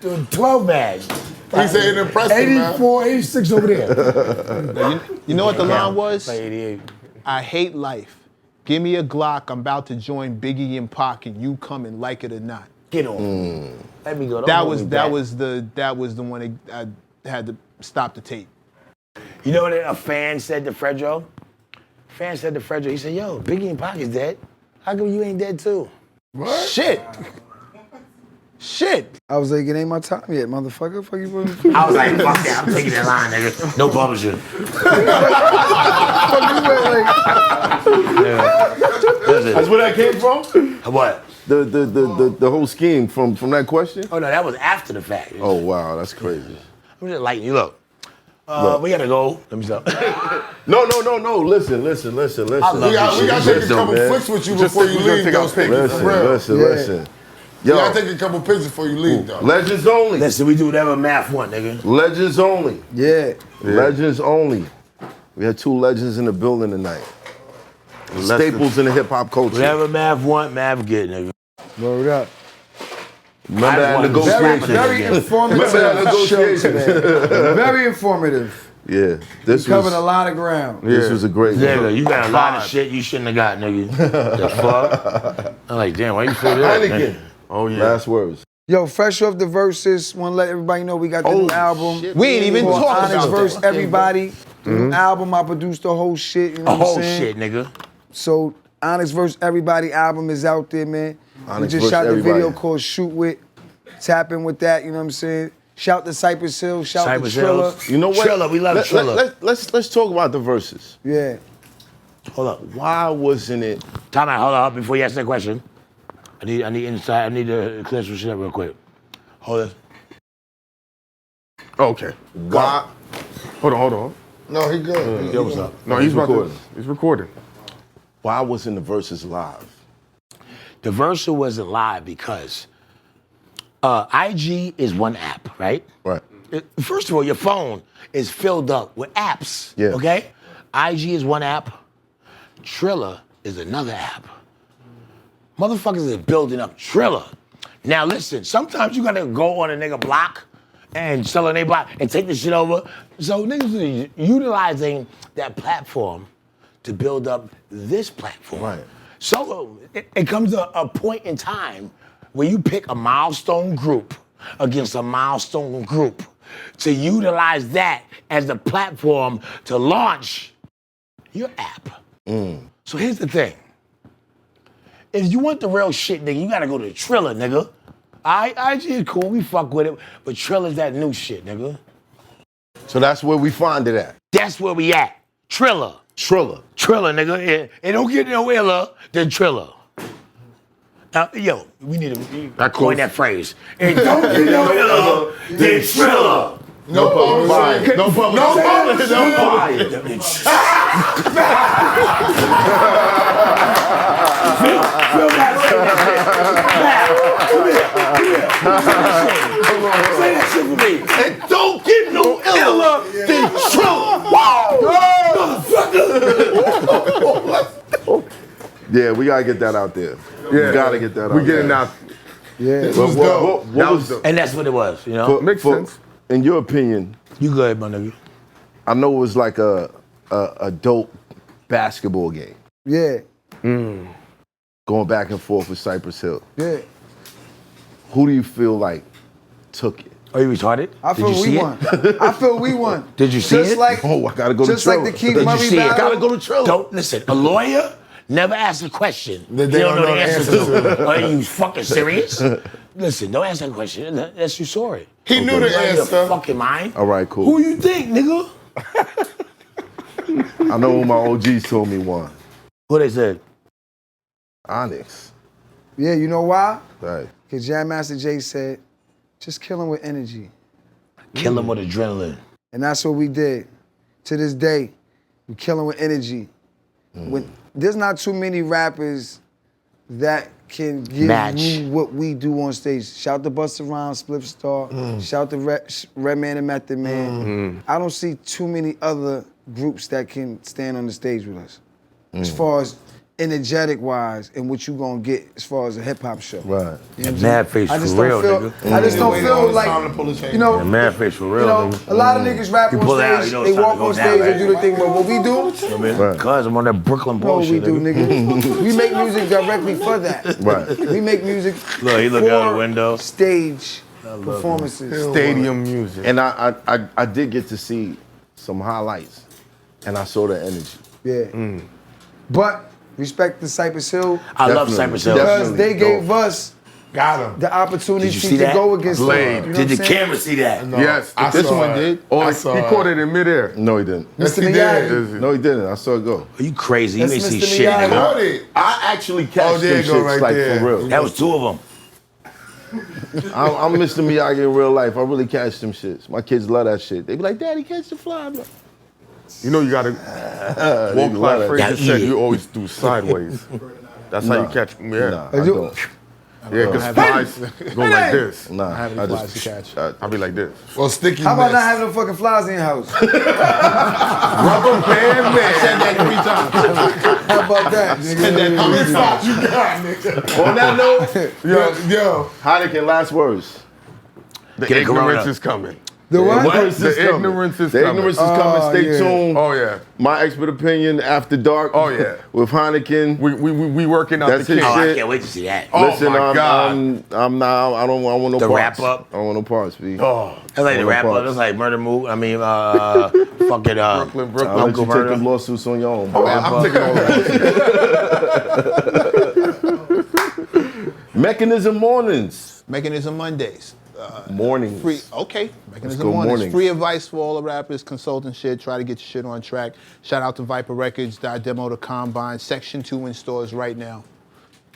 like 12 bags. He said it impressed him, man. 84, 86 over there. You know what the line was? Like 88. I hate life. Give me a Glock. I'm about to join Biggie and Pac, and you come and like it or not. Get on. Let me go. Don't That hold was me that back. was the one that I had to stop the tape. You know what a fan said to Fredro? Fan said to Fredro, he said, yo, Biggie and Pac is dead. How come you ain't dead too? What? Shit. I was like, it ain't my time yet, motherfucker. Fuck you. I was like, fuck that, I'm taking that line, nigga. No publisher. That's where that came from? What? The whole scheme from that question? Oh no, that was after the fact. Oh wow, that's crazy. I'm just lighting you up. We gotta go. Let me stop. No. Listen. love We got to take a couple flicks with you before you leave, though. Listen. You got to take a couple pictures before you leave, though. Legends only. Listen, we do whatever math want, nigga. Legends only. Yeah. Legends only. We had 2 legends in the building tonight. Staples in the hip hop culture. Whatever math want, math get, nigga. Word up. Remember that negotiation? Very informative show today. Very informative. Yeah. This Covered a lot of ground. This was a great one. Nigga, you got a lot of shit you shouldn't have got, nigga. The fuck? I'm like, damn, why you say that? HYNAKEN. Oh yeah. Last words. Yo, fresh off the verses, want to let everybody know we got the new album. shit. We ain't even Called talking Onyx about verse that. everybody. The new album, I produced the whole shit. You know The what I'm whole saying? shit, nigga. So Onyx verse everybody album is out there, man. Onyx we just verse shot the everybody. video called Shoot With. Tap in with that, you know what I'm saying? Shout to Cypress Hill, shout Cypress to Triller. Hills. You know what? Triller, we love Triller. Let's talk about the verses. Yeah. Hold up. Why wasn't it? Time out, hold up, before you ask that question. I need insight, I need to clear some shit up real quick. Hold it. Okay. Why? Hold on. No, he good. Yo, what's up? No, he's recording. He's recording. Why wasn't the verses live? The Versa wasn't live because IG is one app, right? Right. First of all, your phone is filled up with apps. Yeah. Okay? IG is one app. Triller is another app. Motherfuckers is building up Triller. Now listen, sometimes you gotta go on a nigga block and sell a nigga block and take the shit over. So niggas are utilizing that platform to build up this platform. Right. So it comes to a point in time where you pick a milestone group against a milestone group to utilize that as the platform to launch your app. So here's the thing. If you want the real shit, nigga, you gotta go to Triller, nigga. IG is cool, we fuck with it, but Triller's that new shit, nigga. So that's where we find it at. That's where we at. Triller. Triller. Triller, nigga. It don't get no iller than Triller. Now, yo, we need to coin that phrase. It don't get no iller than Triller. No publishing. No public. No publishing. No public. Feel that Say that shit for me. It don't get no iller than Triller. Yeah, we gotta get that out there. Yeah. We gotta get that out We getting there. out. Yeah. This was dope. What was And that's what it was, you know? Makes sense. in your opinion, You good, my nigga. I know it was like a dope basketball game. Yeah. Going back and forth with Cypress Hill. Yeah. Who do you feel like took it? Are you retarded? I feel Did you we see won. I feel we won. Did you see just it? Like, Oh, I gotta go to just like the Triller. Keith Did you Murray see it? battle. Gotta go to Triller. Don't listen. A lawyer never asks a question That they don't know the answer to. Are you fucking serious? Listen, don't ask that question unless you saw it. He knew the You out of your answer. fucking mind. All right, cool. Who you think, nigga? I know what my OGs told me won. What they said? Onyx. Yeah, you know why? Right. Because Jam Master Jay said, just kill him with energy. Kill him with adrenaline. And that's what we did. To this day, we kill him with energy. When there's not too many rappers that can give Match. you what we do on stage. Shout to Busta Rhymes, Split Star. Shout to Redman and Method Man. I don't see too many other groups that can stand on the stage with us. As far as energetic wise and what you gonna get as far as a hip hop show. Right. You know what I'm Mad saying? face I just for don't real, feel, nigga. I just don't Wait, feel it's time to pull the like, chain. you know, Yeah, mad face for real, you know, nigga. a lot of niggas rap You on pull it out, stage, you know they it's time walk to go on down, stage right? and do the thing, but what we do, Right. Cuz I'm on that Brooklyn no, we bullshit, do, nigga. nigga. We make music directly for that. Right. We make music Look, he look for out the window. stage performances. Stadium music. And I did get to see some highlights, and I saw the energy. Yeah. But respect to Cypress Hill I love Definitely. Cypress Hill. because Definitely they gave dope. us Got him. the opportunity Did you see to that? go against Blade. them. You know Did what the I'm saying? camera see that? Yes, I this saw one it. did. I Oh, saw he it. caught it in midair. No, he didn't. Yes, he Mr. did. Miyagi. No, he didn't. I saw it go. Are you crazy? You That's ain't see Mr. shit, Miyagi. nigga. Caught it. I actually catch Oh, there them you go, shits right like there. for real. That was two of them. I'm Mr. Miyagi in real life. I really catch them shits. My kids love that shit. They be like, Daddy, catch the fly. I'm like, You know you gotta walk love like that. Fraser Yeah, said. yeah. You always do sideways. That's how you catch them. Yeah, Nah, I you- don't. yeah. Because flies go like this. Nah, I just I'll be like this. Well, Sticky How about missed. not having no fucking flies in your house? Rubber band man. Said that 3 times. How about that? nigga? How many spots you got, nigga? On that note, Yo. Heineken, last words. The Get a ignorance Corona. is coming. The what? Ignorance The is coming. ignorance is The coming. ignorance is coming. Stay yeah. tuned. Oh yeah. My expert opinion after dark. Oh, yeah. With Heineken. We working out That's the his kinks. Oh, I shit. can't wait to see that. Oh, Listen, my God. I'm not. I don't want no The parts. wrap up? I don't want no parts, B. Oh, That's like the All the wrap up. parts. That's like Murder Move. I mean, fucking Brooklyn. I'll let Uncle you take Murder. them lawsuits on your own. Oh, bro. I'm taking all that. Mechanism mornings. Mechanism Mondays. Mornings. Free, okay. Mechanism go Mornings. mornings. Free advice for all the rappers, consulting shit, try to get your shit on track. Shout out to Viper Records, demo to Combine, Section 2 in stores right now.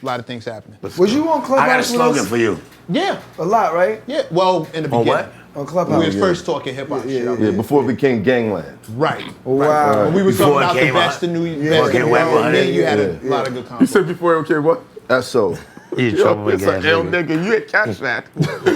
A lot of things happening. Was you on Clubhouse? I got a with slogan us? for you. Yeah, A lot, right? yeah. Well, in the On beginning. what? On We Clubhouse. was first talking hip hop shit. Yeah, before it became gangland. Right. Wow. When we were Before talking it about the came best out. of New Before York. it came whack 100. You had a Yeah. lot of good You content. said before it okay, what? SO. You Yo, troublemaker it's ass an L nigga. nigga. You ain't catch that. Troublemaker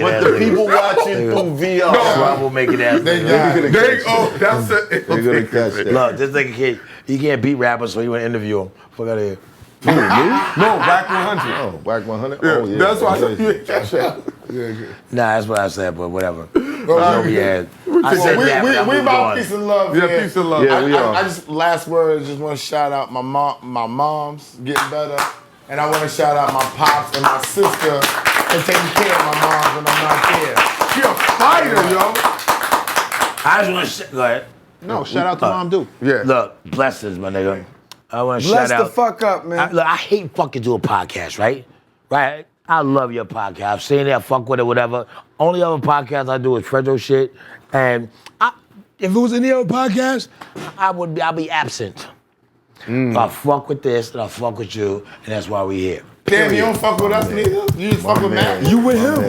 But ass the nigga. people watching through VR. Troublemaker ass They nigga. got it. There you go. That's it. They're gonna catch that. Look, this nigga can't. He can't beat rappers, so he went to interview him. Fuck out of here. Who, me? No, back 100. Oh, Whack 100? Yeah, Oh, yeah. that's why I said you ain't catch that. Nah, that's what I said, but whatever. So we had. I said that, but I We moved about on. peace and love. Yeah, man. peace and love. Yeah, we are. I just last words. Just want to shout out my moms getting better, and I want to shout out my pops and my sister and taking care of my moms when I'm not there. She a fighter, yo. I just want to go ahead. No, shout out to Mom Duke. Yeah. Look, blessings, my nigga. I want to Bless shout the out. fuck up, man. Look, I hate fucking doing podcasts, right? Right? I love your podcast. I've seen it, I fuck with it, whatever. Only other podcast I do is Fredo shit. And if it was any other podcast, I'll be absent. I fuck with this and I fuck with you, and that's why we here. Damn, you don't fuck with us neither. You just fuck with Matt. You with him?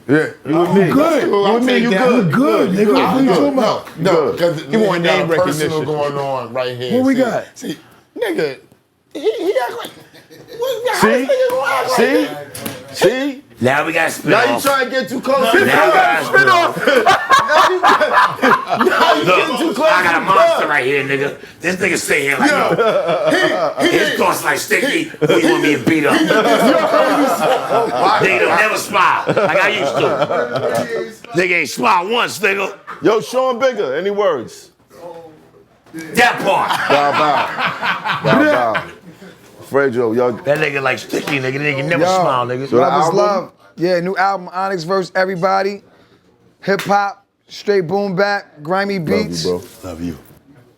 Yeah. You with me? Good. You with me, you that. good. You good, nigga. What you talking about? No, because He want got name a personal recognition. going on right here. What we See- got? See, nigga, he act like. How See? this nigga gonna act like See? that? See? Now we got to spin Now you off. trying to get too close. Now we got to spin off. Look, I got a monster right here, nigga. This nigga stay here like his thoughts like sticky. Who you want me to beat up? Nigga don't never smile like I used to. Nigga ain't smile once, nigga. Yo, Sean Bigger, any words? That part. Bow, bow. Bow, bow. Fredo, yo. That nigga like sticky, nigga. Nigga never Yo. smile, nigga. So the Love is album? love. Yeah, new album, Onyx verse everybody. Hip hop, straight boom bap, grimy Love you, beats. bro. Love you.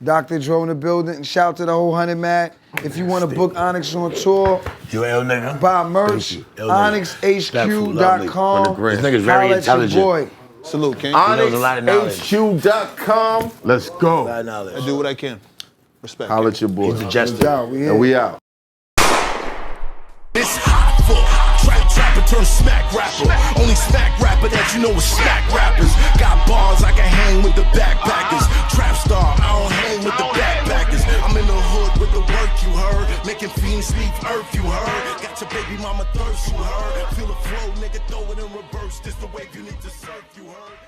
Dr. Dro in the building. And shout to the whole 100 Mad. If you want to book Onyx on tour, You L nigga. buy merch. Thank you. L nigga. OnyxHQ.com. This nigga's very Holla at your intelligent. boy. Salute, King. knows a lot of knowledge. OnyxHQ.com. Let's go. I know I do what I can. Respect. Holla at your boy. He's a jester. Yo, we And here. we out. It's Hoffa, trapper turn smack rapper. Only smack rapper that you know is smack rappers. Got bars, I can hang with the backpackers. Trap star, I don't hang with the backpackers. I'm in the hood with the work you heard. Making fiends leave earth you heard. Got your baby mama thirst you heard. Feel the flow, nigga, throw it in reverse. This the wave you need to surf you heard.